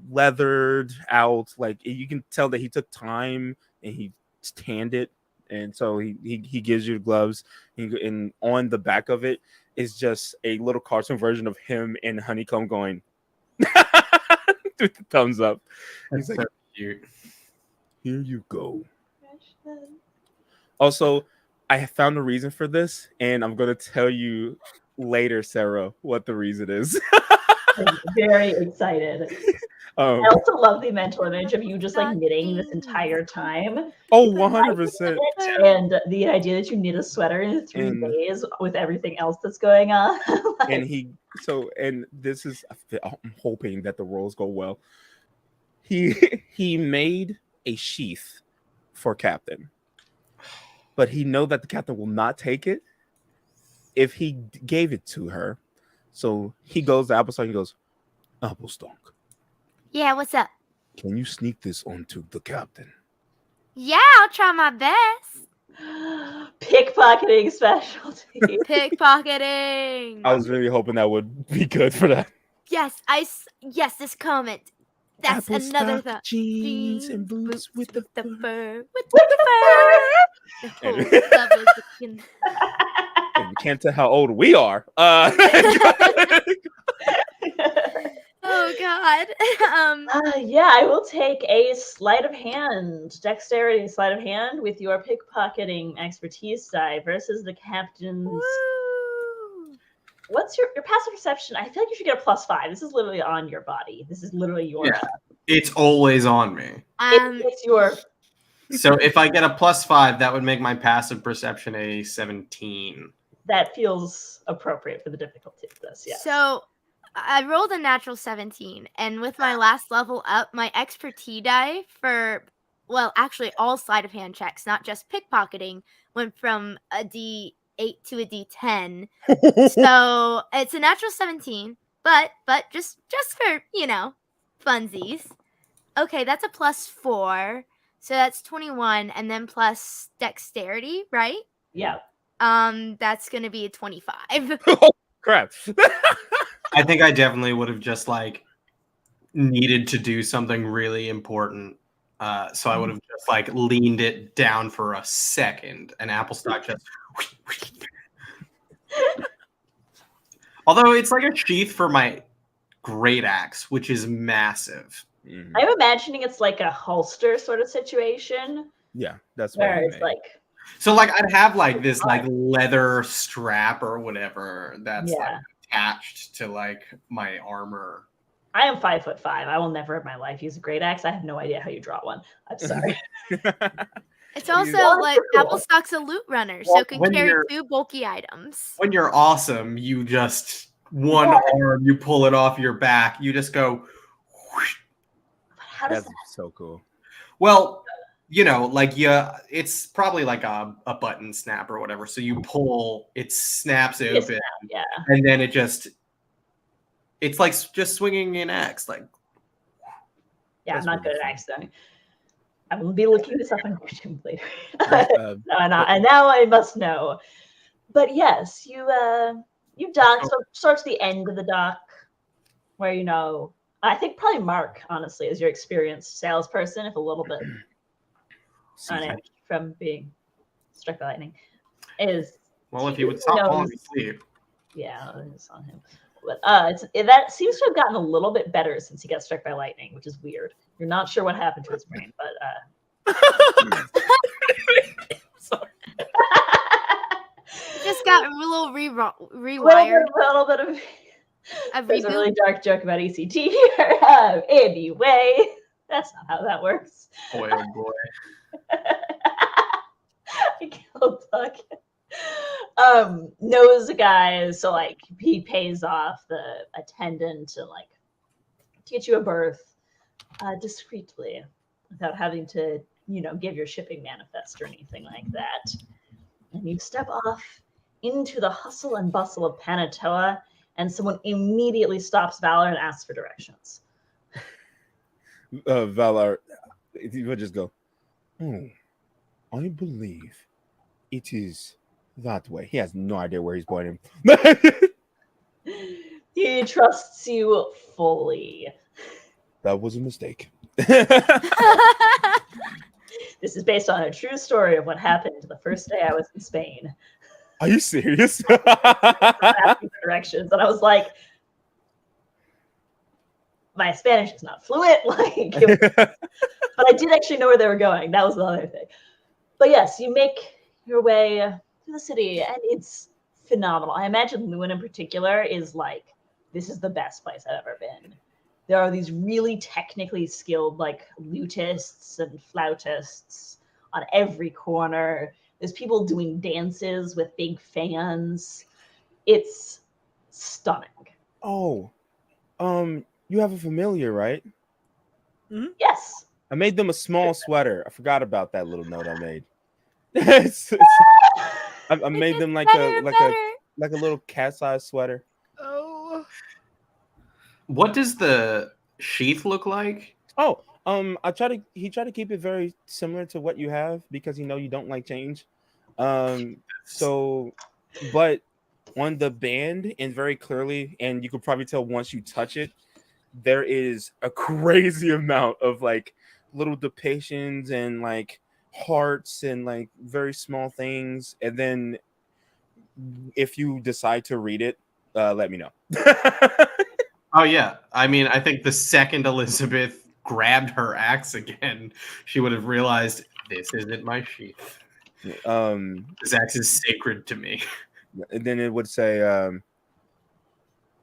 leathered out, like you can tell that he took time and he tanned it, and so he gives you the gloves, and on the back of it is just a little cartoon version of him and Honeycomb going with the thumbs up. He's like, so cute. Here you go. Also, I have found a reason for this, and I'm going to tell you later, Sarah, what the reason is. I'm very excited. I also love the mental image of you just like knitting this entire time. Oh, 100%. And the idea that you knit a sweater in 3 days with everything else that's going on. And this is, I'm hoping that the rolls go well. He made a sheath for Captain, but he know that the Captain will not take it if he gave it to her. So he goes to Applestock and goes, Applestock. Yeah, what's up? Can you sneak this onto the Captain? Yeah, I'll try my best. Pickpocketing specialty. Pickpocketing. I was really hoping that would be good for that. Yes, this comment. That's Applestock another thought. Jeans and boots with the fur. With the fur. The whole club is looking. And you can't tell how old we are. Oh God. Yeah, I will take a sleight of hand, dexterity sleight of hand with your pickpocketing expertise die versus the Captain's. Woo. What's your passive perception? I feel like you should get a +5. This is literally on your body. This is literally your. Yeah, it's always on me. It's your. So if I get a +5, that would make my passive perception a 17. That feels appropriate for the difficulty of this. Yeah. So I rolled a natural 17, and with my last level up, my expertise die for, well, actually all sleight of hand checks, not just pickpocketing, went from a D8 to a D10. So it's a natural 17, but just for, funsies. Okay, that's a +4. So that's 21, and then plus dexterity, right? Yeah. That's gonna be a 25. Oh, crap. I think I definitely would have just like needed to do something really important. So I would have just like leaned it down for a second, and Applestock just. Although it's like a sheath for my great axe, which is massive. I'm imagining it's like a holster sort of situation. Yeah, that's where it's like. So like I'd have like this like leather strap or whatever that's like attached to like my armor. I am 5'5". I will never in my life use a great axe. I have no idea how you draw one. I'm sorry. It's also like Applestock's a loot runner, so it can carry 2 bulky items. When you're awesome, you just one arm, you pull it off your back, you just go. How does That's so cool. Well, like it's probably like a button snap or whatever. So you pull, it snaps open, and then it's like just swinging an axe. Like, I'm not good at axe throwing. I will be looking this up on YouTube later. And now I must know. But yes, you dock. So starts the end of the dock, where I think probably Mark, honestly, is your experienced salesperson, if a little bit on edge from being struck by lightning, is Well, if he would stop falling asleep. Yeah, it's on him. But that seems to have gotten a little bit better since he got struck by lightning, which is weird. You're not sure what happened to his brain, but Sorry. Just got a little A rewired. little bit of there's a reboot. really dark joke about ECT here. Anyway, that's not how that works. Boy, oh boy. I killed Tuck. Knows a guy, so like he pays off the attendant to like get you a berth discreetly without having to, give your shipping manifest or anything like that. And you step off into the hustle and bustle of Panatoa, and someone immediately stops Valor and asks for directions. Valar, you would just go, I believe it is that way. He has no idea where he's pointing. He trusts you fully. That was a mistake. This is based on a true story of what happened the first day I was in Spain. Are you serious? Asking for directions, and I was like, my Spanish is not fluent, but I did actually know where they were going. That was the other thing. But yes, you make your way to the city, and it's phenomenal. I imagine Lewin in particular is like, this is the best place I've ever been. There are these really technically skilled like lutists and flautists on every corner. There's people doing dances with big fans. It's stunning. Oh, you have a familiar, right? Mm-hmm. Yes. I made them a small sweater. I forgot about that little note I made. I made them like a little cat-sized sweater. Oh. What does the sheath look like? Oh, he tried to keep it very similar to what you have because you don't like change. So, but on the band and very clearly, and you could probably tell once you touch it, there is a crazy amount of like little depictions and like hearts and like very small things. And then if you decide to read it, let me know. Oh yeah, I mean, I think the second Elizabeth grabbed her axe again, she would have realized this isn't my sheath. This axe is sacred to me. And then it would say,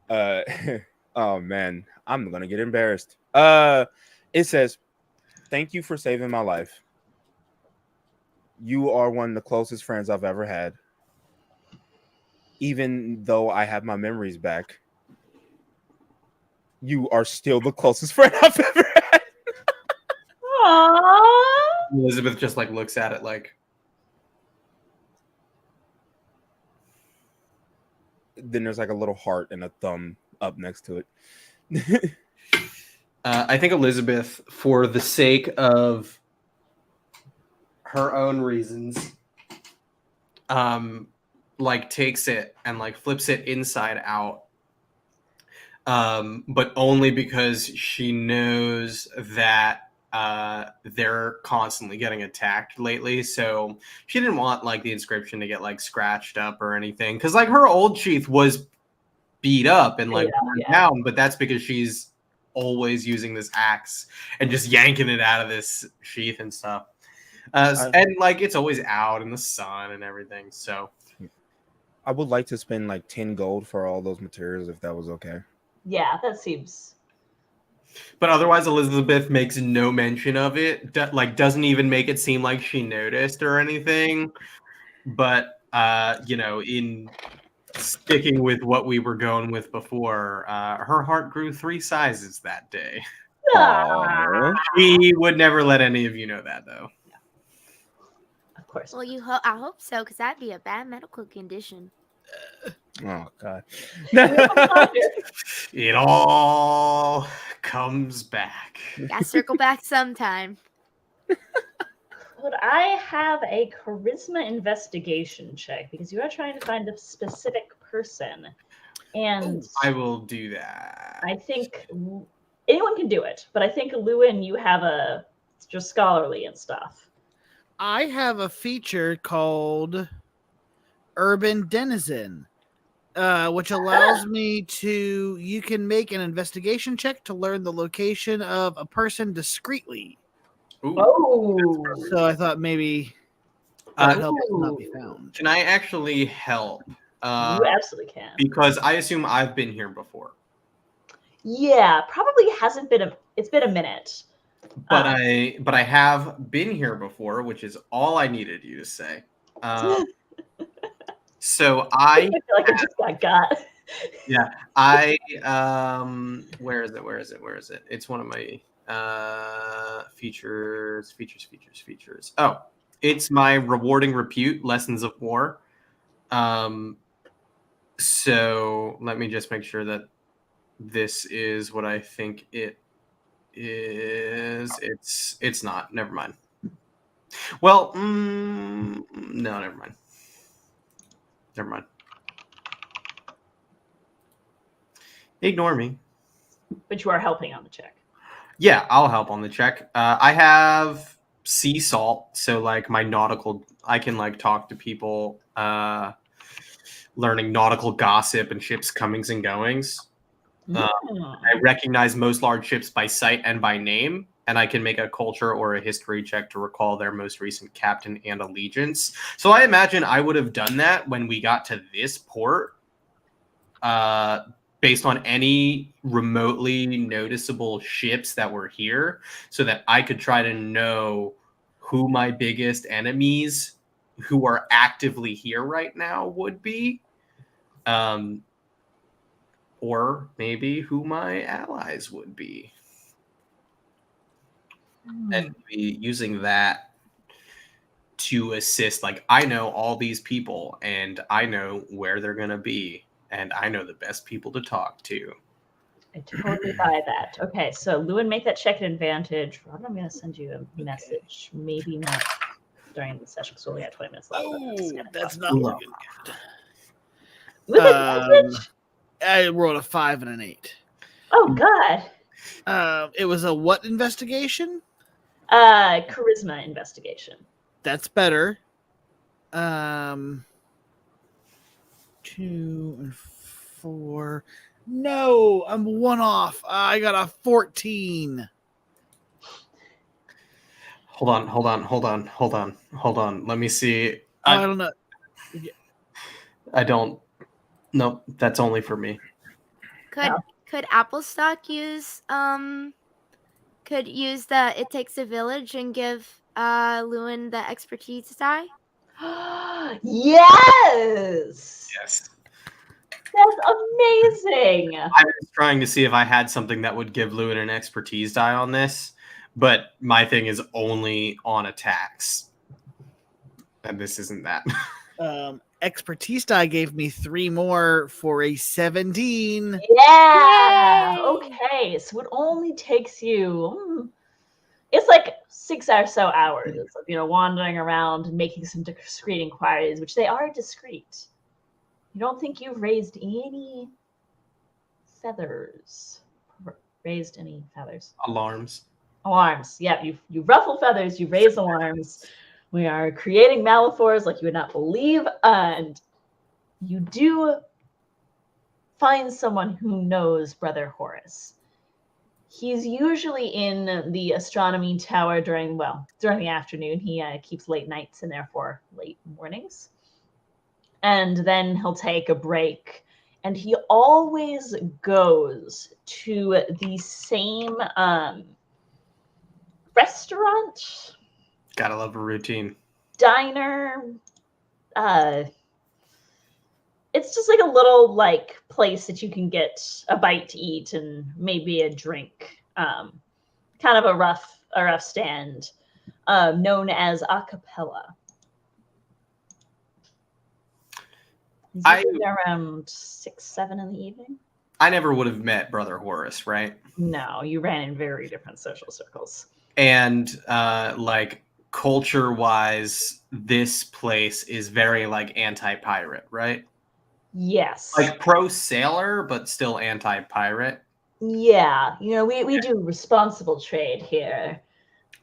oh man, I'm gonna get embarrassed. It says, "Thank you for saving my life. You are one of the closest friends I've ever had. Even though I have my memories back, you are still the closest friend I've ever had." Aww. Elizabeth just like looks at it like. Then there's like a little heart and a thumb up next to it. I think Elizabeth, for the sake of her own reasons, like takes it and like flips it inside out. But only because she knows that they're constantly getting attacked lately, so she didn't want like the inscription to get like scratched up or anything, because like her old sheath was beat up and like worn down, but that's because she's always using this axe and just yanking it out of this sheath and stuff, and like it's always out in the sun and everything. So I would like to spend like 10 gold for all those materials if that was okay. Yeah, that seems. But otherwise, Elizabeth makes no mention of it. Doesn't even make it seem like she noticed or anything. But in sticking with what we were going with before, her heart grew 3 sizes that day. She would never let any of you know that, though. Yeah. Of course. Well, I hope so, because that'd be a bad medical condition. Oh God! It all comes back. Gotta circle back sometime. Could I have a charisma investigation check, because you are trying to find a specific person, and I will do that. I think anyone can do it, but I think Lewin, you have just scholarly and stuff. I have a feature called urban denizen, which allows me to. You can make an investigation check to learn the location of a person discreetly. Ooh. Oh, So I thought maybe that would help us not be found. Can I actually help? you absolutely can. Because I assume I've been here before. Yeah, probably hasn't been it's been a minute. But I have been here before, which is all I needed you to say. So I feel like I just got. Yeah, where is it? It's one of my features. Oh, it's my rewarding repute, Lessons of War. So let me just make sure that this is what I think it is. It's not. Never mind. Well, no, never mind. Never mind. Ignore me. But you are helping on the check. Yeah, I'll help on the check. I have sea salt, so like my nautical, I can like talk to people, learning nautical gossip and ships' comings and goings. I recognize most large ships by sight and by name, and I can make a culture or a history check to recall their most recent captain and allegiance. So I imagine I would have done that when we got to this port. Based on any remotely noticeable ships that were here, so that I could try to know who my biggest enemies who are actively here right now would be. Or maybe who my allies would be. And be using that to assist. Like, I know all these people, and I know where they're going to be. And I know the best people to talk to. I totally buy that. Okay, so Lewin, make that check at advantage. Robin, I'm going to send you a message. Maybe not during the session, because we only got 20 minutes left. That's not looking good. With advantage? I rolled a 5 and an 8. Oh, God. It was a what investigation? Charisma investigation. That's better. 2 and 4. No, I'm 1 off. I got a 14. Hold on. Let me see. I don't know. I don't. Nope, that's only for me. Could Applestock use the It Takes a Village and give Lewin the expertise die? Yes. Yes. That's amazing. I was trying to see if I had something that would give Lewin an expertise die on this, but my thing is only on attacks. And this isn't that. Expertise die gave me 3 more for a 17. Yeah. Yay! Okay. So it only takes you, it's like 6 or so hours of, wandering around and making some discreet inquiries, which they are discreet. You don't think you've raised any feathers? Raised any feathers? Alarms. Alarms. Yeah, you ruffle feathers, you raise alarms. We are creating Malifaux like you would not believe, and you do find someone who knows Brother Horace. He's usually in the astronomy tower during the afternoon. He keeps late nights and therefore late mornings. And then he'll take a break. And he always goes to the same restaurant, Gotta love a routine. diner. It's just like a little place that you can get a bite to eat and maybe a drink. Kind of a rough stand, known as Acapella. Around 6, 7 in the evening. I never would have met Brother Horace, right? No, you ran in very different social circles. And culture-wise, this place is very anti-pirate, right? Yes. Pro-sailor, but still anti-pirate. Yeah, we do responsible trade here.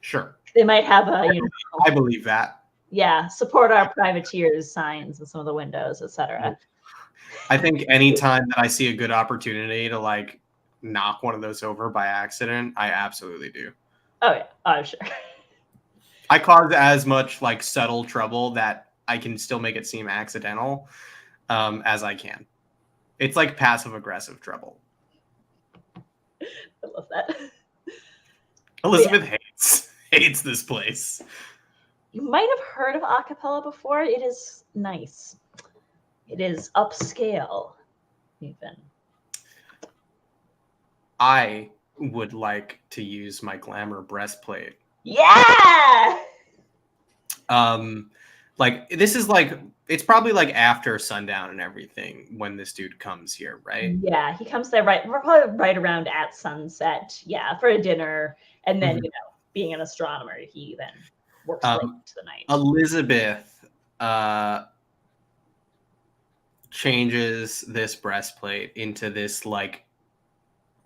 Sure. They might have I believe that. Yeah, support our privateers signs in some of the windows, etc. I think anytime that I see a good opportunity to like knock one of those over by accident, I absolutely do. Oh yeah, oh sure. I cause as much like subtle trouble that I can still make it seem accidental as I can. It's like passive aggressive trouble. I love that. Elizabeth hates this place. You might have heard of acapella before. It is nice. It is upscale, even. I would like to use my glamour breastplate. Yeah! Like this is like it's probably like after sundown and everything when this dude comes here, right? Yeah, he comes there probably right around at sunset. Yeah, for a dinner, and then being an astronomer, he then works late into the night. Elizabeth changes this breastplate into this like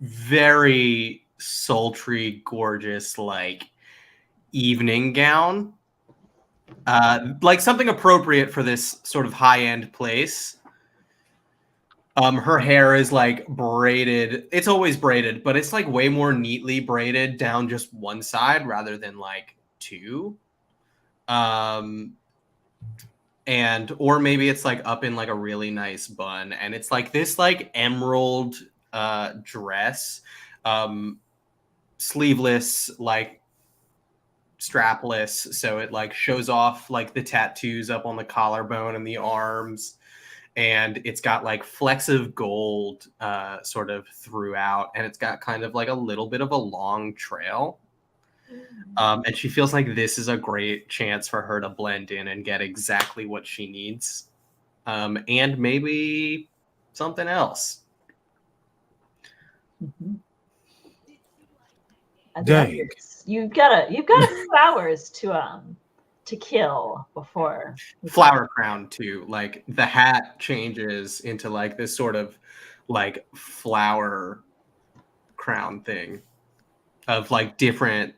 very sultry, gorgeous, like evening gown. Like something appropriate for this sort of high-end place. Her hair is like braided. It's always braided, but it's like way more neatly braided down just one side rather than like two. And or maybe it's like up in like a really nice bun, and it's like this like emerald dress, sleeveless, like strapless, so it like shows off like the tattoos up on the collarbone and the arms, and it's got like flecks of gold sort of throughout, and it's got kind of like a little bit of a long trail. And she feels like this is a great chance for her to blend in and get exactly what she needs, and maybe something else. Dang. You've got a few hours to kill before Flower crown too. Like the hat changes into like this sort of like flower crown thing of like different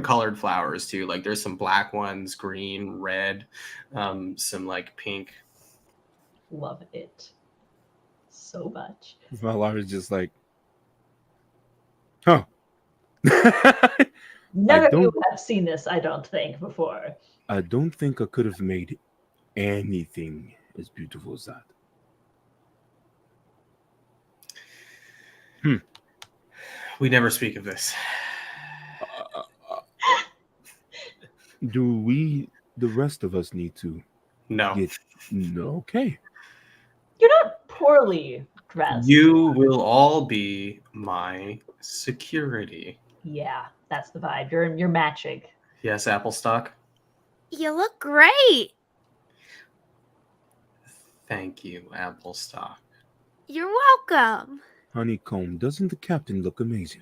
colored flowers too. Like there's some black ones, green, red, some like pink. Love it so much. Valar is just like, huh. None of you have seen this, I don't think, before. I don't think I could have made anything as beautiful as that. We never speak of this. Do we, the rest of us, need to No. No, okay. You're not poorly dressed. You will all be my security. Yeah, that's the vibe. You're matching. Yes, Applestock. You look great. Thank you, Applestock. You're welcome. Honeycomb, doesn't the captain look amazing?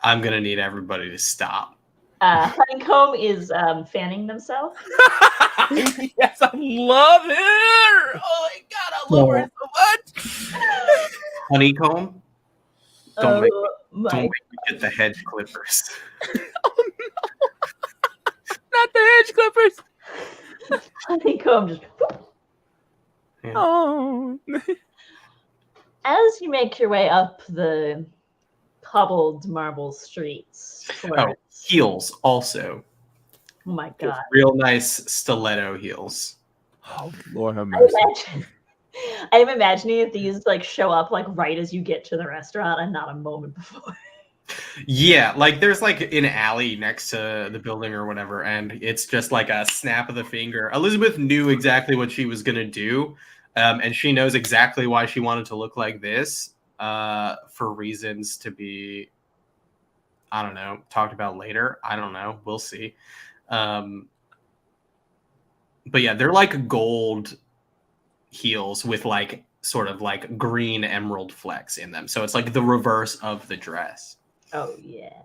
I'm gonna need everybody to stop. Honeycomb is fanning themselves. Yes, I love her. Oh my god, I love her so much. Honeycomb, don't make me get the hedge clippers. Oh no, not the hedge clippers. Honeycomb just. Yeah. Oh. As you make your way up the cobbled marble streets, Heels also. Oh my god! Real nice stiletto heels. Oh Lord have mercy. I am imagining that these like show up like right as you get to the restaurant and not a moment before. Yeah, like there's like an alley next to the building or whatever, and it's just like a snap of the finger. Elizabeth knew exactly what she was gonna do, and she knows exactly why she wanted to look like this, for reasons to be, I don't know, talked about later. I don't know. We'll see. But yeah, they're like gold heels with like sort of like green emerald flecks in them. So it's like the reverse of the dress. Oh yeah.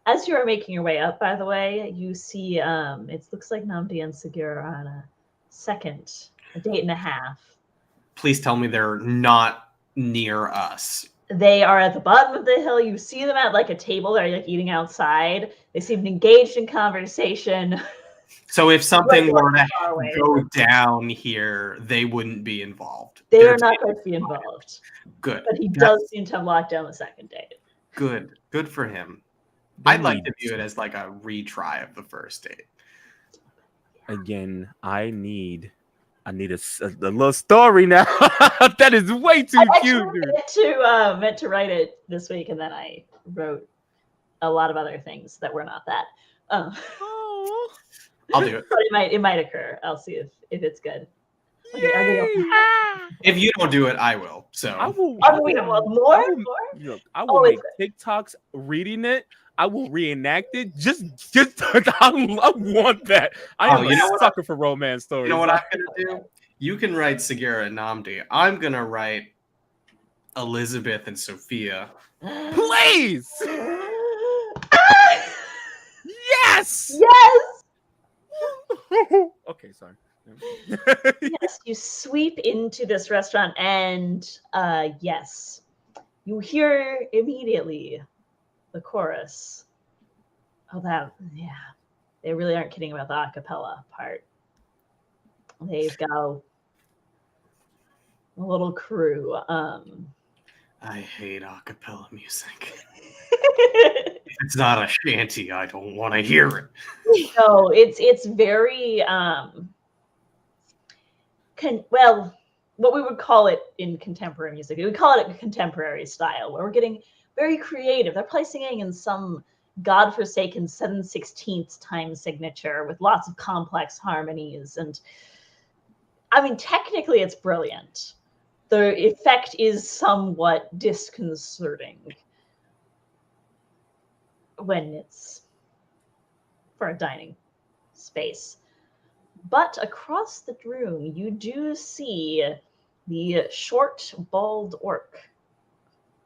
As you are making your way up, by the way, you see it looks like Namdi and Segura are on a date and a half. Please tell me they're not near us. They are at the bottom of the hill. You see them at like a table. They're like eating outside. They seem engaged in conversation. So if something were to far away. go down here, they wouldn't be involved. They are not going to be involved. Good. But he does seem to have locked down the second date. Good. Good for him. I'd like to view it as like a retry of the first date. Again, I need a little story now. That is way too cute, dude. Meant to write it this week, and then I wrote a lot of other things that were not that. I'll do it. But it might occur. I'll see if it's good. Okay, if you don't do it, I will. So I will. More? Look, I will make TikToks reading it. I will reenact it. Just I want that. I am a sucker for romance stories. You know what I'm gonna do? You can write Sagira and Namdi. I'm gonna write Elizabeth and Sophia. Please. Yes. Yes. Okay, sorry. Yes, you sweep into this restaurant, and yes, you hear immediately the chorus. Oh, they really aren't kidding about the a cappella part. They've got a little crew. I hate a cappella music. If it's not a shanty, I don't want to hear it. No, it's very what we would call it in contemporary music. We would call it a contemporary style, where we're getting very creative. They're probably singing in some godforsaken 7/16 time signature with lots of complex harmonies. And I mean, technically it's brilliant. The effect is somewhat disconcerting when it's for a dining space. But across the room, you do see the short, bald orc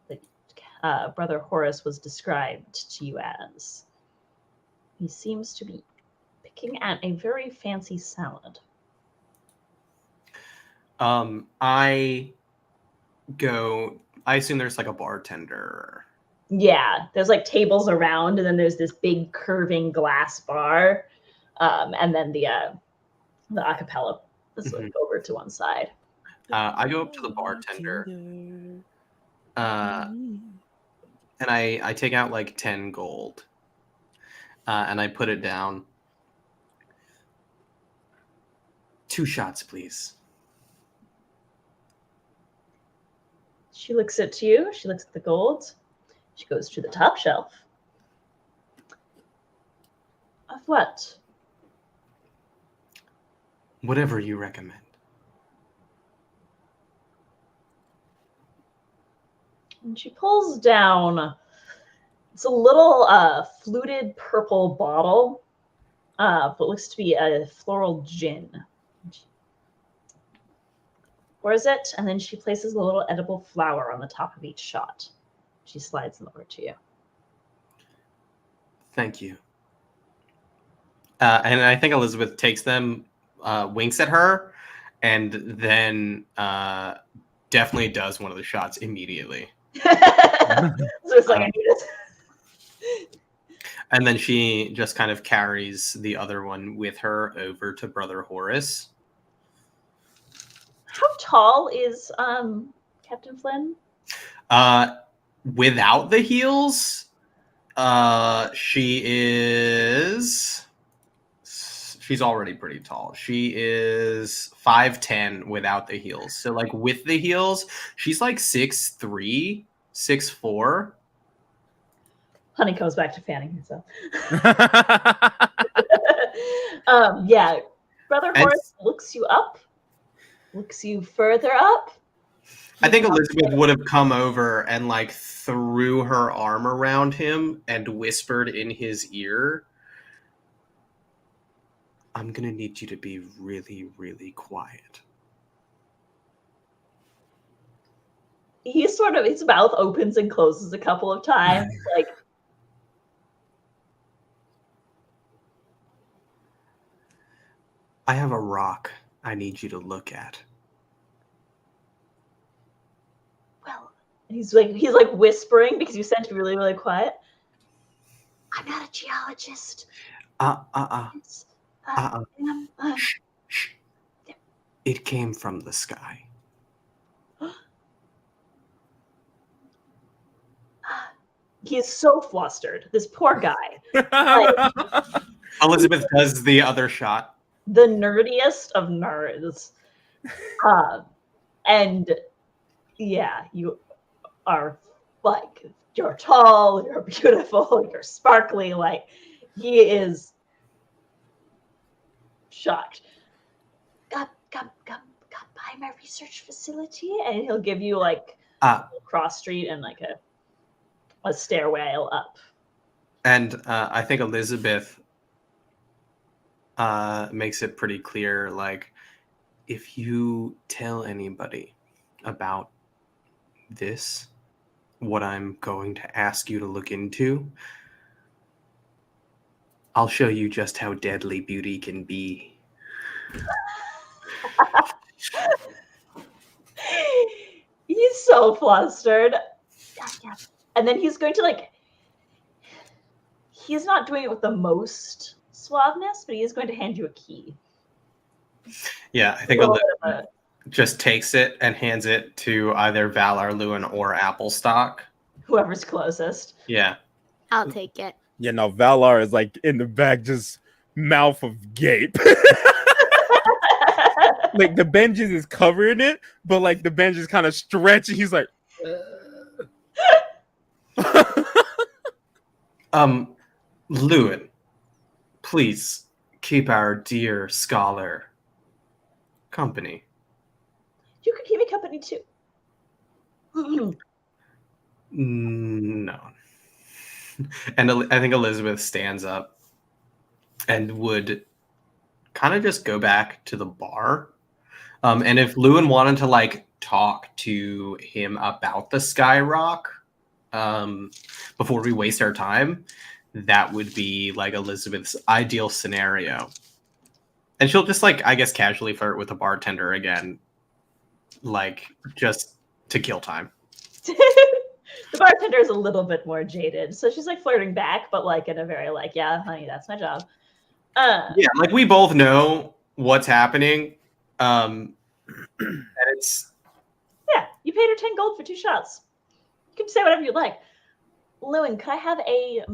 that Brother Horace was described to you as. He seems to be picking at a very fancy salad. I assume there's like a bartender. Yeah, there's like tables around, and then there's this big curving glass bar, and then the acapella is like over to one side. I go up to the bartender, and I take out like 10 gold, and I put it down. 2 shots, please. She looks at you. She looks at the gold. She goes to the top shelf. Of what? Whatever you recommend. And she pulls down, it's a little fluted purple bottle, but looks to be a floral gin. She pours it, and then she places a little edible flower on the top of each shot. She slides them over to you. Thank you. And I think Elizabeth takes them, winks at her, and then definitely does one of the shots immediately. So it's like, I need it. And then she just kind of carries the other one with her over to Brother Horace. How tall is Captain Flynn? Without the heels, she's already pretty tall. She is 5'10" without the heels. So like with the heels, she's like 6'3", 6'4". Honey goes back to fanning himself. Yeah, Brother Horace looks you up, looks you further up. I think Elizabeth would have come over and like threw her arm around him and whispered in his ear, I'm going to need you to be really, really quiet. His mouth opens and closes a couple of times. Like, I have a rock I need you to look at. Well, he's like whispering because you said to be really, really quiet. I'm not a geologist. Shh, shh. It came from the sky. He's so flustered. This poor guy. Elizabeth does the other shot. The nerdiest of nerds. And yeah, you are like, you're tall, you're beautiful, you're sparkly. Like, he is shocked. Come by my research facility, and he'll give you like cross street and like a stairway up. And I think Elizabeth makes it pretty clear, like, if you tell anybody about this, what I'm going to ask you to look into, I'll show you just how deadly beauty can be. He's so flustered. Yeah. And then he's going to like, he's not doing it with the most suaveness, but he is going to hand you a key. Yeah, I think Elizabeth just takes it and hands it to either Valar, Lewin, or Applestock. Whoever's closest. Yeah. I'll take it. Yeah, no, Valar is like in the back, just mouth of gape. Like the Benjis is covering it, but like the bench is kind of stretching. He's like, Lewin, please keep our dear scholar company. You could keep me company too. No. And I think Elizabeth stands up and would kind of just go back to the bar. And if Lewin wanted to like talk to him about the Skyrock before we waste our time, that would be like Elizabeth's ideal scenario. And she'll just like, I guess, casually flirt with the bartender again, like just to kill time. The bartender is a little bit more jaded, so she's like flirting back, but like in a very like, yeah, honey, that's my job. Yeah, like we both know what's happening, and it's yeah. You paid her 10 gold for 2 shots. You can say whatever you like. Lewin, could I have a?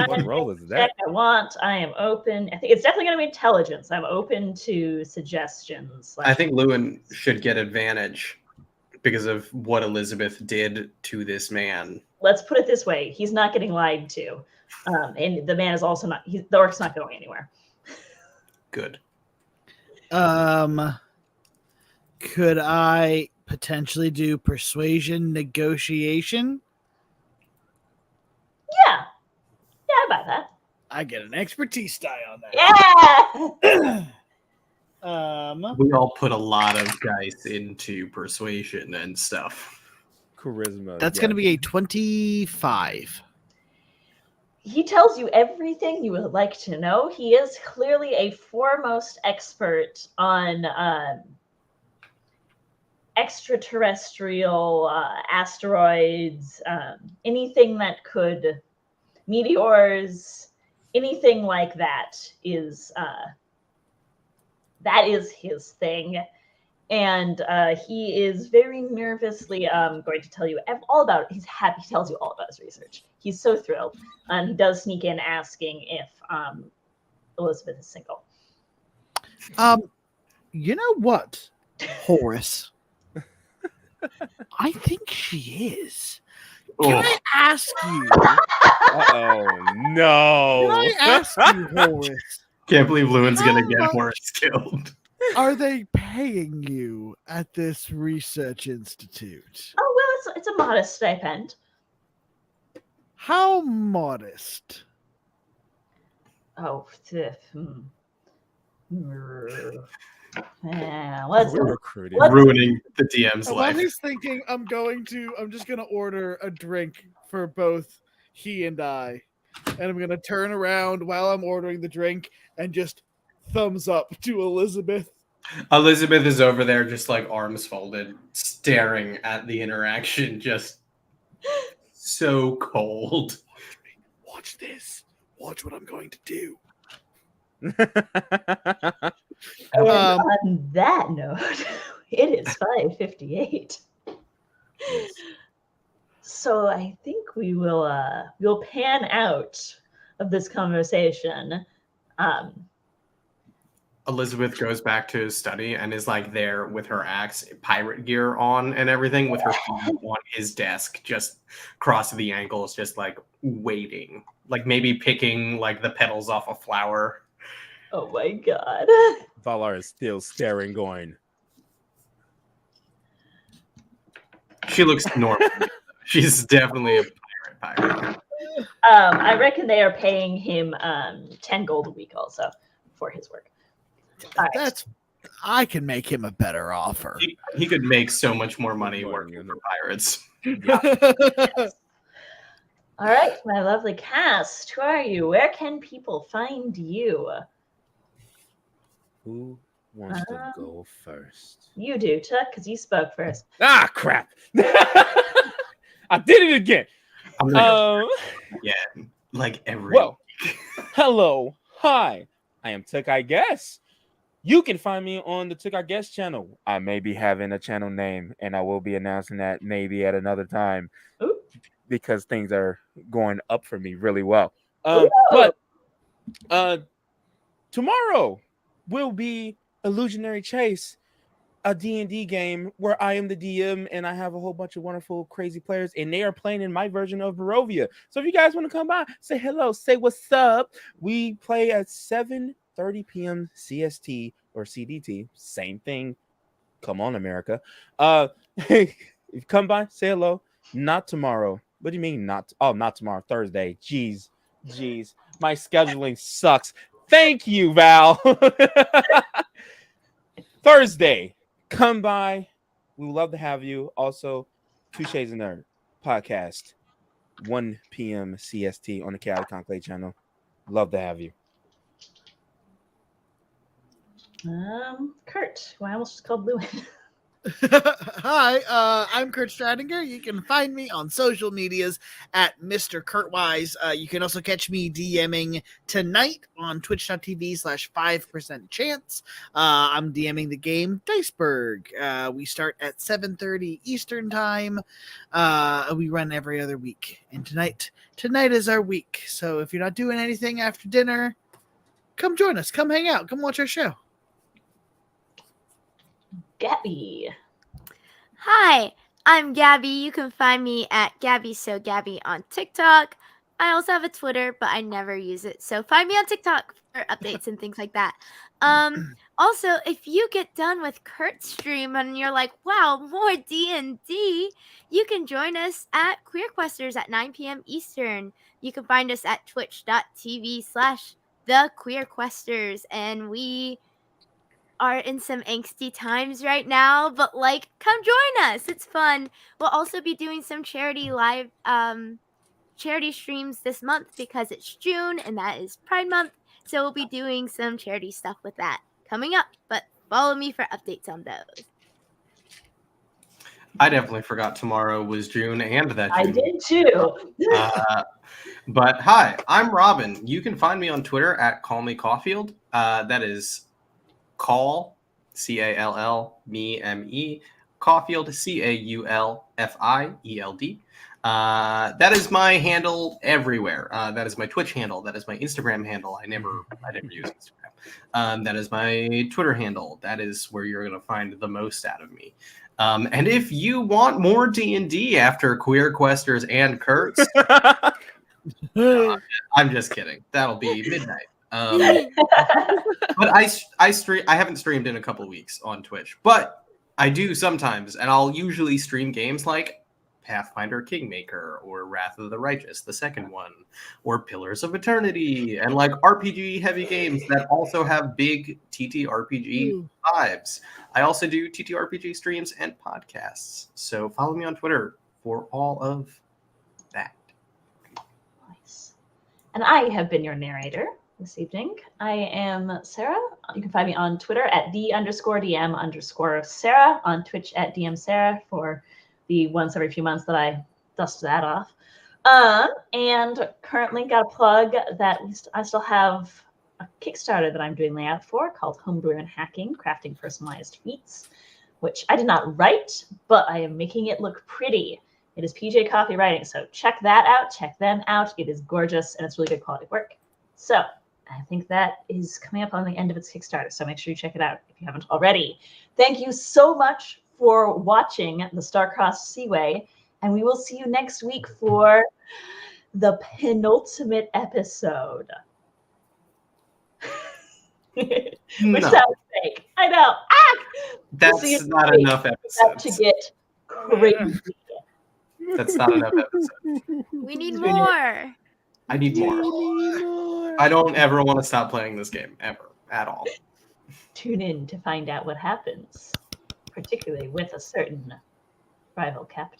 what role is that? I am open. I think it's definitely going to be intelligence. I'm open to suggestions. I think Lewin should get advantage because of what Elizabeth did to this man. Let's put it this way: he's not getting lied to, and the man is also not. The orc's not going anywhere. Good. Could I potentially do persuasion negotiation? Yeah, I buy that. I get an expertise die on that. Yeah. We all put a lot of dice into persuasion and stuff. Charisma. That's going to be a 25. He tells you everything you would like to know. He is clearly a foremost expert on extraterrestrial asteroids, anything that could, meteors, anything like that is his thing. And he is very nervously going to tell you all about it. He's happy. He tells you all about his research. He's so thrilled. He does sneak in asking if Elizabeth is single. You know what, Horace? I think she is. Can I ask you? No. Can I ask you, Horace? Can't believe Lewin's going to get Horace killed. Are they paying you at this research institute? Oh, well, it's a modest stipend. How modest? Oh, yeah, let's ruining the DM's life. He's thinking I'm just gonna order a drink for both he and I, and I'm gonna turn around while I'm ordering the drink and just thumbs up to Elizabeth. Elizabeth is over there just like arms folded, staring at the interaction, just so cold. Watch this. Watch what I'm going to do. And on that note, it is 5:58. Yes. So I think we'll pan out of this conversation. Elizabeth goes back to his study and is like there with her axe, pirate gear on and everything, with her feet on his desk, just crossed the ankles, just like waiting, like maybe picking like the petals off a flower. Oh my god. Valar is still staring, going. She looks normal. She's definitely a pirate. I reckon they are paying him 10 gold a week also for his work. All right. I can make him a better offer. He could make so much more money working for pirates. All right, my lovely cast. Who are you? Where can people find you? Who wants to go first? You do, Chuck, because you spoke first. Ah, crap! I did it again. Yeah, like every. Well, hello, hi. I am Tuck, I guess. You can find me on the Tuck, I Guess channel. I may be having a channel name, and I will be announcing that maybe at another time. Ooh. Because things are going up for me really well. But tomorrow will be Illusionary Chase, a D&D game where I am the DM and I have a whole bunch of wonderful, crazy players, and they are playing in my version of Barovia. So if you guys want to come by, say hello, say what's up. We play at 7:30 p.m. CST or CDT. Same thing. Come on, America. If you come by, say hello. Not tomorrow. What do you mean not? Not tomorrow. Thursday. Jeez. My scheduling sucks. Thank you, Val. Thursday. Come by. We would love to have you. Also, Two Shades of Nerd podcast, 1 p.m. CST on the Chaotic Conclave channel. Love to have you. Kurt, who I almost just called Lewin. Hi, I'm Kurt Stradinger. You can find me on social medias at Mr. Kurtwise. You can also catch me DMing tonight on twitch.tv/5% chance. I'm DMing the game Diceberg. We start at 7:30 Eastern time. We run every other week. And tonight is our week. So if you're not doing anything after dinner, come join us. Come hang out. Come watch our show. Gabby. Hi, I'm Gabby. You can find me at Gabby on TikTok. I also have a Twitter, but I never use it. So find me on TikTok for updates and things like that. Also, if you get done with Kurt's stream and you're like, wow, more D&D, you can join us at Queer Questers at 9 p.m. Eastern. You can find us at twitch.tv/thequeerquesters. And we are in some angsty times right now, but come join us. It's fun. We'll also be doing some charity streams this month because it's June and that is Pride Month. So we'll be doing some charity stuff with that coming up, but follow me for updates on those. I definitely forgot tomorrow was June and that June. I did too. But hi, I'm Robin. You can find me on Twitter at Call Me Caulfield. That is Call, Call, me, Caulfield, Caulfield. That is my handle everywhere. That is my Twitch handle. That is my Instagram handle. I never use Instagram. That is my Twitter handle. That is where you're going to find the most out of me. And if you want more D&D after Queer Questers and Kurtz, I'm just kidding. That'll be midnight. But I stream. I haven't streamed in a couple weeks on Twitch, but I do sometimes, and I'll usually stream games like Pathfinder Kingmaker or Wrath of the Righteous, the second one, or Pillars of Eternity, and like RPG heavy games that also have big TTRPG vibes. I also do TTRPG streams and podcasts, so follow me on Twitter for all of that. Nice. And I have been your narrator this evening. I am Sarah. You can find me on Twitter at @the_DM_Sarah, on Twitch at DM Sarah for the once every few months that I dust that off. And currently got a plug that I still have a Kickstarter that I'm doing layout for called Homebrew and Hacking, Crafting Personalized Feats, which I did not write, but I am making it look pretty. It is PJ Coffee writing, so check that out. Check them out. It is gorgeous, and it's really good quality work. So I think that is coming up on the end of its Kickstarter, so make sure you check it out if you haven't already. Thank you so much for watching the Star-Crossed Seaway, and we will see you next week for the penultimate episode. Which sounds fake. I know. That's not enough episodes. To get crazy. That's not enough episodes. We need more. I need more. I don't ever want to stop playing this game, ever, at all. Tune in to find out what happens, particularly with a certain rival captain.